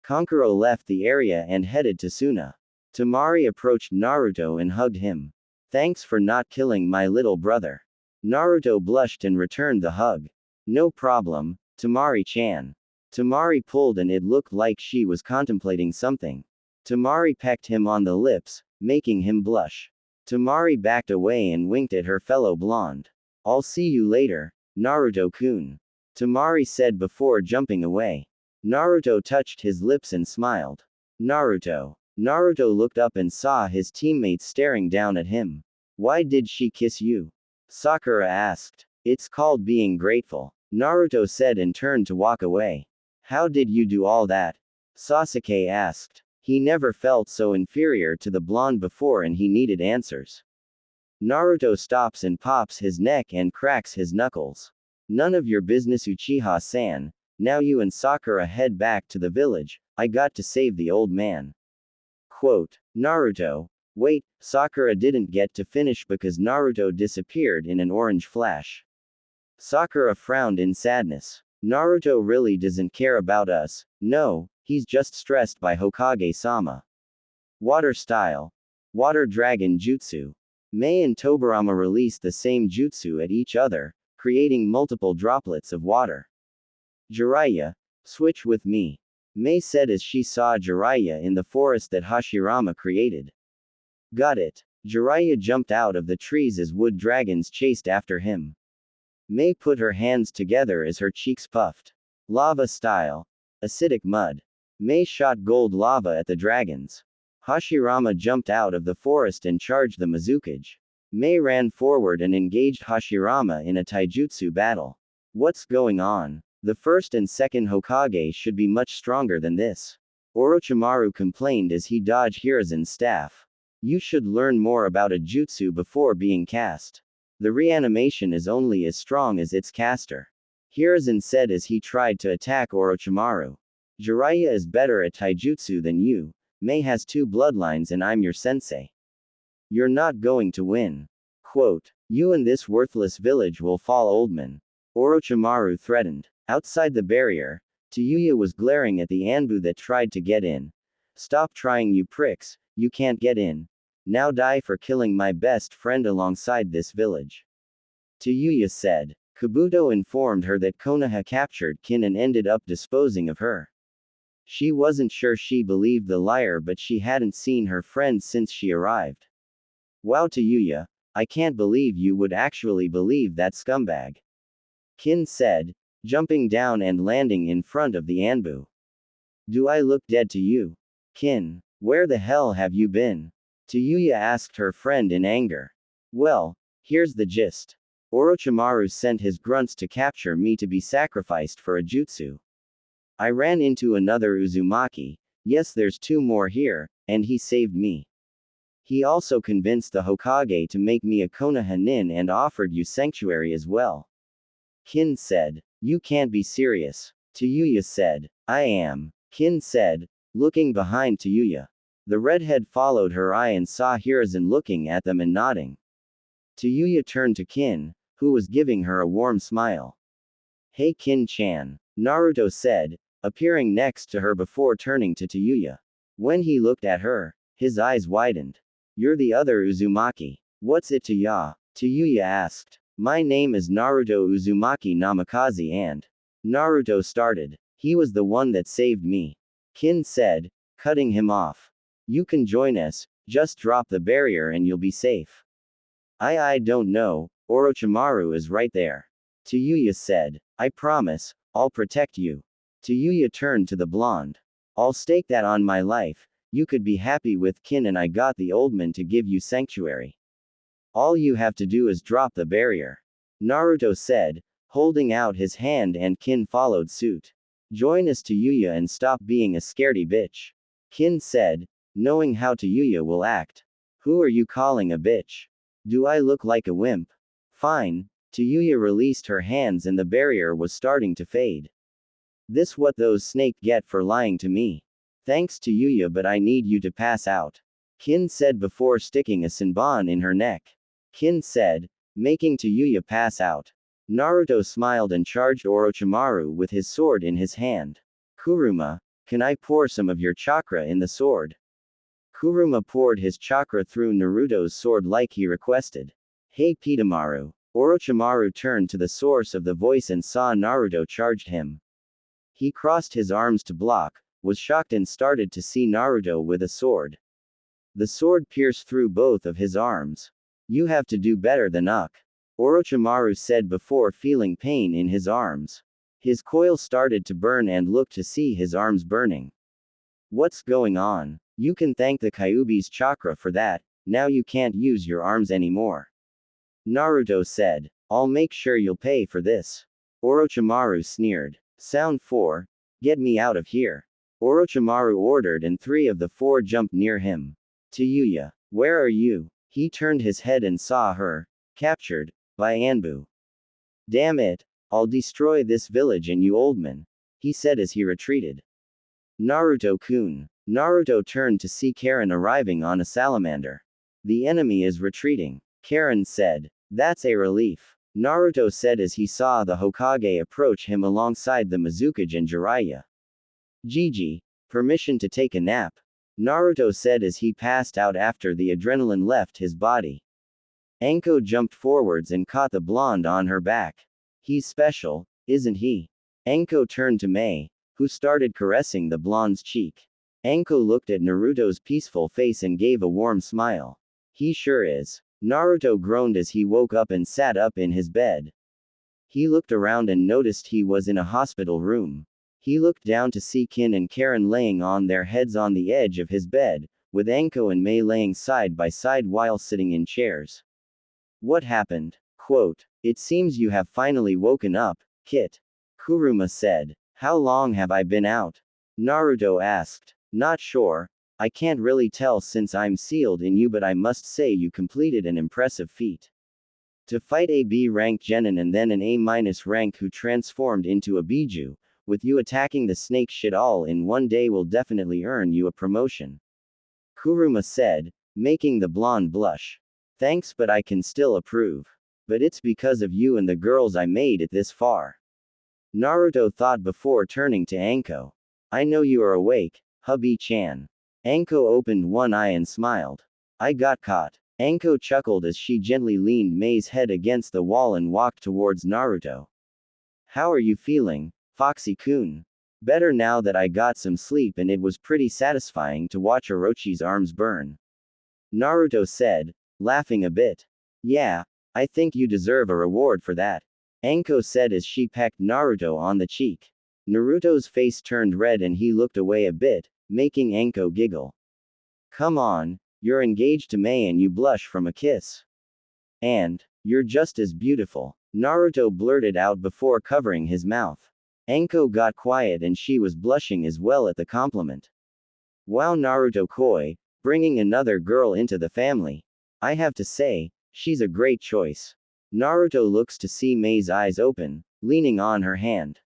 Speaker 1: Kankuro left the area and headed to Suna. Temari approached Naruto and hugged him. Thanks for not killing my little brother. Naruto blushed and returned the hug. No problem, Temari-chan. Temari pulled and it looked like she was contemplating something. Temari pecked him on the lips, making him blush. Temari backed away and winked at her fellow blonde. I'll see you later, Naruto-kun. Temari said before jumping away. Naruto touched his lips and smiled. Naruto. Naruto looked up and saw his teammates staring down at him. Why did she kiss you? Sakura asked. It's called being grateful, Naruto said and turned to walk away. How did you do all that? Sasuke asked. He never felt so inferior to the blonde before and he needed answers. Naruto stops and pops his neck and cracks his knuckles. None of your business, Uchiha-san. Now you and Sakura head back to the village. I got to save the old man. Quote. Naruto. Wait, Sakura didn't get to finish because Naruto disappeared in an orange flash. Sakura frowned in sadness. Naruto really doesn't care about us. No, he's just stressed by Hokage-sama. Water style. Water dragon jutsu. Mei and Tobirama released the same jutsu at each other, creating multiple droplets of water. Jiraiya, switch with me, Mei said as she saw Jiraiya in the forest that Hashirama created. Got it. Jiraiya jumped out of the trees as wood dragons chased after him. Mei put her hands together as her cheeks puffed. Lava style. Acidic mud. Mei shot gold lava at the dragons. Hashirama jumped out of the forest and charged the Mizukage. Mei ran forward and engaged Hashirama in a taijutsu battle. What's going on? The first and second Hokage should be much stronger than this. Orochimaru complained as he dodged Hiruzen's staff. You should learn more about a jutsu before being cast. The reanimation is only as strong as its caster. Hiruzen said as he tried to attack Orochimaru. Jiraiya is better at taijutsu than you. Mei has 2 bloodlines and I'm your sensei. You're not going to win. Quote. You and this worthless village will fall, old man. Orochimaru threatened. Outside the barrier, Tayuya was glaring at the Anbu that tried to get in. Stop trying, you pricks, you can't get in. Now die for killing my best friend alongside this village. Tayuya said. Kabuto informed her that Konoha captured Kin and ended up disposing of her. She wasn't sure she believed the liar, but she hadn't seen her friend since she arrived. Wow, Tayuya, I can't believe you would actually believe that scumbag. Kin said, jumping down and landing in front of the Anbu. Do I look dead to you? Kin, where the hell have you been? Tayuya asked her friend in anger. Well, here's the gist. Orochimaru sent his grunts to capture me to be sacrificed for a jutsu. I ran into another Uzumaki, yes there's 2 more here, and he saved me. He also convinced the Hokage to make me a Konoha nin and offered you sanctuary as well. Kin said. You can't be serious. Tayuya said. I am. Kin said, looking behind Tayuya. The redhead followed her eye and saw Hiruzen looking at them and nodding. Tayuya turned to Kin, who was giving her a warm smile. Hey Kin-chan, Naruto said, appearing next to her before turning to Tayuya. When he looked at her, his eyes widened. You're the other Uzumaki. What's it to ya? Tayuya asked. My name is Naruto Uzumaki Namikaze and Naruto started. He was the one that saved me. Kin said, cutting him off. You can join us, just drop the barrier and you'll be safe. I don't know, Orochimaru is right there. Tayuya said. I promise, I'll protect you. Tayuya turned to the blonde. I'll stake that on my life, you could be happy with Kin and I got the old man to give you sanctuary. All you have to do is drop the barrier. Naruto said, holding out his hand and Kin followed suit. Join us Tayuya and stop being a scaredy bitch. Kin said, knowing how Tayuya will act. Who are you calling a bitch? Do I look like a wimp? Fine. Tayuya released her hands and the barrier was starting to fade. This what those snake get for lying to me. Thanks Tayuya, but I need you to pass out. Kin said before sticking a senbon in her neck. Kin said, making Tayuya pass out. Naruto smiled and charged Orochimaru with his sword in his hand. Kuruma, can I pour some of your chakra in the sword? Kuruma poured his chakra through Naruto's sword like he requested. Hey Pitamaru. Orochimaru turned to the source of the voice and saw Naruto charged him. He crossed his arms to block, was shocked and started to see Naruto with a sword. The sword pierced through both of his arms. You have to do better than Uck. Orochimaru said before feeling pain in his arms. His coil started to burn and looked to see his arms burning. What's going on? You can thank the Kyuubi's chakra for that, now you can't use your arms anymore. Naruto said. I'll make sure you'll pay for this. Orochimaru sneered. Sound 4. Get me out of here. Orochimaru ordered and 3 of the 4 jumped near him. Tayuya, where are you? He turned his head and saw her, captured, by Anbu. Damn it, I'll destroy this village and you old man, he said as he retreated. Naruto-kun. Naruto turned to see Karin arriving on a salamander. The enemy is retreating, Karin said. That's a relief, Naruto said as he saw the Hokage approach him alongside the Mizukage and Jiraiya. Gigi, permission to take a nap, Naruto said as he passed out after the adrenaline left his body. Anko jumped forwards and caught the blonde on her back. He's special, isn't he? Anko turned to Mei, who started caressing the blonde's cheek. Anko looked at Naruto's peaceful face and gave a warm smile. He sure is. Naruto groaned as he woke up and sat up in his bed. He looked around and noticed he was in a hospital room. He looked down to see Kin and Karin laying on their heads on the edge of his bed, with Anko and Mei laying side by side while sitting in chairs. What happened? Quote, it seems you have finally woken up, Kit. Kuruma said. How long have I been out? Naruto asked. Not sure. I can't really tell since I'm sealed in you, but I must say you completed an impressive feat. To fight a B-rank genin and then an A- rank who transformed into a Biju, with you attacking the snake shit all in one day will definitely earn you a promotion. Kuruma said, making the blonde blush. Thanks, but I can still approve. But it's because of you and the girls I made it this far. Naruto thought before turning to Anko. I know you are awake, hubby-chan. Anko opened one eye and smiled. I got caught. Anko chuckled as she gently leaned Mei's head against the wall and walked towards Naruto. How are you feeling, Foxy-kun? Better now that I got some sleep and it was pretty satisfying to watch Orochi's arms burn. Naruto said, laughing a bit. Yeah, I think you deserve a reward for that. Anko said as she pecked Naruto on the cheek. Naruto's face turned red and he looked away a bit, making Anko giggle. Come on, you're engaged to Mei and you blush from a kiss. And, you're just as beautiful, Naruto blurted out before covering his mouth. Anko got quiet and she was blushing as well at the compliment. Wow, Naruto koi, bringing another girl into the family. I have to say, she's a great choice. Naruto looks to see Mei's eyes open, leaning on her hand.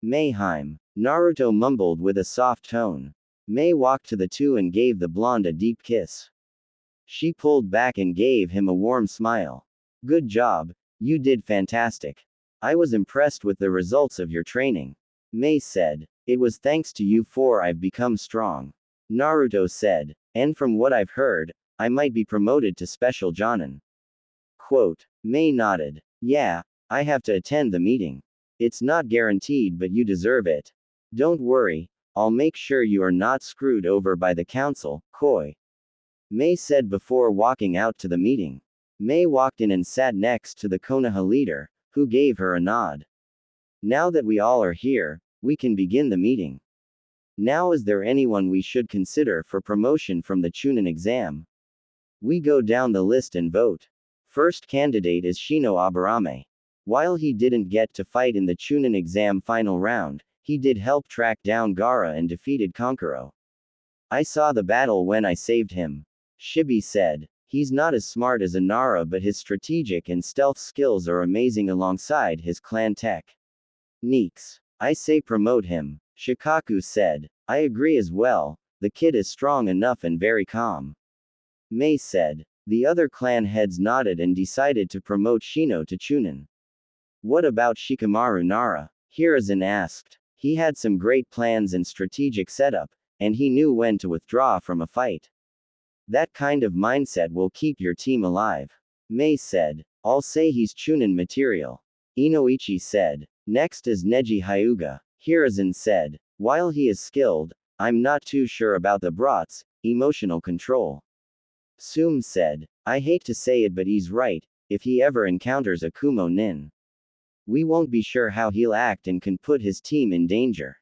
Speaker 1: Mayheim, Naruto mumbled with a soft tone. Mei walked to the two and gave the blonde a deep kiss. She pulled back and gave him a warm smile. Good job, you did fantastic. I was impressed with the results of your training. Mei said. It was thanks to you 4 I've become strong. Naruto said. And from what I've heard, I might be promoted to special Jonin. Quote. Mei nodded. Yeah, I have to attend the meeting. It's not guaranteed but you deserve it. Don't worry, I'll make sure you are not screwed over by the council, Koi. Mei said before walking out to the meeting. Mei walked in and sat next to the Konoha leader, who gave her a nod. Now that we all are here, we can begin the meeting. Now is there anyone we should consider for promotion from the Chunin exam? We go down the list and vote. First candidate is Shino Aburame. While he didn't get to fight in the Chunin exam final round, he did help track down Gaara and defeated Kankuro. I saw the battle when I saved him. Shibi said. He's not as smart as Inara but his strategic and stealth skills are amazing alongside his clan tech. Neeks. I say promote him, Shikaku said. I agree as well, the kid is strong enough and very calm. Mei said. The other clan heads nodded and decided to promote Shino to Chunin. What about Shikamaru Nara? Hiruzen asked. He had some great plans and strategic setup, and he knew when to withdraw from a fight. That kind of mindset will keep your team alive. Mei said. I'll say he's Chunin material. Inoichi said. Next is Neji Hyuga. Hiruzen said. While he is skilled, I'm not too sure about the brats, emotional control. Sum said. I hate to say it but he's right, if he ever encounters a Kumo Nin. We won't be sure how he'll act and can put his team in danger.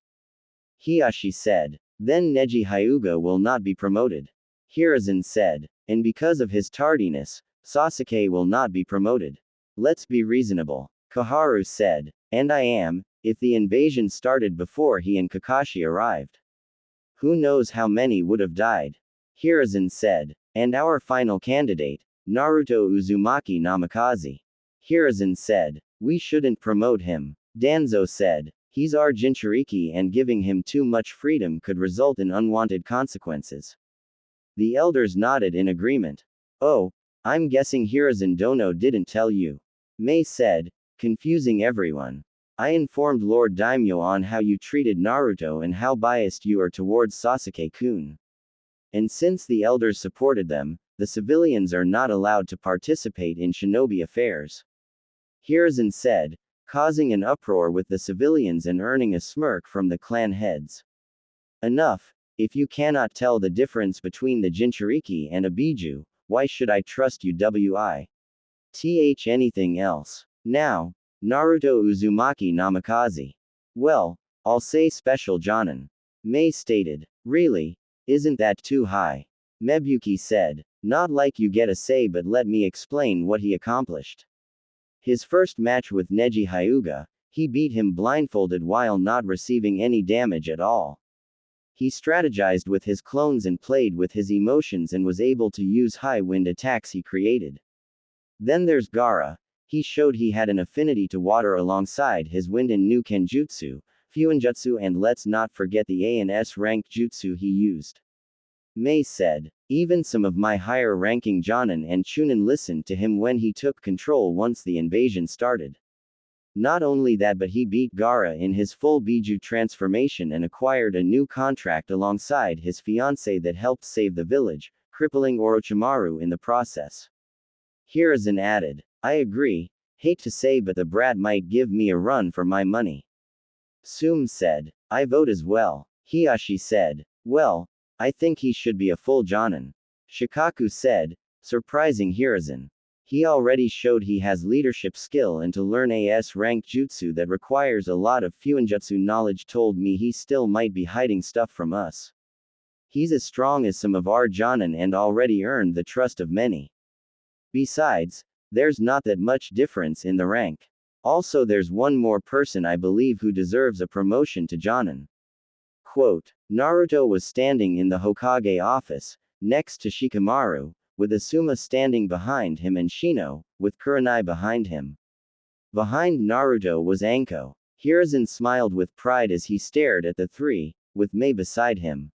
Speaker 1: Hiashi said. Then Neji Hyuga will not be promoted. Hiruzen said. And because of his tardiness, Sasuke will not be promoted. Let's be reasonable. Koharu said. And I am, if the invasion started before he and Kakashi arrived. Who knows how many would have died? Hiruzen said. And our final candidate, Naruto Uzumaki Namikaze. Hiruzen said. We shouldn't promote him. Danzo said. He's our Jinchuriki and giving him too much freedom could result in unwanted consequences. The elders nodded in agreement. Oh, I'm guessing Hiruzen Dono didn't tell you. Mei said, confusing everyone. I informed Lord Daimyo on how you treated Naruto and how biased you are towards Sasuke-kun. And since the elders supported them, the civilians are not allowed to participate in shinobi affairs. Hiruzen said, causing an uproar with the civilians and earning a smirk from the clan heads. Enough, if you cannot tell the difference between the Jinchuriki and a Biju, why should I trust you anything else? Now, Naruto Uzumaki Namikaze. Well, I'll say special Jonin. Mei stated. Really? Isn't that too high? Mebuki said. Not like you get a say, but let me explain what he accomplished. His first match with Neji Hyuga, he beat him blindfolded while not receiving any damage at all. He strategized with his clones and played with his emotions and was able to use high wind attacks he created. Then there's Gaara. He showed he had an affinity to water alongside his wind and new Kenjutsu, Fuinjutsu, and let's not forget the ANS rank jutsu he used. Mei said. Even some of my higher ranking Jonin and Chunin listened to him when he took control once the invasion started. Not only that, but he beat Gaara in his full Biju transformation and acquired a new contract alongside his fiancée that helped save the village, crippling Orochimaru in the process. Hiruzen added. I agree, hate to say but the brat might give me a run for my money. Sum said. I vote as well. Hiashi said. Well, I think he should be a full Jonin. Shikaku said, surprising Hiruzen. He already showed he has leadership skill, and to learn AS rank jutsu that requires a lot of Fuinjutsu knowledge told me he still might be hiding stuff from us. He's as strong as some of our Jonin and already earned the trust of many. Besides, there's not that much difference in the rank. Also, there's one more person I believe who deserves a promotion to Jonin. Quote, Naruto was standing in the Hokage office, next to Shikamaru, with Asuma standing behind him and Shino, with Kurenai behind him. Behind Naruto was Anko. Hiruzen smiled with pride as he stared at the three, with Mei beside him.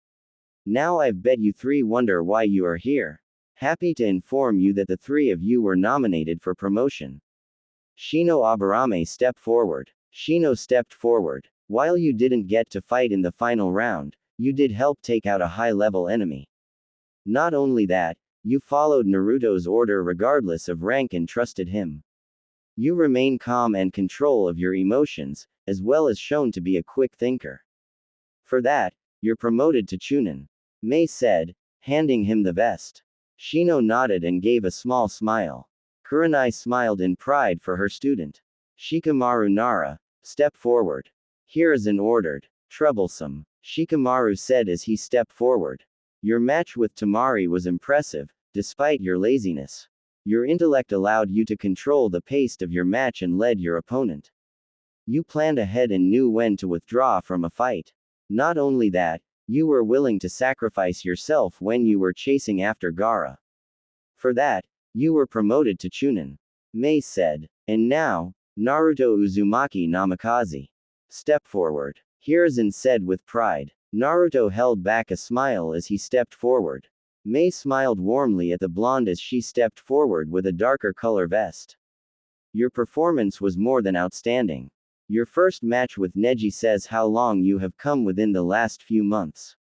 Speaker 1: Now I've bet you three wonder why you are here. Happy to inform you that the three of you were nominated for promotion. Shino Aburame stepped forward. Shino stepped forward. While you didn't get to fight in the final round, you did help take out a high-level enemy. Not only that, you followed Naruto's order regardless of rank and trusted him. You remain calm and control of your emotions, as well as shown to be a quick thinker. For that, you're promoted to Chunin. Mei said, handing him the vest. Shino nodded and gave a small smile. Kurenai smiled in pride for her student. Shikamaru Nara, step forward. Hiruzen ordered. Troublesome. Shikamaru said as he stepped forward. Your match with Tamari was impressive, despite your laziness. Your intellect allowed you to control the pace of your match and led your opponent. You planned ahead and knew when to withdraw from a fight. Not only that, you were willing to sacrifice yourself when you were chasing after Gaara. For that, you were promoted to Chunin. Mei said. And now, Naruto Uzumaki Namikaze. Step forward. Hiruzen said with pride. Naruto held back a smile as he stepped forward. Mei smiled warmly at the blonde as she stepped forward with a darker color vest. Your performance was more than outstanding. Your first match with Neji says how long you have come within the last few months.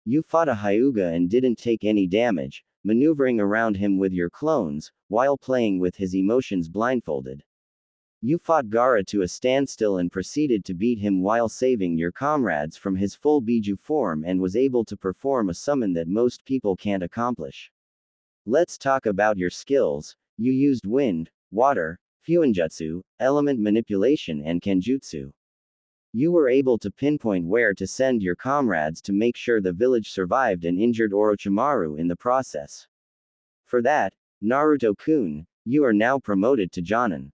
Speaker 1: You fought a Hyuga and didn't take any damage, maneuvering around him with your clones, while playing with his emotions blindfolded. You fought Gaara to a standstill and proceeded to beat him while saving your comrades from his full Biju form and was able to perform a summon that most people can't accomplish. Let's talk about your skills. You used wind, water, fuinjutsu, element manipulation and kenjutsu. You were able to pinpoint where to send your comrades to make sure the village survived and injured Orochimaru in the process. For that, Naruto-kun, you are now promoted to Jonin.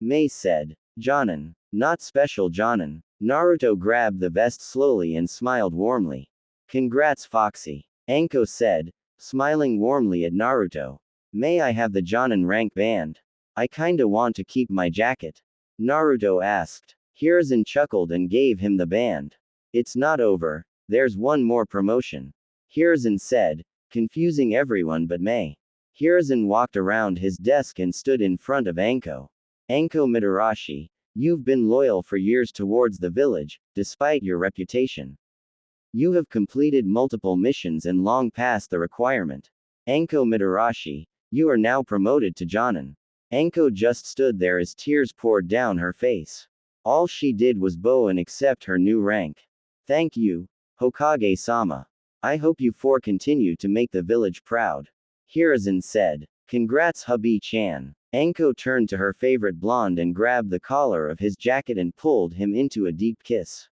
Speaker 1: Mei said. Jonin. Not special Jonin. Naruto grabbed the vest slowly and smiled warmly. Congrats Foxy. Anko said, smiling warmly at Naruto. May I have the Jonin rank band? I kinda want to keep my jacket. Naruto asked. Hiruzen chuckled and gave him the band. It's not over, there's one more promotion. Hiruzen said, confusing everyone but Mei. Hiruzen walked around his desk and stood in front of Anko. Anko Mitarashi, you've been loyal for years towards the village, despite your reputation. You have completed multiple missions and long passed the requirement. Anko Mitarashi, you are now promoted to Jonin. Anko just stood there as tears poured down her face. All she did was bow and accept her new rank. Thank you, Hokage-sama. I hope you four continue to make the village proud. Hiruzen said. Congrats hubby-chan. Anko turned to her favorite blonde and grabbed the collar of his jacket and pulled him into a deep kiss.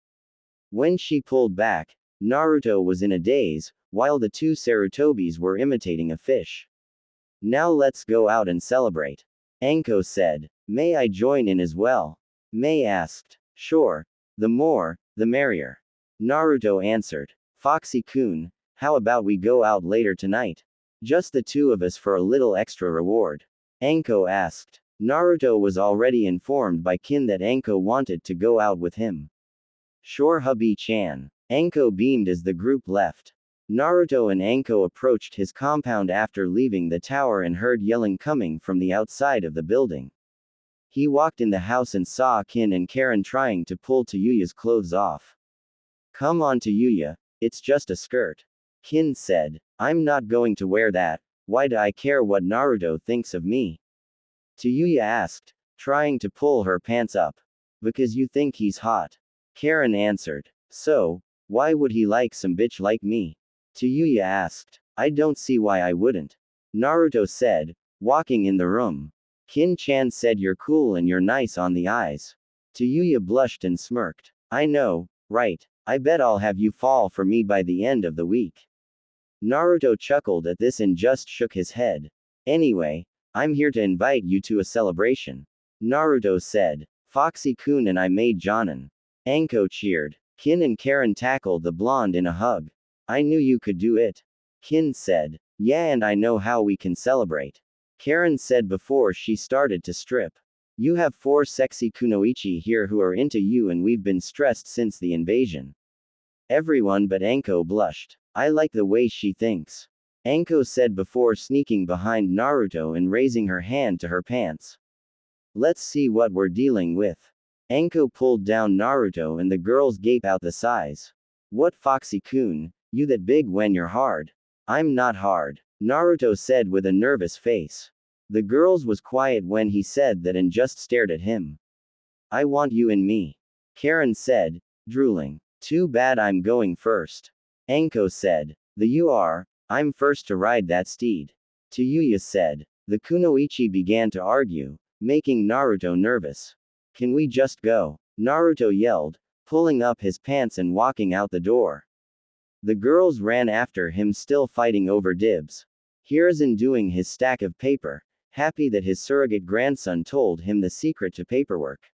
Speaker 1: When she pulled back, Naruto was in a daze, while the two Sarutobis were imitating a fish. Now let's go out and celebrate. Anko said. May I join in as well? Mei asked. Sure. The more, the merrier. Naruto answered. Foxy-kun, how about we go out later tonight? Just the two of us for a little extra reward. Anko asked. Naruto was already informed by Kin that Anko wanted to go out with him. Sure hubby-chan. Anko beamed as the group left. Naruto and Anko approached his compound after leaving the tower and heard yelling coming from the outside of the building. He walked in the house and saw Kin and Karin trying to pull Tayuya's clothes off. Come on Tayuya, it's just a skirt. Kin said. I'm not going to wear that, why do I care what Naruto thinks of me? Tayuya asked, trying to pull her pants up. Because you think he's hot. Karin answered. So, why would he like some bitch like me? Tayuya asked. I don't see why I wouldn't. Naruto said, walking in the room. Kin-chan said you're cool and you're nice on the eyes. Tayuya blushed and smirked. I know, right, I bet I'll have you fall for me by the end of the week. Naruto chuckled at this and just shook his head. Anyway, I'm here to invite you to a celebration. Naruto said. Foxy-kun and I made Jonin. Anko cheered. Kin and Karin tackled the blonde in a hug. I knew you could do it. Kin said. Yeah, and I know how we can celebrate. Karin said before she started to strip. You have 4 sexy kunoichi here who are into you and we've been stressed since the invasion. Everyone but Anko blushed. I like the way she thinks. Anko said before sneaking behind Naruto and raising her hand to her pants. Let's see what we're dealing with. Anko pulled down Naruto and the girls gape out the size. What Foxy-kun, you that big when you're hard. I'm not hard, Naruto said with a nervous face. The girls was quiet when he said that and just stared at him. I want you in me. Karin said, drooling. Too bad I'm going first. Anko said. You are. I'm first to ride that steed. Tayuya said. The kunoichi began to argue, making Naruto nervous. Can we just go? Naruto yelled, pulling up his pants and walking out the door. The girls ran after him still fighting over dibs. Hiruzen doing his stack of paper, happy that his surrogate grandson told him the secret to paperwork.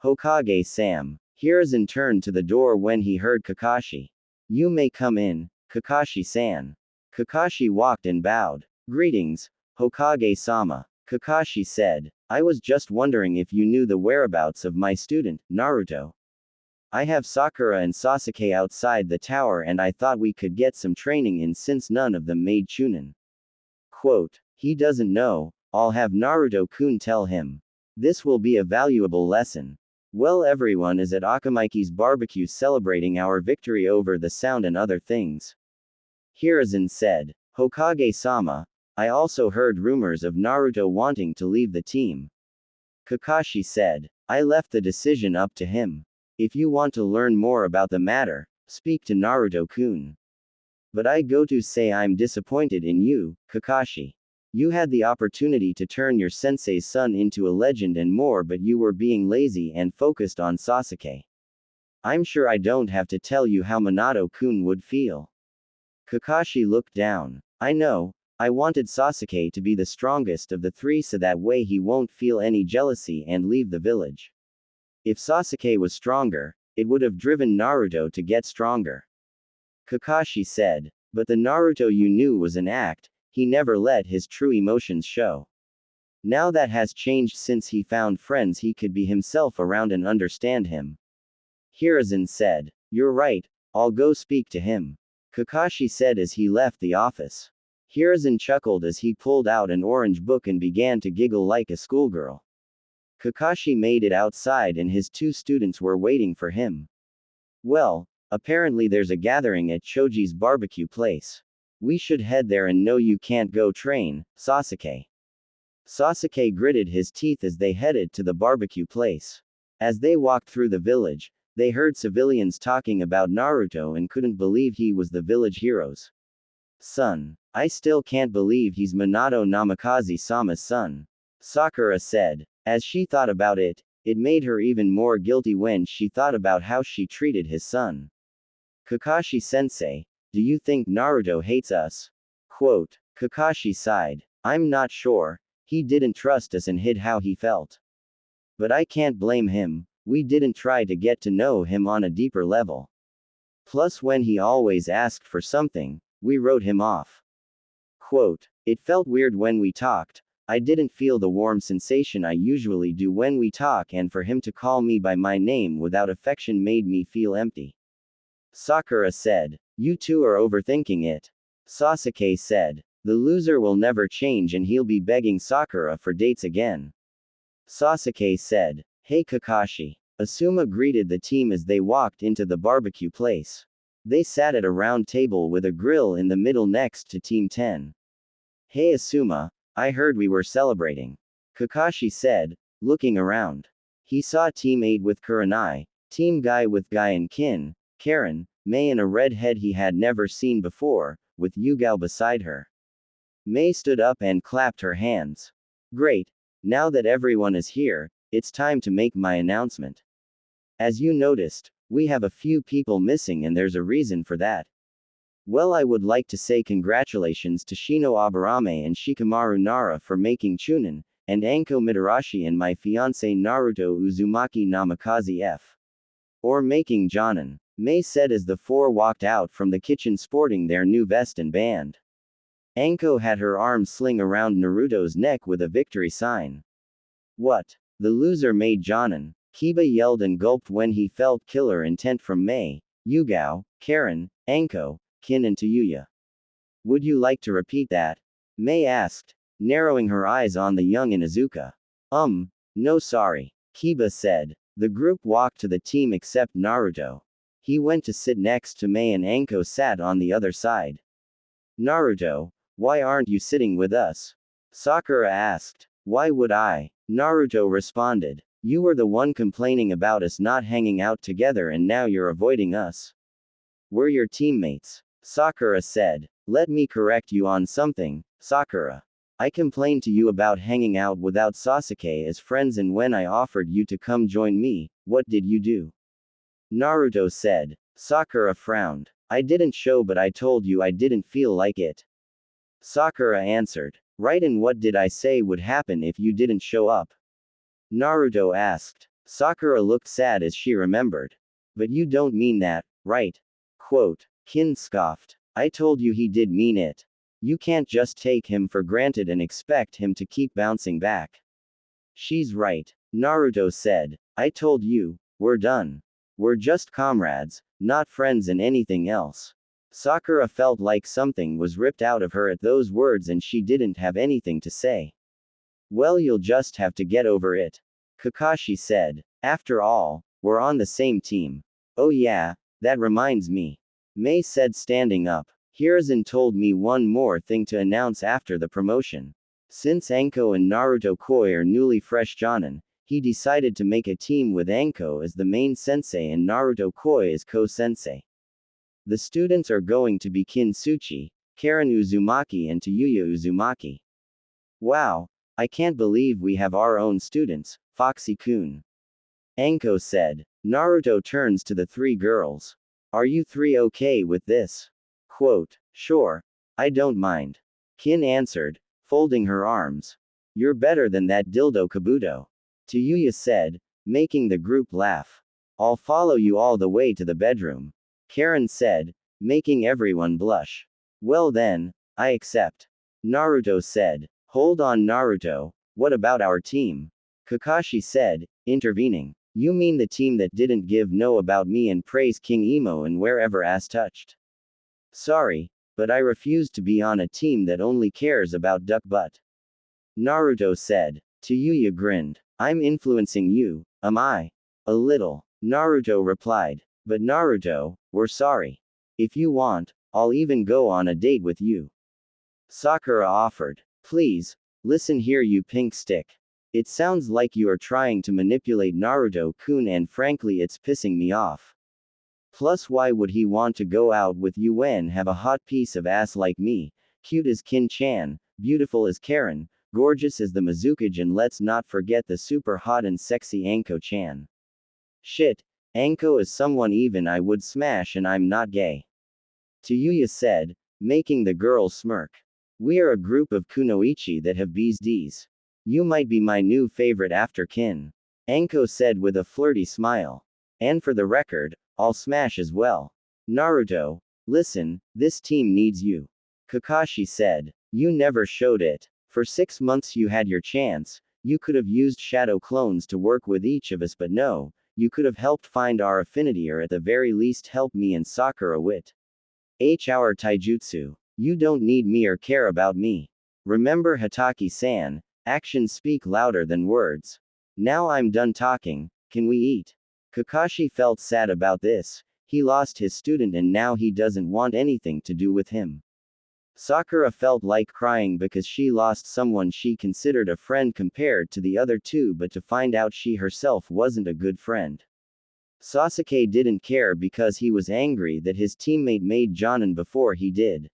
Speaker 1: Hokage-sam. Hiruzen turned to the door when he heard Kakashi. You may come in, Kakashi-san. Kakashi walked and bowed. Greetings, Hokage-sama. Kakashi said. I was just wondering if you knew the whereabouts of my student, Naruto. I have Sakura and Sasuke outside the tower and I thought we could get some training in since none of them made Chunin. Quote. He doesn't know, I'll have Naruto-kun tell him. This will be a valuable lesson. Well, everyone is at Akamaiki's barbecue celebrating our victory over the sound and other things. Hiruzen said. Hokage-sama, I also heard rumors of Naruto wanting to leave the team. Kakashi said. I left the decision up to him. If you want to learn more about the matter, speak to Naruto-kun. But I go to say I'm disappointed in you, Kakashi. You had the opportunity to turn your sensei's son into a legend and more, but you were being lazy and focused on Sasuke. I'm sure I don't have to tell you how Minato-kun would feel. Kakashi looked down. I know, I wanted Sasuke to be the strongest of the three so that way he won't feel any jealousy and leave the village. If Sasuke was stronger, it would have driven Naruto to get stronger. Kakashi said, but the Naruto you knew was an act, he never let his true emotions show. Now that has changed since he found friends he could be himself around and understand him. Hiruzen said, you're right, I'll go speak to him. Kakashi said as he left the office. Hiruzen chuckled as he pulled out an orange book and began to giggle like a schoolgirl. Kakashi made it outside and his two students were waiting for him. Well, apparently there's a gathering at Choji's barbecue place. We should head there and no you can't go train, Sasuke. Sasuke gritted his teeth as they headed to the barbecue place. As they walked through the village, they heard civilians talking about Naruto and couldn't believe he was the village hero's son. I still can't believe he's Minato Namikaze-sama's son. Sakura said. As she thought about it, it made her even more guilty when she thought about how she treated his son. Kakashi-sensei, do you think Naruto hates us? Quote. Kakashi sighed. I'm not sure, he didn't trust us and hid how he felt. But I can't blame him, we didn't try to get to know him on a deeper level. Plus when he always asked for something, we wrote him off. Quote. It felt weird when we talked, I didn't feel the warm sensation I usually do when we talk, and for him to call me by my name without affection made me feel empty. Sakura said. You two are overthinking it. Sasuke said. The loser will never change and he'll be begging Sakura for dates again. Sasuke said. Hey Kakashi. Asuma greeted the team as they walked into the barbecue place. They sat at a round table with a grill in the middle next to Team 10. Hey Asuma, I heard we were celebrating. Kakashi said, looking around. He saw Team 8 with Kurenai, Team Guy with Guy and Kin, Karin, Mei and a redhead he had never seen before, with Yugao beside her. Mei stood up and clapped her hands. Great. Now that everyone is here, it's time to make my announcement. As you noticed, we have a few people missing and there's a reason for that. Well, I would like to say congratulations to Shino Aburame and Shikamaru Nara for making Chunin, and Anko Mitarashi and my fiancé Naruto Uzumaki Namikaze F. Or making Jonin, Mei said as the four walked out from the kitchen sporting their new vest and band. Anko had her arm sling around Naruto's neck with a victory sign. What? The loser made Jonin, Kiba yelled and gulped when he felt killer intent from Mei, Yugao, Karin, Anko, Kin and Tayuya. Would you like to repeat that? Mei asked, narrowing her eyes on the young Inuzuka. No sorry. Kiba said. The group walked to the team except Naruto. He went to sit next to Mei and Anko sat on the other side. Naruto, why aren't you sitting with us? Sakura asked. Why would I? Naruto responded. You were the one complaining about us not hanging out together and now you're avoiding us. We're your teammates. Sakura said. Let me correct you on something, Sakura. I complained to you about hanging out without Sasuke as friends, and when I offered you to come join me, what did you do? Naruto said. Sakura frowned. I didn't show, but I told you I didn't feel like it. Sakura answered. Right, and what did I say would happen if you didn't show up? Naruto asked. Sakura looked sad as she remembered. But you don't mean that, right? Quote. Kin scoffed. I told you he did mean it. You can't just take him for granted and expect him to keep bouncing back. She's right. Naruto said. I told you, we're done. We're just comrades, not friends and anything else. Sakura felt like something was ripped out of her at those words and she didn't have anything to say. Well, you'll just have to get over it. Kakashi said. After all, we're on the same team. Oh yeah, that reminds me. Mei said, standing up. Hiruzen told me one more thing to announce after the promotion. Since Anko and Naruto Koi are newly fresh Jonin, he decided to make a team with Anko as the main sensei and Naruto Koi as co-sensei. The students are going to be Kin Tsuchi, Karin Uzumaki and Tayuya Uzumaki. Wow, I can't believe we have our own students, Foxy-kun. Anko said. Naruto turns to the three girls. Are you three okay with this? Quote, sure. I don't mind. Kin answered, folding her arms. You're better than that dildo Kabuto. Tayuya said, making the group laugh. I'll follow you all the way to the bedroom. Karin said, making everyone blush. Well then, I accept. Naruto said, hold on Naruto, what about our team? Kakashi said, intervening. You mean the team that didn't give no about me and praise King Emo and wherever ass touched? Sorry, but I refuse to be on a team that only cares about duck butt. Naruto said. Tayuya grinned. I'm influencing you, am I? A little. Naruto replied. But Naruto, we're sorry. If you want, I'll even go on a date with you. Sakura offered. Please, listen here you pink stick. It sounds like you are trying to manipulate Naruto-kun and frankly it's pissing me off. Plus why would he want to go out with you and have a hot piece of ass like me, cute as Kin-chan, beautiful as Karin, gorgeous as the Mizukage and let's not forget the super hot and sexy Anko-chan. Shit, Anko is someone even I would smash and I'm not gay. Tayuya said, making the girls smirk. We are a group of kunoichi that have bees D's. You might be my new favorite after Kin. Anko said with a flirty smile. And for the record, I'll smash as well. Naruto, listen, this team needs you. Kakashi said. You never showed it. For 6 months you had your chance, you could have used shadow clones to work with each of us but no, you could have helped find our affinity or at the very least help me and Sakura wit. Our taijutsu. You don't need me or care about me. Remember Hataki-san, actions speak louder than words. Now I'm done talking, can we eat? Kakashi felt sad about this, he lost his student and now he doesn't want anything to do with him. Sakura felt like crying because she lost someone she considered a friend compared to the other two but to find out she herself wasn't a good friend. Sasuke didn't care because he was angry that his teammate made Jonin before he did.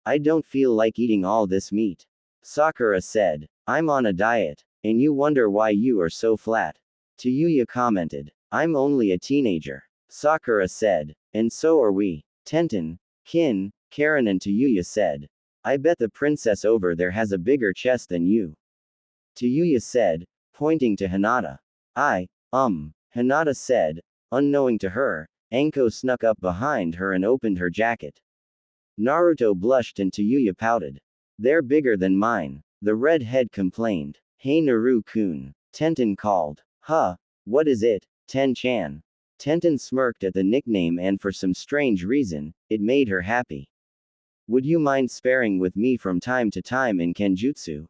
Speaker 1: I don't feel like eating all this meat. Sakura said. I'm on a diet, and you wonder why you are so flat. Tayuya commented. I'm only a teenager. Sakura said. And so are we. Tenten, Kin, Karin and Tayuya said. I bet the princess over there has a bigger chest than you. Tayuya said, pointing to Hinata. Hinata said. Unknowing to her, Anko snuck up behind her and opened her jacket. Naruto blushed and Tayuya pouted. They're bigger than mine. The redhead complained. Hey Naru-kun. Tenten called. Huh, what is it, Ten-chan? Tenten smirked at the nickname and for some strange reason, it made her happy. Would you mind sparring with me from time to time in Kenjutsu?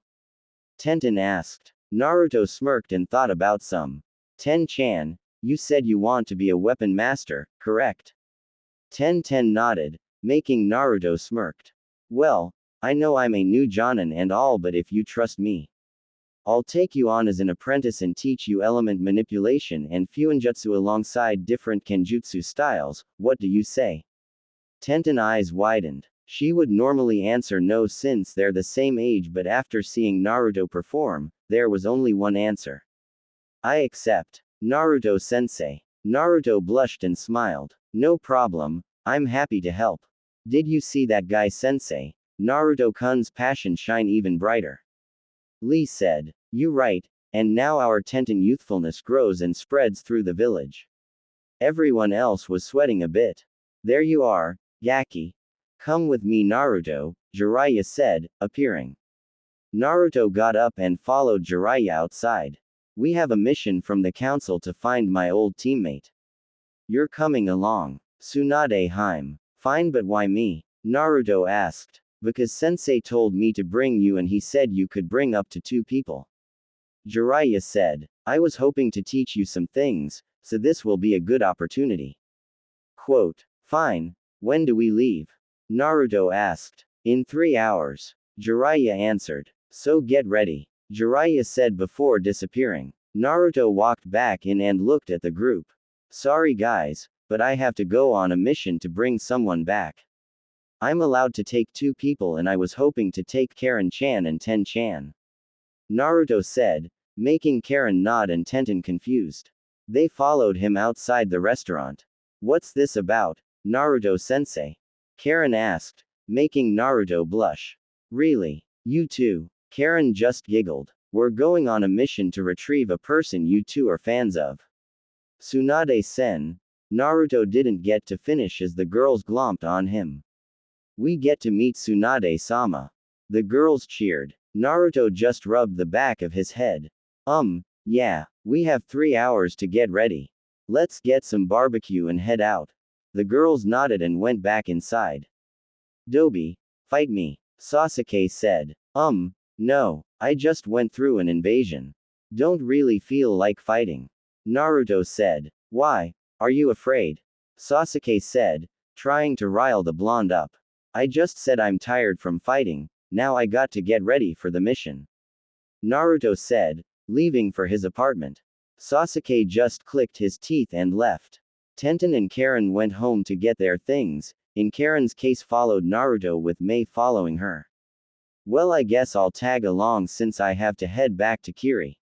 Speaker 1: Tenten asked. Naruto smirked and thought about some. Ten-chan, you said you want to be a weapon master, correct? Ten-ten nodded, making Naruto smirked. Well, I know I'm a new Jonin and all but if you trust me, I'll take you on as an apprentice and teach you element manipulation and fuinjutsu alongside different kenjutsu styles, what do you say? Tenten's eyes widened. She would normally answer no since they're the same age but after seeing Naruto perform, there was only one answer. I accept. Naruto-sensei. Naruto blushed and smiled. No problem, I'm happy to help. Did you see that guy sensei? Naruto-kun's passion shine even brighter. Lee said. You right, and now our Tenten youthfulness grows and spreads through the village. Everyone else was sweating a bit. There you are, Gaki. Come with me Naruto, Jiraiya said, appearing. Naruto got up and followed Jiraiya outside. We have a mission from the council to find my old teammate. You're coming along. Tsunade Harem. Fine but why me? Naruto asked. Because sensei told me to bring you and he said you could bring up to 2 people. Jiraiya said. I was hoping to teach you some things, so this will be a good opportunity. Quote. Fine. When do we leave? Naruto asked. In 3 hours. Jiraiya answered. So get ready. Jiraiya said before disappearing. Naruto walked back in and looked at the group. Sorry guys, but I have to go on a mission to bring someone back. I'm allowed to take 2 people and I was hoping to take Karin-chan and Ten-chan. Naruto said, making Karin nod and Tenten confused. They followed him outside the restaurant. What's this about, Naruto-sensei? Karin asked, making Naruto blush. Really? You too? Karin just giggled. We're going on a mission to retrieve a person you two are fans of. Tsunade-sen. Naruto didn't get to finish as the girls glomped on him. We get to meet Tsunade-sama. The girls cheered. Naruto just rubbed the back of his head. Yeah, we have 3 hours to get ready. Let's get some barbecue and head out. The girls nodded and went back inside. Dobi, fight me, Sasuke said. No, I just went through an invasion. Don't really feel like fighting. Naruto said. Why? Are you afraid? Sasuke said, trying to rile the blonde up. I just said I'm tired from fighting, now I got to get ready for the mission. Naruto said, leaving for his apartment. Sasuke just clicked his teeth and left. Tenten and Karin went home to get their things. In Karin's case followed Naruto with Mei following her. Well, I guess I'll tag along since I have to head back to Kiri.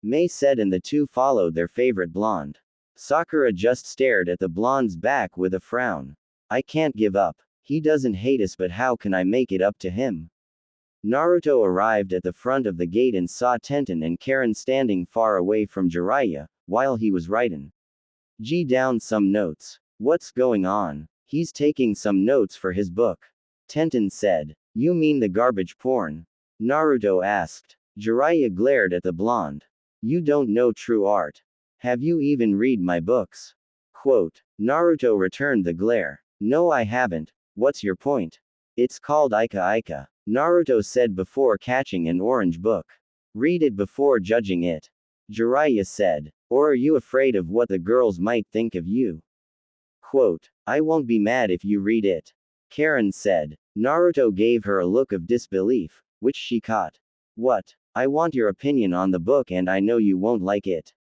Speaker 1: Mei said, and the two followed their favorite blonde. Sakura just stared at the blonde's back with a frown. I can't give up. He doesn't hate us, but how can I make it up to him? Naruto arrived at the front of the gate and saw Tenten and Karin standing far away from Jiraiya, while he was writing down some notes. What's going on? He's taking some notes for his book. Tenten said. You mean the garbage porn? Naruto asked. Jiraiya glared at the blonde. You don't know true art. Have you even read my books? Quote. Naruto returned the glare. No, I haven't. What's your point? It's called Ika Ika. Naruto said before catching an orange book. Read it before judging it. Jiraiya said. Or are you afraid of what the girls might think of you? Quote. I won't be mad if you read it. Karin said. Naruto gave her a look of disbelief, which she caught. What? I want your opinion on the book and I know you won't like it.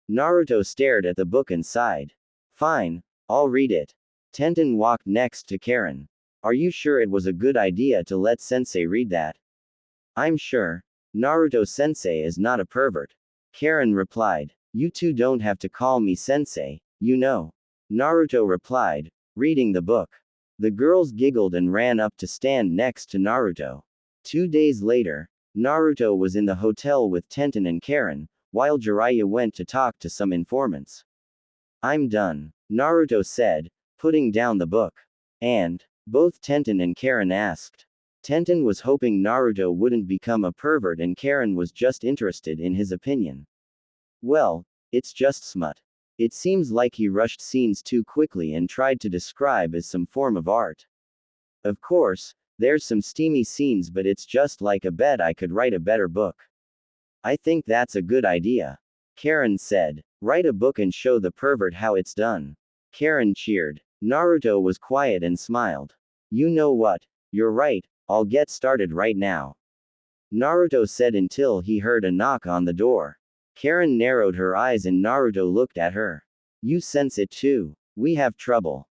Speaker 1: Naruto stared at the book and sighed. Fine, I'll read it. Tenten walked next to Karin. Are you sure it was a good idea to let sensei read that? I'm sure. Naruto-sensei is not a pervert. Karin replied. You two don't have to call me sensei, you know. Naruto replied, reading the book. The girls giggled and ran up to stand next to Naruto. 2 days later, Naruto was in the hotel with Tenten and Karin, while Jiraiya went to talk to some informants. I'm done, Naruto said, putting down the book. And? Both Tenten and Karin asked. Tenten was hoping Naruto wouldn't become a pervert and Karin was just interested in his opinion. Well, it's just smut. It seems like he rushed scenes too quickly and tried to describe as some form of art. Of course, there's some steamy scenes, but it's just like a bet I could write a better book. I think that's a good idea. Karin said. Write a book and show the pervert how it's done. Karin cheered. Naruto was quiet and smiled. You know what? You're right, I'll get started right now. Naruto said until he heard a knock on the door. Karin narrowed her eyes and Naruto looked at her. You sense it too. We have trouble.